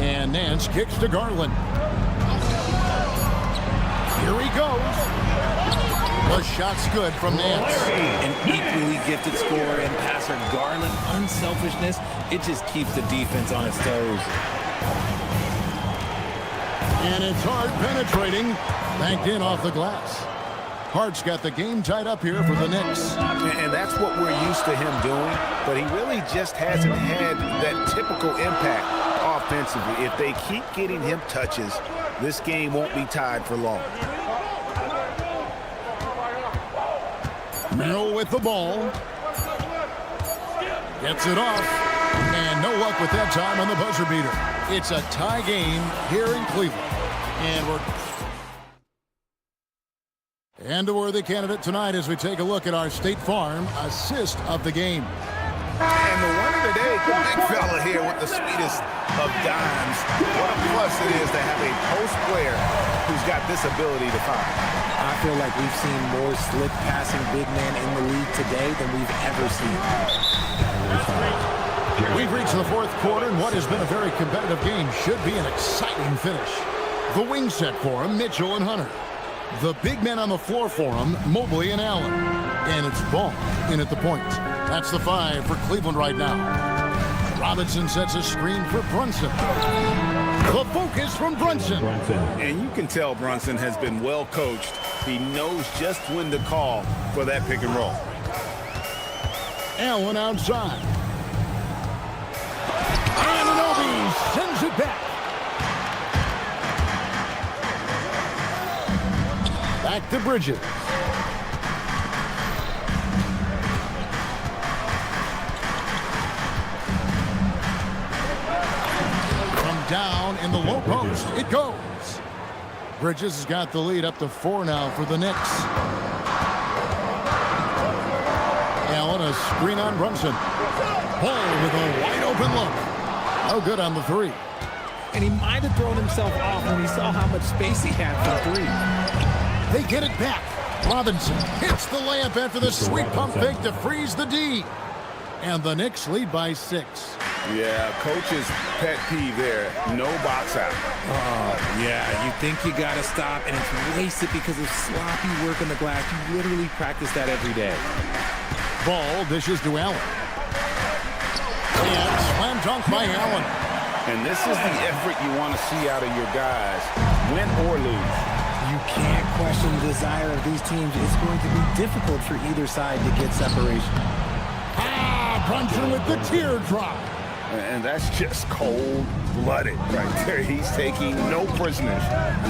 And Nance kicks to Garland. Here he goes. The shot's good from Nance. An equally gifted scorer and passer. Garland, unselfishness, it just keeps the defense on its toes. And it's Hart penetrating. Banked in off the glass. Hart's got the game tied up here for the Knicks. And that's what we're used to him doing, but he really just hasn't had that typical impact offensively. If they keep getting him touches, this game won't be tied for long. Merrill with the ball. Gets it off. And no luck with that time on the buzzer beater. It's a tie game here in Cleveland. And we're the candidate tonight as we take a look at our State Farm assist of the game. And the winner today, the big fella here with the sweetest of dimes. What a plus it is to have a post player who's got this ability to find. I feel like we've seen more slick passing big men in the league today than we've ever seen. We've reached the fourth quarter, and what has been a very competitive game should be an exciting finish. The wing set for him, Mitchell and Hunter. The big men on the floor for him, Mobley and Allen. And it's Ball in at the point. That's the 5 for Cleveland right now. Robinson sets a screen for Brunson. The focus from Brunson. And you can tell Brunson has been well coached. He knows just when to call for that pick and roll. Allen outside. And sends it back. Back to Bridges. From down in the low post, it goes. Bridges has got the lead up to 4 now for the Knicks. Allen, a screen on Brunson. Ball with a wide open look. Oh, good on the 3. And he might have thrown himself off when he saw how much space he had for 3. They get it back. Robinson hits the layup after the sweet pump fake to freeze the D. And the Knicks lead by 6. Yeah, coach's pet peeve there. No box out. Oh, yeah, you think you got to stop, and it's wasted because of sloppy work on the glass. You literally practice that every day. Ball dishes to Allen. And slam dunk by Allen. And this is the effort you want to see out of your guys, win or lose. You can't question the desire of these teams. It's going to be difficult for either side to get separation. Brunson with the teardrop. And that's just cold-blooded right there. He's taking no prisoners.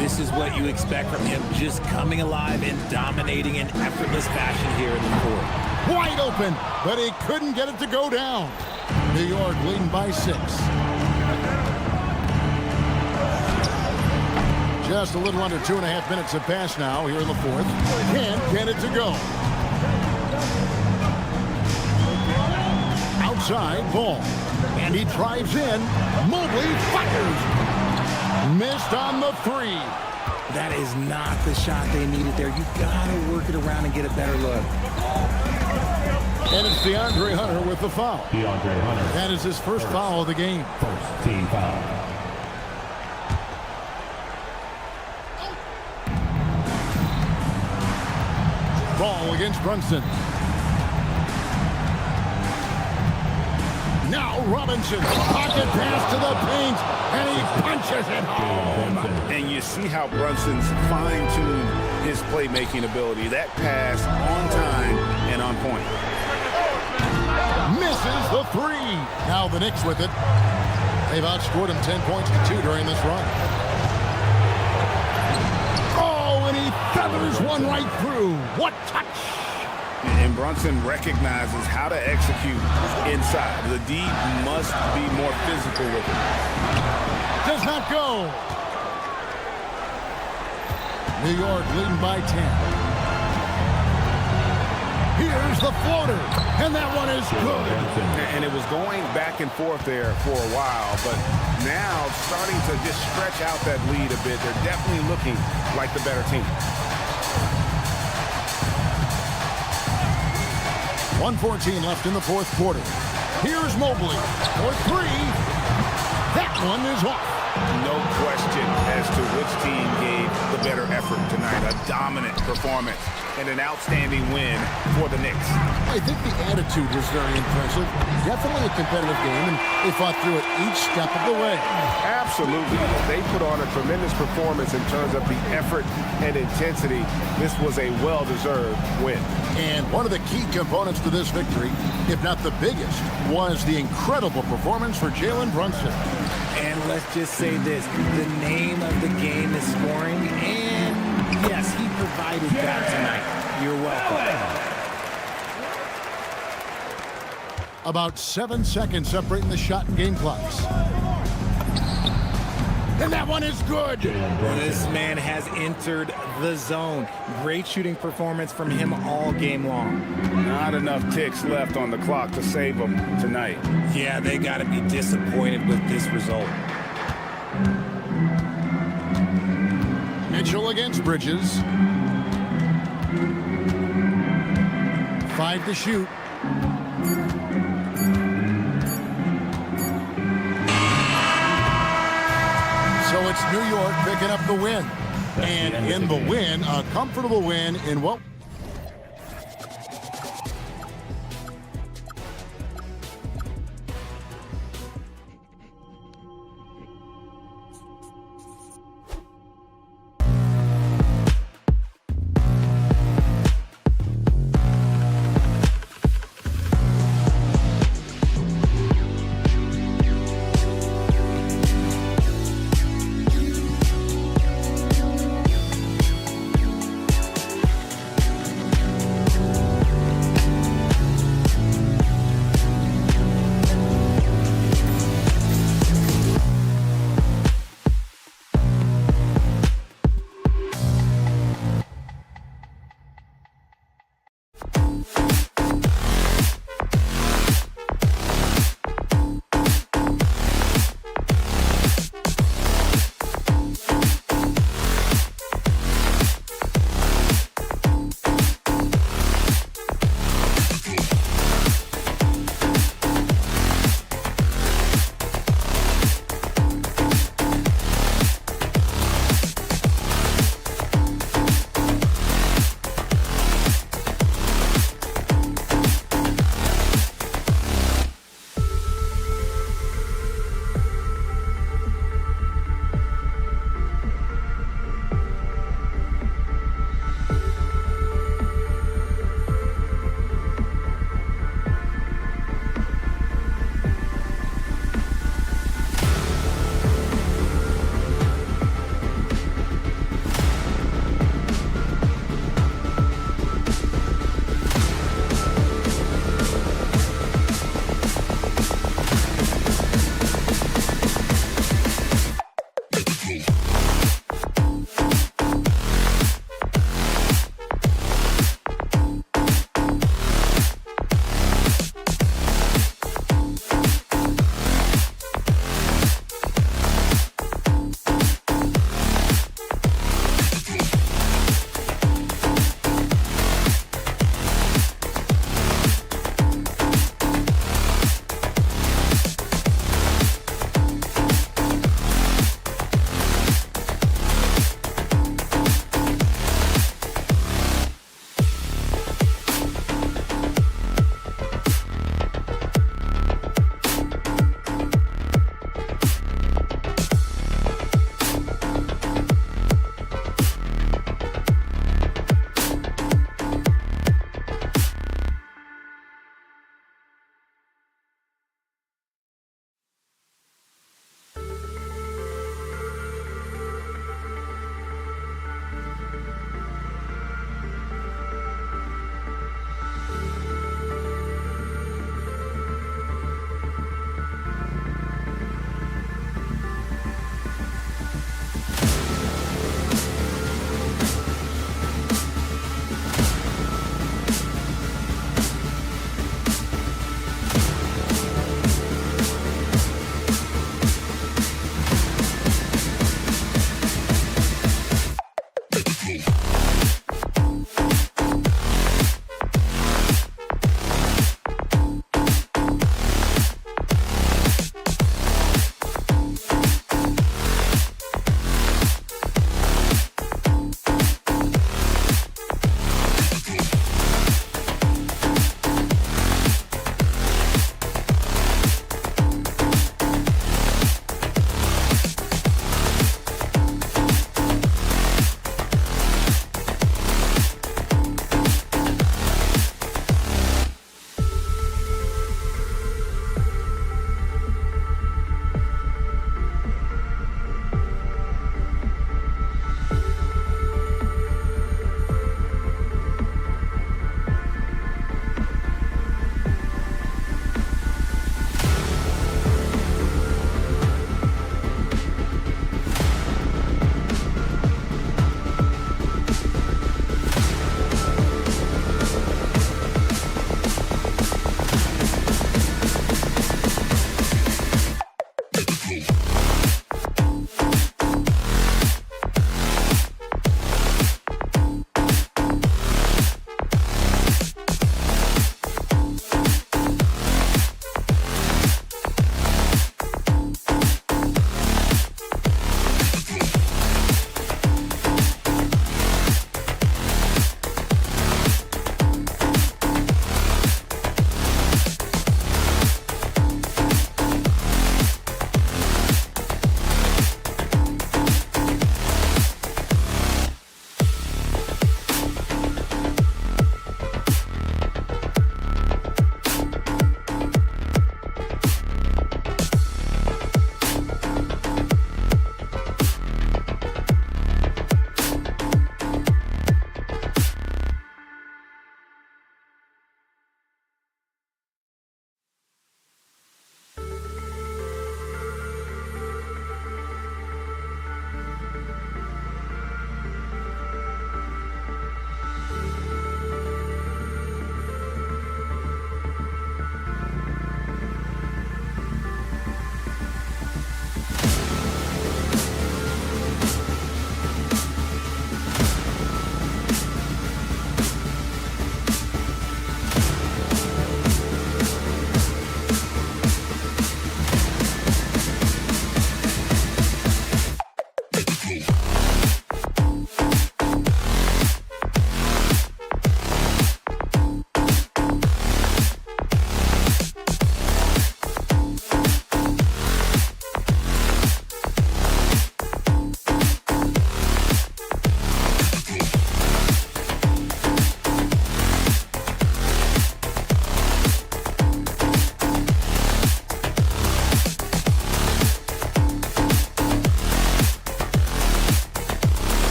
This is what you expect from him, just coming alive and dominating in effortless fashion here in the court. Wide open, but he couldn't get it to go down. New York leading by 6. Just a little under 2.5 minutes have passed now here in the fourth. Can't get it to go. Outside Ball. And he drives in. Mobley fires. Missed on the 3. That is not the shot they needed there. You gotta work it around and get a better look. And it's DeAndre Hunter with the foul. DeAndre Hunter. That is his first foul of the game. First team foul. Ball against Brunson. Robinson. Pocket pass to the paint, and he punches it home. And you see how Brunson's fine-tuned his playmaking ability. That pass on time and on point. Misses the three. Now the Knicks with it. They've outscored him 10 points to 2 during this run. Oh, and he feathers one right through. What touch! And Brunson recognizes how to execute inside. The D must be more physical with it. Does not go. New York leading by 10. Here's the floater, and that one is good. And it was going back and forth there for a while, but now starting to just stretch out that lead a bit. They're definitely looking like the better team. 1:14 left in the fourth quarter. Here's Mobley for three. That one is off. No question as to which team gave the better effort tonight. A dominant performance and an outstanding win for the Knicks. I think the attitude was very impressive. Definitely a competitive game, and they fought through it each step of the way. Absolutely. They put on a tremendous performance in terms of the effort and intensity. This was a well-deserved win. And one of the key components to this victory, if not the biggest, was the incredible performance for Jalen Brunson. And let's just say this, the name of the game is scoring, and yes, he provided that tonight. You're welcome. About 7 seconds separating the shot and game clocks. And that one is good. This man has entered the zone. Great shooting performance from him all game long. Not enough ticks left on the clock to save them tonight. Yeah, they got to be disappointed with this result. Mitchell against Bridges. 5 to shoot. So it's New York picking up the win. And in the win, a comfortable win in what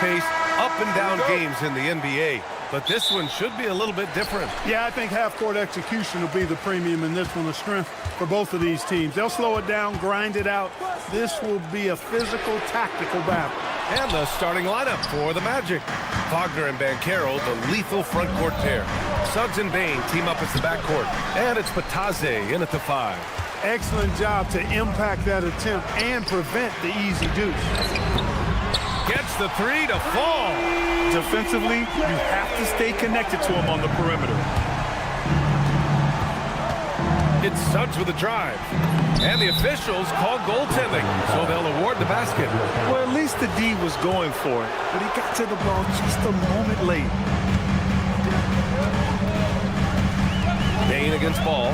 face up-and-down games in the NBA, but this one should be a little bit different. Yeah, I think half-court execution will be the premium in this one, the strength for both of these teams. They'll slow it down, grind it out. This will be a physical, tactical battle. And the starting lineup for the Magic. Wagner and Banchero, the lethal front court pair. Suggs and Bane team up as the backcourt. And it's Pataze in at the 5. Excellent job to impact that attempt and prevent the easy deuce. Gets the 3 to fall. Defensively, you have to stay connected to him on the perimeter. It's Suggs with a drive. And the officials call goaltending, so they'll award the basket. Well, at least the D was going for it, but he got to the ball just a moment late. Bane against Ball.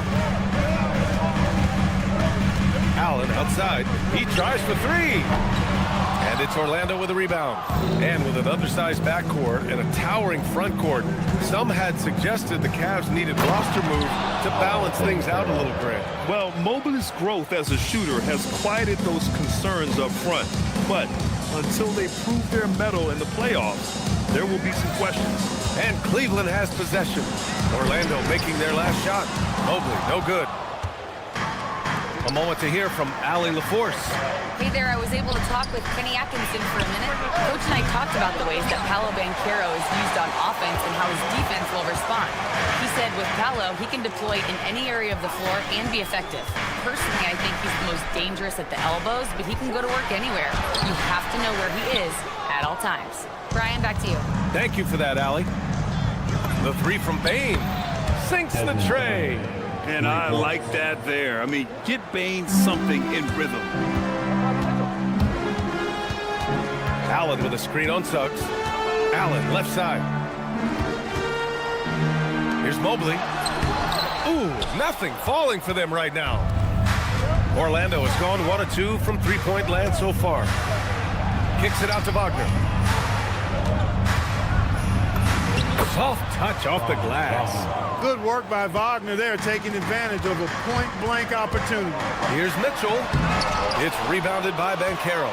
Allen outside. He tries for 3. And it's Orlando with a rebound. And with an undersized backcourt and a towering front court, some had suggested the Cavs needed roster move to balance things out a little, Grant. Well, Mobley's growth as a shooter has quieted those concerns up front. But until they prove their mettle in the playoffs, there will be some questions. And Cleveland has possession. Orlando making their last shot. Mobley, no good. A moment to hear from Allie LaForce. Hey there, I was able to talk with Kenny Atkinson for a minute. Coach and I talked about the ways that Paolo Banchero is used on offense and how his defense will respond. He said with Paolo, he can deploy in any area of the floor and be effective. Personally, I think he's the most dangerous at the elbows, but he can go to work anywhere. You have to know where he is at all times. Brian, back to you. Thank you for that, Allie. The 3 from Bane sinks the tray. And I like that there. I mean, get Bane something in rhythm. Allen with a screen on Suggs. Allen, left side. Here's Mobley. Ooh, nothing falling for them right now. Orlando has gone 1 of 2 from three-point land so far. Kicks it out to Wagner. Soft touch off the glass. Good work by Wagner there, taking advantage of a point-blank opportunity. Here's Mitchell. It's rebounded by Banchero.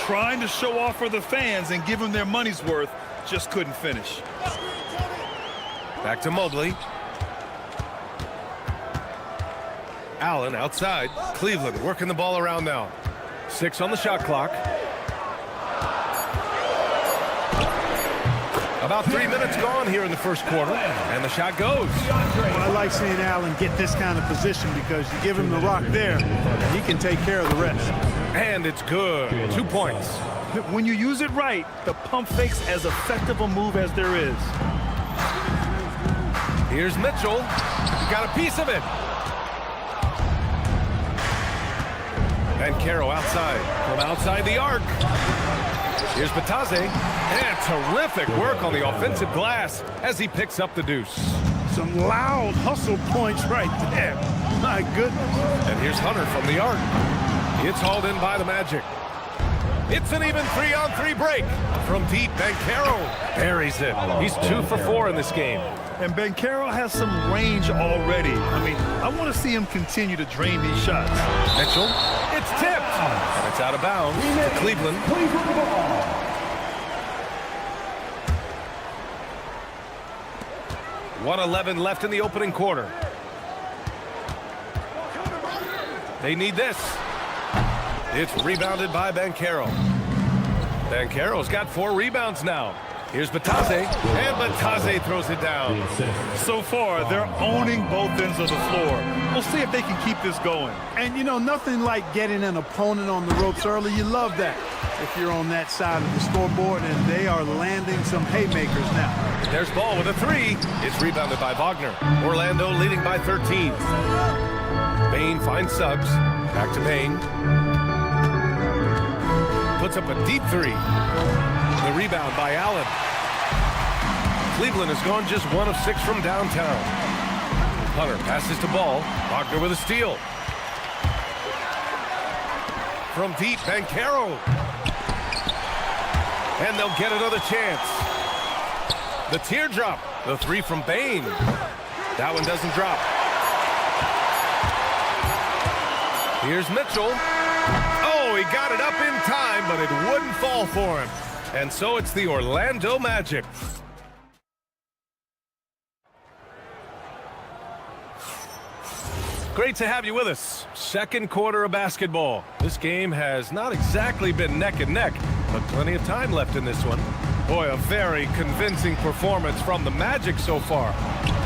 Trying to show off for the fans and give them their money's worth, just couldn't finish. Back to Mobley. Allen outside. Cleveland working the ball around now. 6 on the shot clock. About 3 minutes gone here in the first quarter, and the shot goes. Well, I like seeing Allen get this kind of position because you give him the rock there, and he can take care of the rest. And it's good. 2 points. When you use it right, the pump fake's as effective a move as there is. Here's Mitchell. He got a piece of it. Banchero outside. From outside the arc. Here's Pataze. And terrific work on the offensive glass as he picks up the deuce. Some loud hustle points right there. My goodness. And here's Hunter from the arc. It's hauled in by the Magic. It's an even 3-on-3 break. From deep, Banchero buries it. He's 2 for 4 in this game. And Banchero has some range already. I mean, I want to see him continue to drain these shots. Mitchell, it's tipped. And it's out of bounds to Cleveland. 1:11 left in the opening quarter. They need this. It's rebounded by Banchero. Banchero's got 4 rebounds now. Here's Pataze, and Pataze throws it down. So far, they're owning both ends of the floor. We'll see if they can keep this going. And, you know, nothing like getting an opponent on the ropes early. You love that if you're on that side of the scoreboard, and they are landing some haymakers now. There's Ball with a 3. It's rebounded by Wagner. Orlando leading by 13. Bane finds Suggs. Back to Bane. Puts up a deep 3. The rebound by Allen. Cleveland has gone just 1 of 6 from downtown. Hunter passes to Ball. Wagner with a steal. From deep, Banchero. And they'll get another chance. The teardrop. The 3 from Bane. That one doesn't drop. Here's Mitchell. Oh, he got it up in time, but it wouldn't fall for him. And so it's the Orlando Magic. Great to have you with us. Second quarter of basketball. This game has not exactly been neck and neck, but plenty of time left in this one. Boy, a very convincing performance from the Magic so far.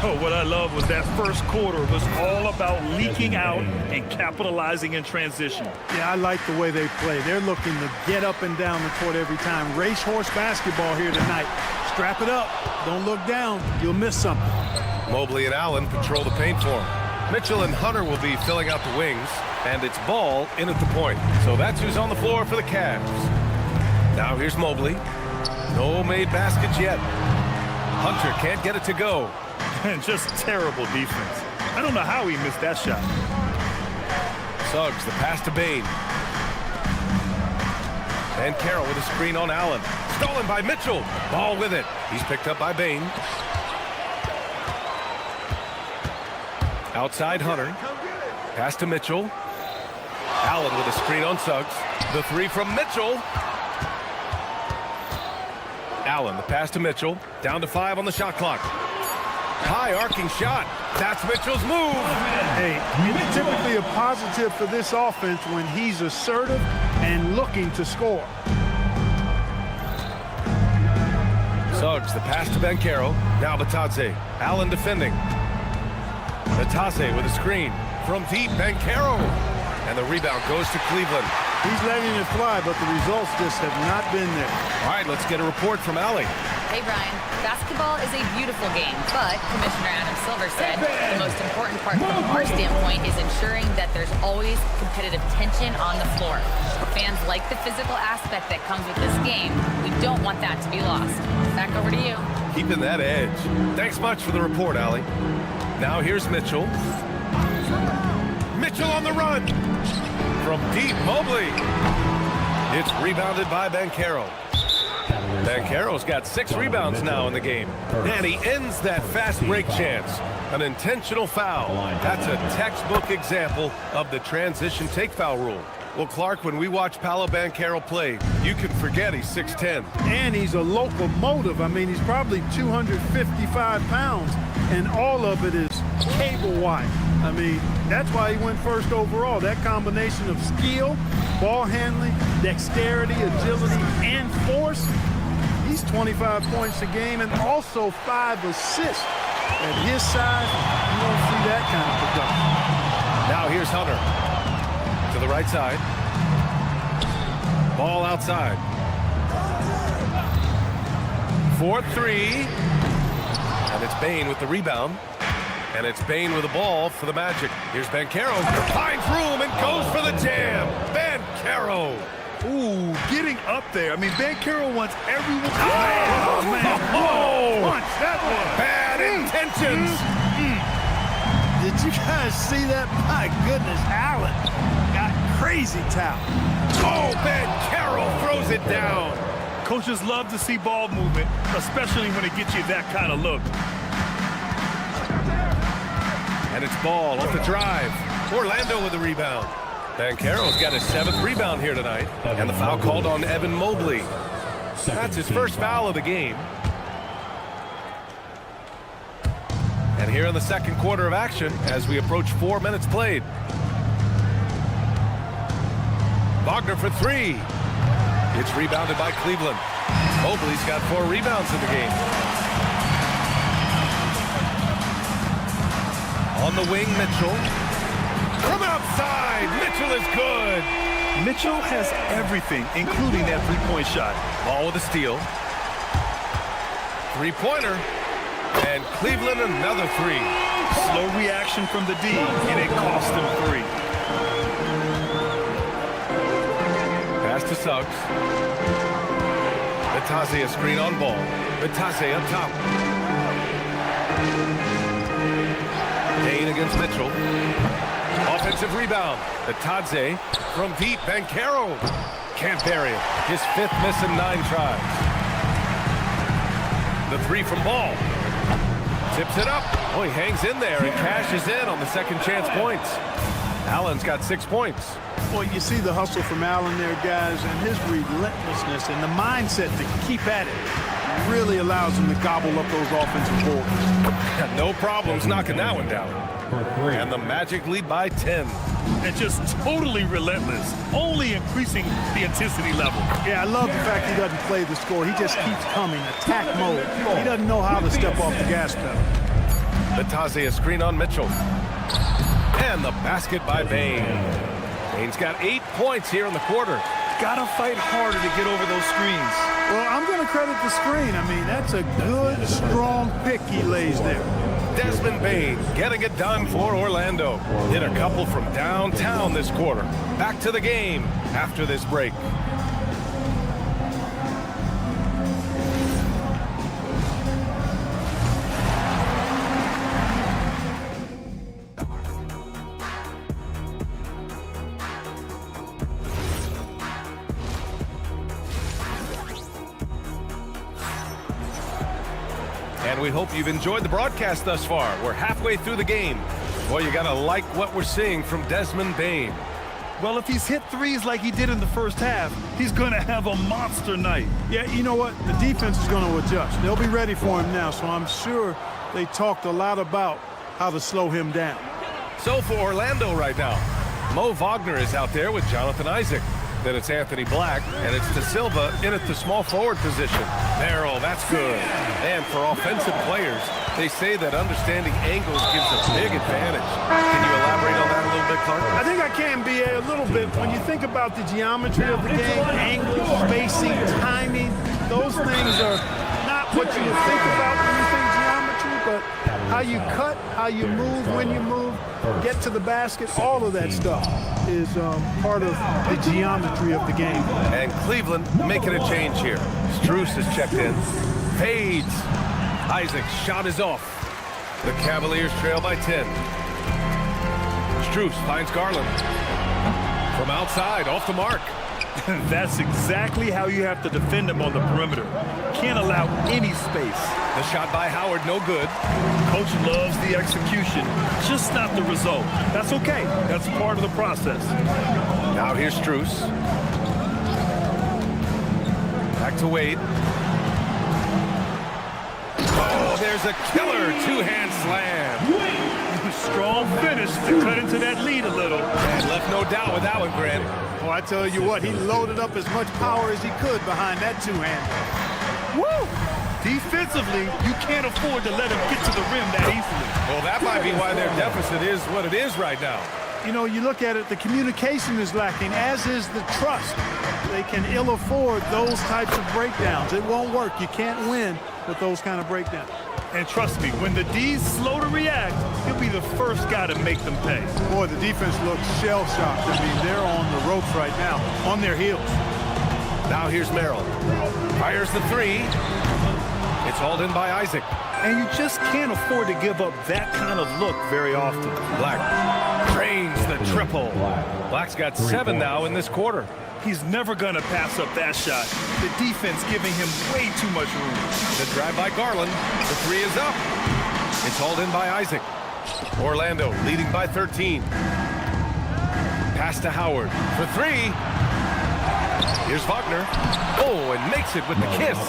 Oh, what I love was that first quarter was all about leaking out and capitalizing in transition. Yeah, I like the way they play. They're looking to get up and down the court every time. Racehorse basketball here tonight. Strap it up. Don't look down. You'll miss something. Mobley and Allen patrol the paint for him. Mitchell and Hunter will be filling out the wings, and it's Ball in at the point. So that's who's on the floor for the Cavs. Now here's Mobley. No made baskets yet. Hunter can't get it to go. And just terrible defense. I don't know how he missed that shot. Suggs, the pass to Bane. And Carroll with a screen on Allen. Stolen by Mitchell. Ball with it. He's picked up by Bane. Outside Hunter. Pass to Mitchell. Allen with a screen on Suggs. The three from Mitchell. Allen, the pass to Mitchell. Down to 5 on the shot clock. High arcing shot. That's Mitchell's move. Hey, it's typically a positive for this offense when he's assertive and looking to score. Suggs, the pass to Banchero. Now Batadze. Allen defending. Batadze with a screen. From deep, Banchero. And the rebound goes to Cleveland. He's letting it fly, but the results just have not been there. All right, let's get a report from Allie. Hey, Brian. Basketball is a beautiful game, but Commissioner Adam Silver said the most important part from our standpoint is ensuring that there's always competitive tension on the floor. Fans like the physical aspect that comes with this game. We don't want that to be lost. Back over to you. Keeping that edge. Thanks much for the report, Allie. Now here's Mitchell. Mitchell on the run. From deep, Mobley. It's rebounded by Banchero. Banchero's got 6 rebounds now in the game. And he ends that fast break chance. An intentional foul. That's a textbook example of the transition take foul rule. Well, Clark, when we watch Paolo Banchero play, you can forget he's 6'10". And he's a locomotive. I mean, he's probably 255 pounds, and all of it is cable wire. I mean, that's why he went first overall. That combination of skill, ball handling, dexterity, agility, and force. He's 25 points a game and also 5 assists. At his size, you won't see that kind of production. Now here's Hunter. To the right side. Ball outside. 4-3. And it's Bane with the rebound. And it's Bane with the ball for the Magic. Here's Banchero. Finds room and goes for the jam. Banchero. Ooh, getting up there. I mean, Banchero wants everyone. Oh, man. Oh, punch. That was bad intentions. Did you guys see that? My goodness, Allen got crazy talent. Oh, Banchero throws it down. Coaches love to see ball movement, especially when it gets you that kind of look. And it's Ball off the drive. Orlando with the rebound. Banchero's got his 7th rebound here tonight. And the foul called on Evan Mobley. That's his first foul of the game. And here in the second quarter of action as we approach 4 minutes played. Wagner for 3. It's rebounded by Cleveland. Mobley's got 4 rebounds in the game. On the wing, Mitchell. From outside, Mitchell is good. Mitchell has everything, including that three-point shot. Ball with a steal. Three-pointer. And Cleveland another 3. Slow reaction from the D, and it cost him 3. Pass to Suggs. Batadze a screen on Ball. Batadze up top. Kane against Mitchell. Offensive rebound. Batadze from deep. Banchero can't bury it. His 5th miss in 9 tries. The 3 from Ball. Tips it up. Oh, he hangs in there and cashes in on the second chance points. Allen's got 6 points. Well, you see the hustle from Allen there, guys, and his relentlessness and the mindset to keep at it really allows him to gobble up those offensive boards. No problems knocking that one down. And the Magic lead by 10. And just totally relentless, only increasing the intensity level. Yeah, I love the fact he doesn't play the score. He just keeps coming, attack mode. He doesn't know how to step off the gas pedal. Batazzi a screen on Mitchell. And the basket by Bane. Bane's got 8 points here in the quarter. Gotta fight harder to get over those screens. Well, I'm going to credit the screen. I mean, that's a good, strong pick he lays there. Desmond Bane getting it done for Orlando. Hit a couple from downtown this quarter. Back to the game after this break. And we hope you've enjoyed the broadcast thus far. We're halfway through the game. Well, you gotta like what we're seeing from Desmond Bane. Well, if he's hit threes like he did in the first half, he's going to have a monster night. Yeah, you know what? The defense is going to adjust. They'll be ready for him now, so I'm sure they talked a lot about how to slow him down. So for Orlando right now, Mo Wagner is out there with Jonathan Isaac. Then it's Anthony Black, and it's De Silva in at the small forward position. Merrill, that's good. And for offensive players, they say that understanding angles gives a big advantage. Can you elaborate on that a little bit, Clark? I think I can, B.A., a little bit. When you think about the geometry of the game, angles, spacing, timing, those things are not what you would think about when you think geometry, but how you cut, how you move, when you move, get to the basket, all of that stuff is part of the geometry of the game. And Cleveland making a change here. Strus has checked in. Fades. Isaac's shot is off. The Cavaliers trail by 10. Strus finds Garland. From outside, off the mark. That's exactly how you have to defend him on the perimeter. Can't allow any space. The shot by Howard, no good. Coach loves the execution, just not the result. That's okay. That's part of the process. Now here's Strus. Back to Wade. Oh, there's a killer two-hand slam. Strong finish to cut into that lead a little. And left no doubt with that one, Grant. Oh, I tell you what, he loaded up as much power as he could behind that two-hander. Woo! Defensively, you can't afford to let him get to the rim that easily. Well, that might be why their deficit is what it is right now. You know, you look at it, the communication is lacking, as is the trust. They can ill afford those types of breakdowns. It won't work. You can't win with those kind of breakdowns. And trust me, when the D's slow to react, he'll be the first guy to make them pay. Boy, the defense looks shell-shocked. I mean, they're on the ropes right now, on their heels. Now here's Merrill. Fires the three. It's hauled in by Isaac. And you just can't afford to give up that kind of look very often. Black drains the triple. Black's got 7 now in this quarter. He's never going to pass up that shot. The defense giving him way too much room. The drive by Garland. The three is up. It's hauled in by Isaac. Orlando leading by 13. Pass to Howard for 3. Here's Wagner. Oh, and makes it with the kiss.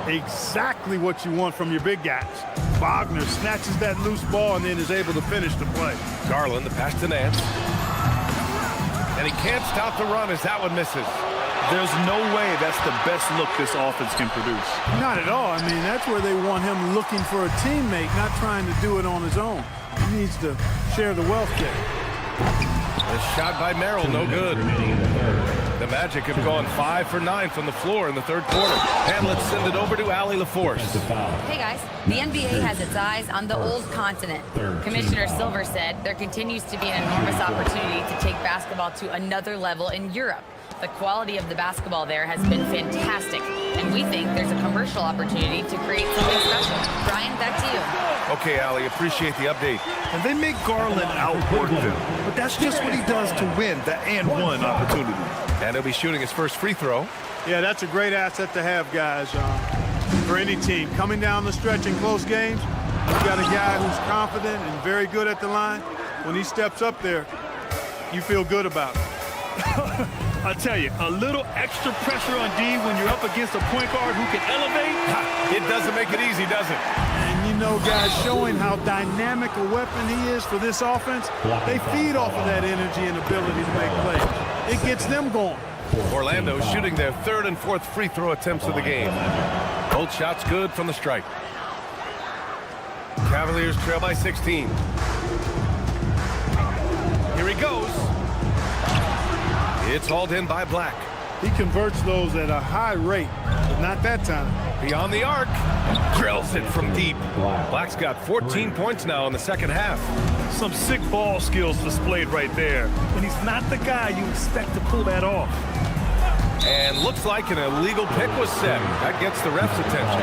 Exactly what you want from your big guys. Wagner snatches that loose ball and then is able to finish the play. Garland, the pass to Nance. And he can't stop the run as that one misses. There's no way that's the best look this offense can produce. Not at all. I mean, that's where they want him looking for a teammate, not trying to do it on his own. He needs to share the wealth there. The shot by Merrill, no good. The Magic have gone 5 for 9 from the floor in the third quarter. And let's send it over to Allie LaForce. Hey guys, the NBA has its eyes on the old continent. Commissioner Silver said there continues to be an enormous opportunity to take basketball to another level in Europe. The quality of the basketball there has been fantastic, and we think there's a commercial opportunity to create something special. Brian, back to you. Okay, Allie, appreciate the update. And they make Garland outwork them, but that's just what he does to win the and-one opportunity. And he'll be shooting his first free throw. Yeah, that's a great asset to have, guys, for any team. Coming down the stretch in close games, you've got a guy who's confident and very good at the line. When he steps up there, You feel good about it. I tell you, a little extra pressure on D when you're up against a point guard who can elevate. It doesn't make it easy, does it? And you know, guys, showing how dynamic a weapon he is for this offense, they feed off of that energy and ability to make plays. It gets them going. Orlando shooting their third and fourth free throw attempts of the game. Both shots good from the stripe. Cavaliers trail by 16. Here he goes. It's hauled in by Black. He converts those at a high rate, but not that time. Beyond the arc. Drills it from deep. Black's got 14 points now in the second half. Some sick ball skills displayed right there. And he's not the guy you expect to pull that off. And looks like an illegal pick was set. That gets the ref's attention.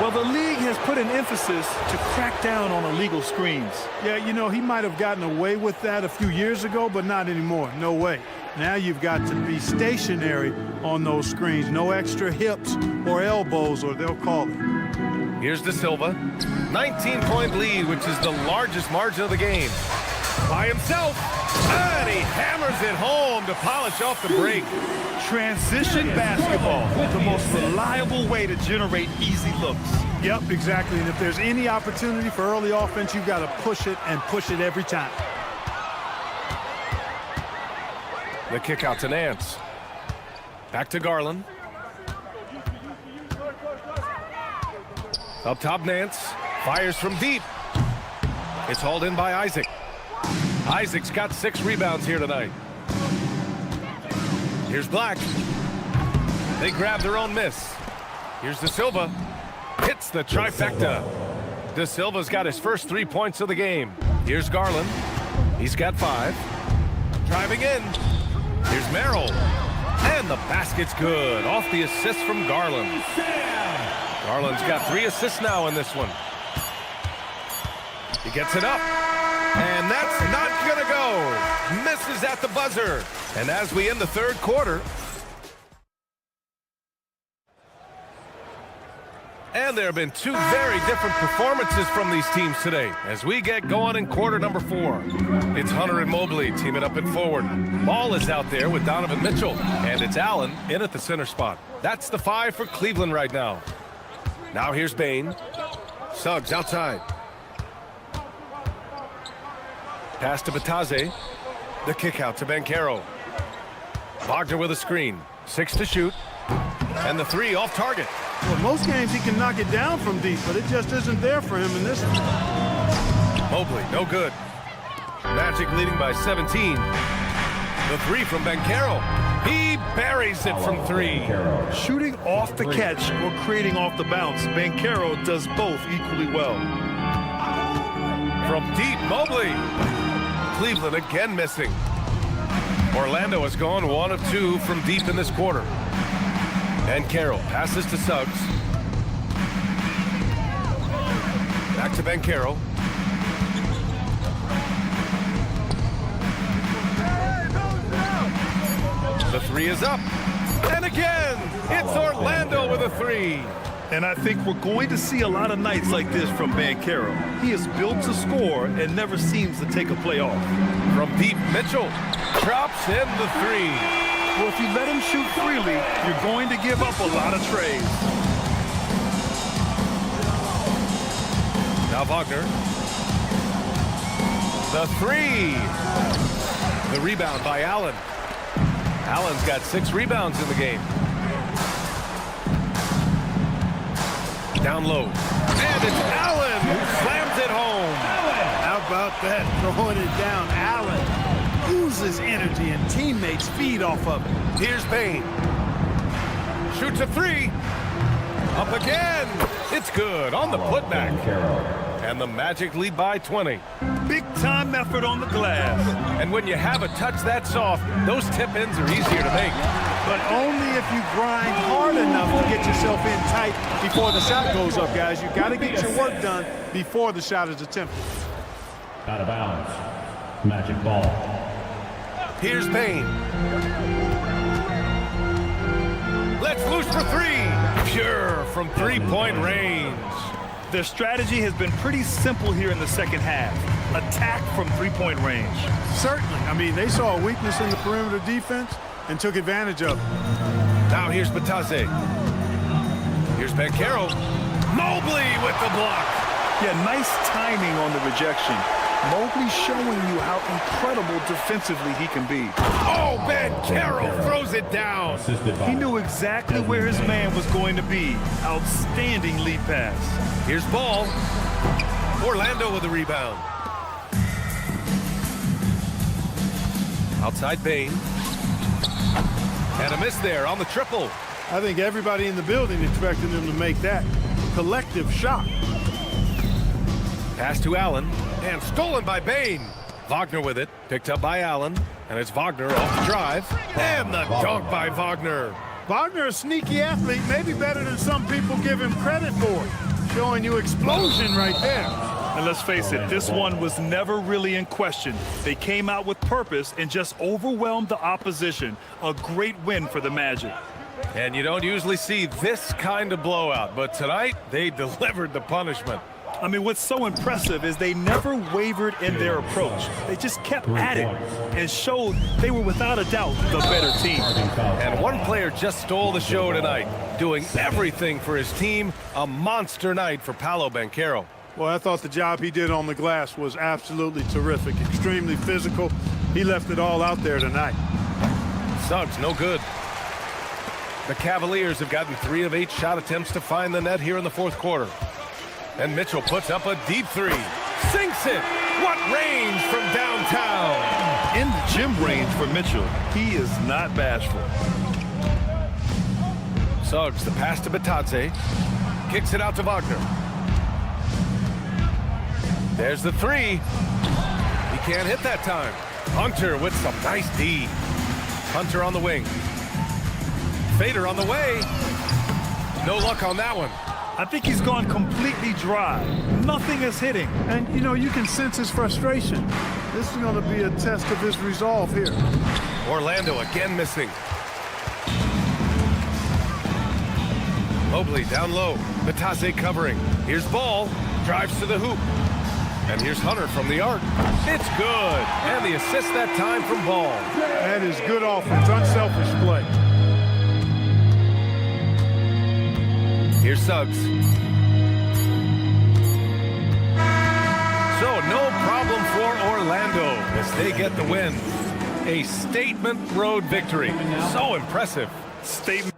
Well, the league has put an emphasis to crack down on illegal screens. Yeah, you know, he might have gotten away with that a few years ago, but not anymore. No way. Now you've got to be stationary on those screens. No extra hips or elbows, or they'll call it. Here's De Silva. 19-point lead, which is the largest margin of the game. By himself. And he hammers it home to polish off the break. Transition basketball, the most reliable way to generate easy looks. Yep, exactly. And if there's any opportunity for early offense, you've got to push it and push it every time. The kick out to Nance. Back to Garland. Up top, Nance. Fires from deep. It's hauled in by Isaac. Isaac's got 6 rebounds here tonight. Here's Black. They grab their own miss. Here's De Silva. Hits the trifecta. De Silva's got his first 3 points of the game. Here's Garland. He's got 5. Driving in. Here's Merrill. And the basket's good. Off the assist from Garland. Garland's got 3 assists now in this one. He gets it up. And that's not going to go. Misses at the buzzer. And as we end the third quarter. And there have been 2 very different performances from these teams today as we get going in quarter number 4. It's Hunter and Mobley teaming up at forward. Ball is out there with Donovan Mitchell. And it's Allen in at the center spot. That's the 5 for Cleveland right now. Now here's Bane. Suggs outside. Pass to Bataze. The kick out to Banchero. Wagner with a screen. 6 to shoot. And the 3 off target. Well, most games he can knock it down from deep, but it just isn't there for him in this one. Mobley, no good. Magic leading by 17. The 3 from Banchero. He buries it from 3. Shooting off the catch or creating off the bounce, Banchero does both equally well. From deep, Mobley. Cleveland again missing. Orlando has gone 1 of 2 from deep in this quarter. And Carroll passes to Suggs. Back to Banchero. The 3 is up. And again, it's Orlando with a 3. And I think we're going to see a lot of nights like this from Banchero. He is built to score and never seems to take a play off. From deep, Mitchell drops in the 3. Well, if you let him shoot freely, you're going to give up a lot of trades. Now Wagner. The 3. The rebound by Allen. Allen's got 6 rebounds in the game. Down low. And it's Allen who slams it home. How about that? Throwing it down. Allen oozes energy and teammates feed off of it. Here's Payne. Shoots a 3. Up again. It's good on the putback. And the Magic lead by 20. Big time effort on the glass. And when you have a touch that soft, those tip-ins are easier to make. But only if you grind hard enough to get yourself in tight before the shot goes up, guys. You've got to get your work done before the shot is attempted. Out of bounds. Magic ball. Here's Payne. Let's loose for 3. Pure from 3-point range. Their strategy has been pretty simple here in the second half. Attack from three-point range. Certainly. I mean, they saw a weakness in the perimeter defense and took advantage of it. Now here's Batadze. Here's Banchero. Mobley with the block. Yeah, nice timing on the rejection. Mobley showing you how incredible defensively he can be. Oh, Banchero throws it down. He knew exactly where his man was going to be. Outstanding lead pass. Here's Ball. Orlando with the rebound. Outside Bane. And a miss there on the triple. I think everybody in the building expected him to make that collective shot. Pass to Allen, and stolen by Bane. Wagner with it, picked up by Allen, and it's Wagner off the drive, and the dunk by Wagner. Wagner, a sneaky athlete, maybe better than some people give him credit for. Showing you explosion right there. And let's face it, this one was never really in question. They came out with purpose and just overwhelmed the opposition. A great win for the Magic. And you don't usually see this kind of blowout, but tonight they delivered the punishment. I mean, what's so impressive is they never wavered in their approach. They just kept at it and showed they were without a doubt the better team. And one player just stole the show tonight, doing everything for his team. A monster night for Paolo Banchero. Well, I thought the job he did on the glass was absolutely terrific, extremely physical. He left it all out there tonight. Suggs, no good. The Cavaliers have gotten 3 of 8 shot attempts to find the net here in the fourth quarter. And Mitchell puts up a deep three. Sinks it. What range from downtown. In the gym range for Mitchell. He is not bashful. Suggs, the pass to Batadze. Kicks it out to Wagner. There's the three. He can't hit that time. Hunter with some nice D. Hunter on the wing. Fader on the way. No luck on that one. I think he's gone completely dry. Nothing is hitting. And, you know, you can sense his frustration. This is going to be a test of his resolve here. Orlando again missing. Mobley down low. Batadze covering. Here's Ball. Drives to the hoop. And here's Hunter from the arc. It's good. And the assist that time from Ball. That is good offense. Unselfish play. Here's Suggs. So no problem for Orlando as they get the win. A statement road victory. So impressive. Statement.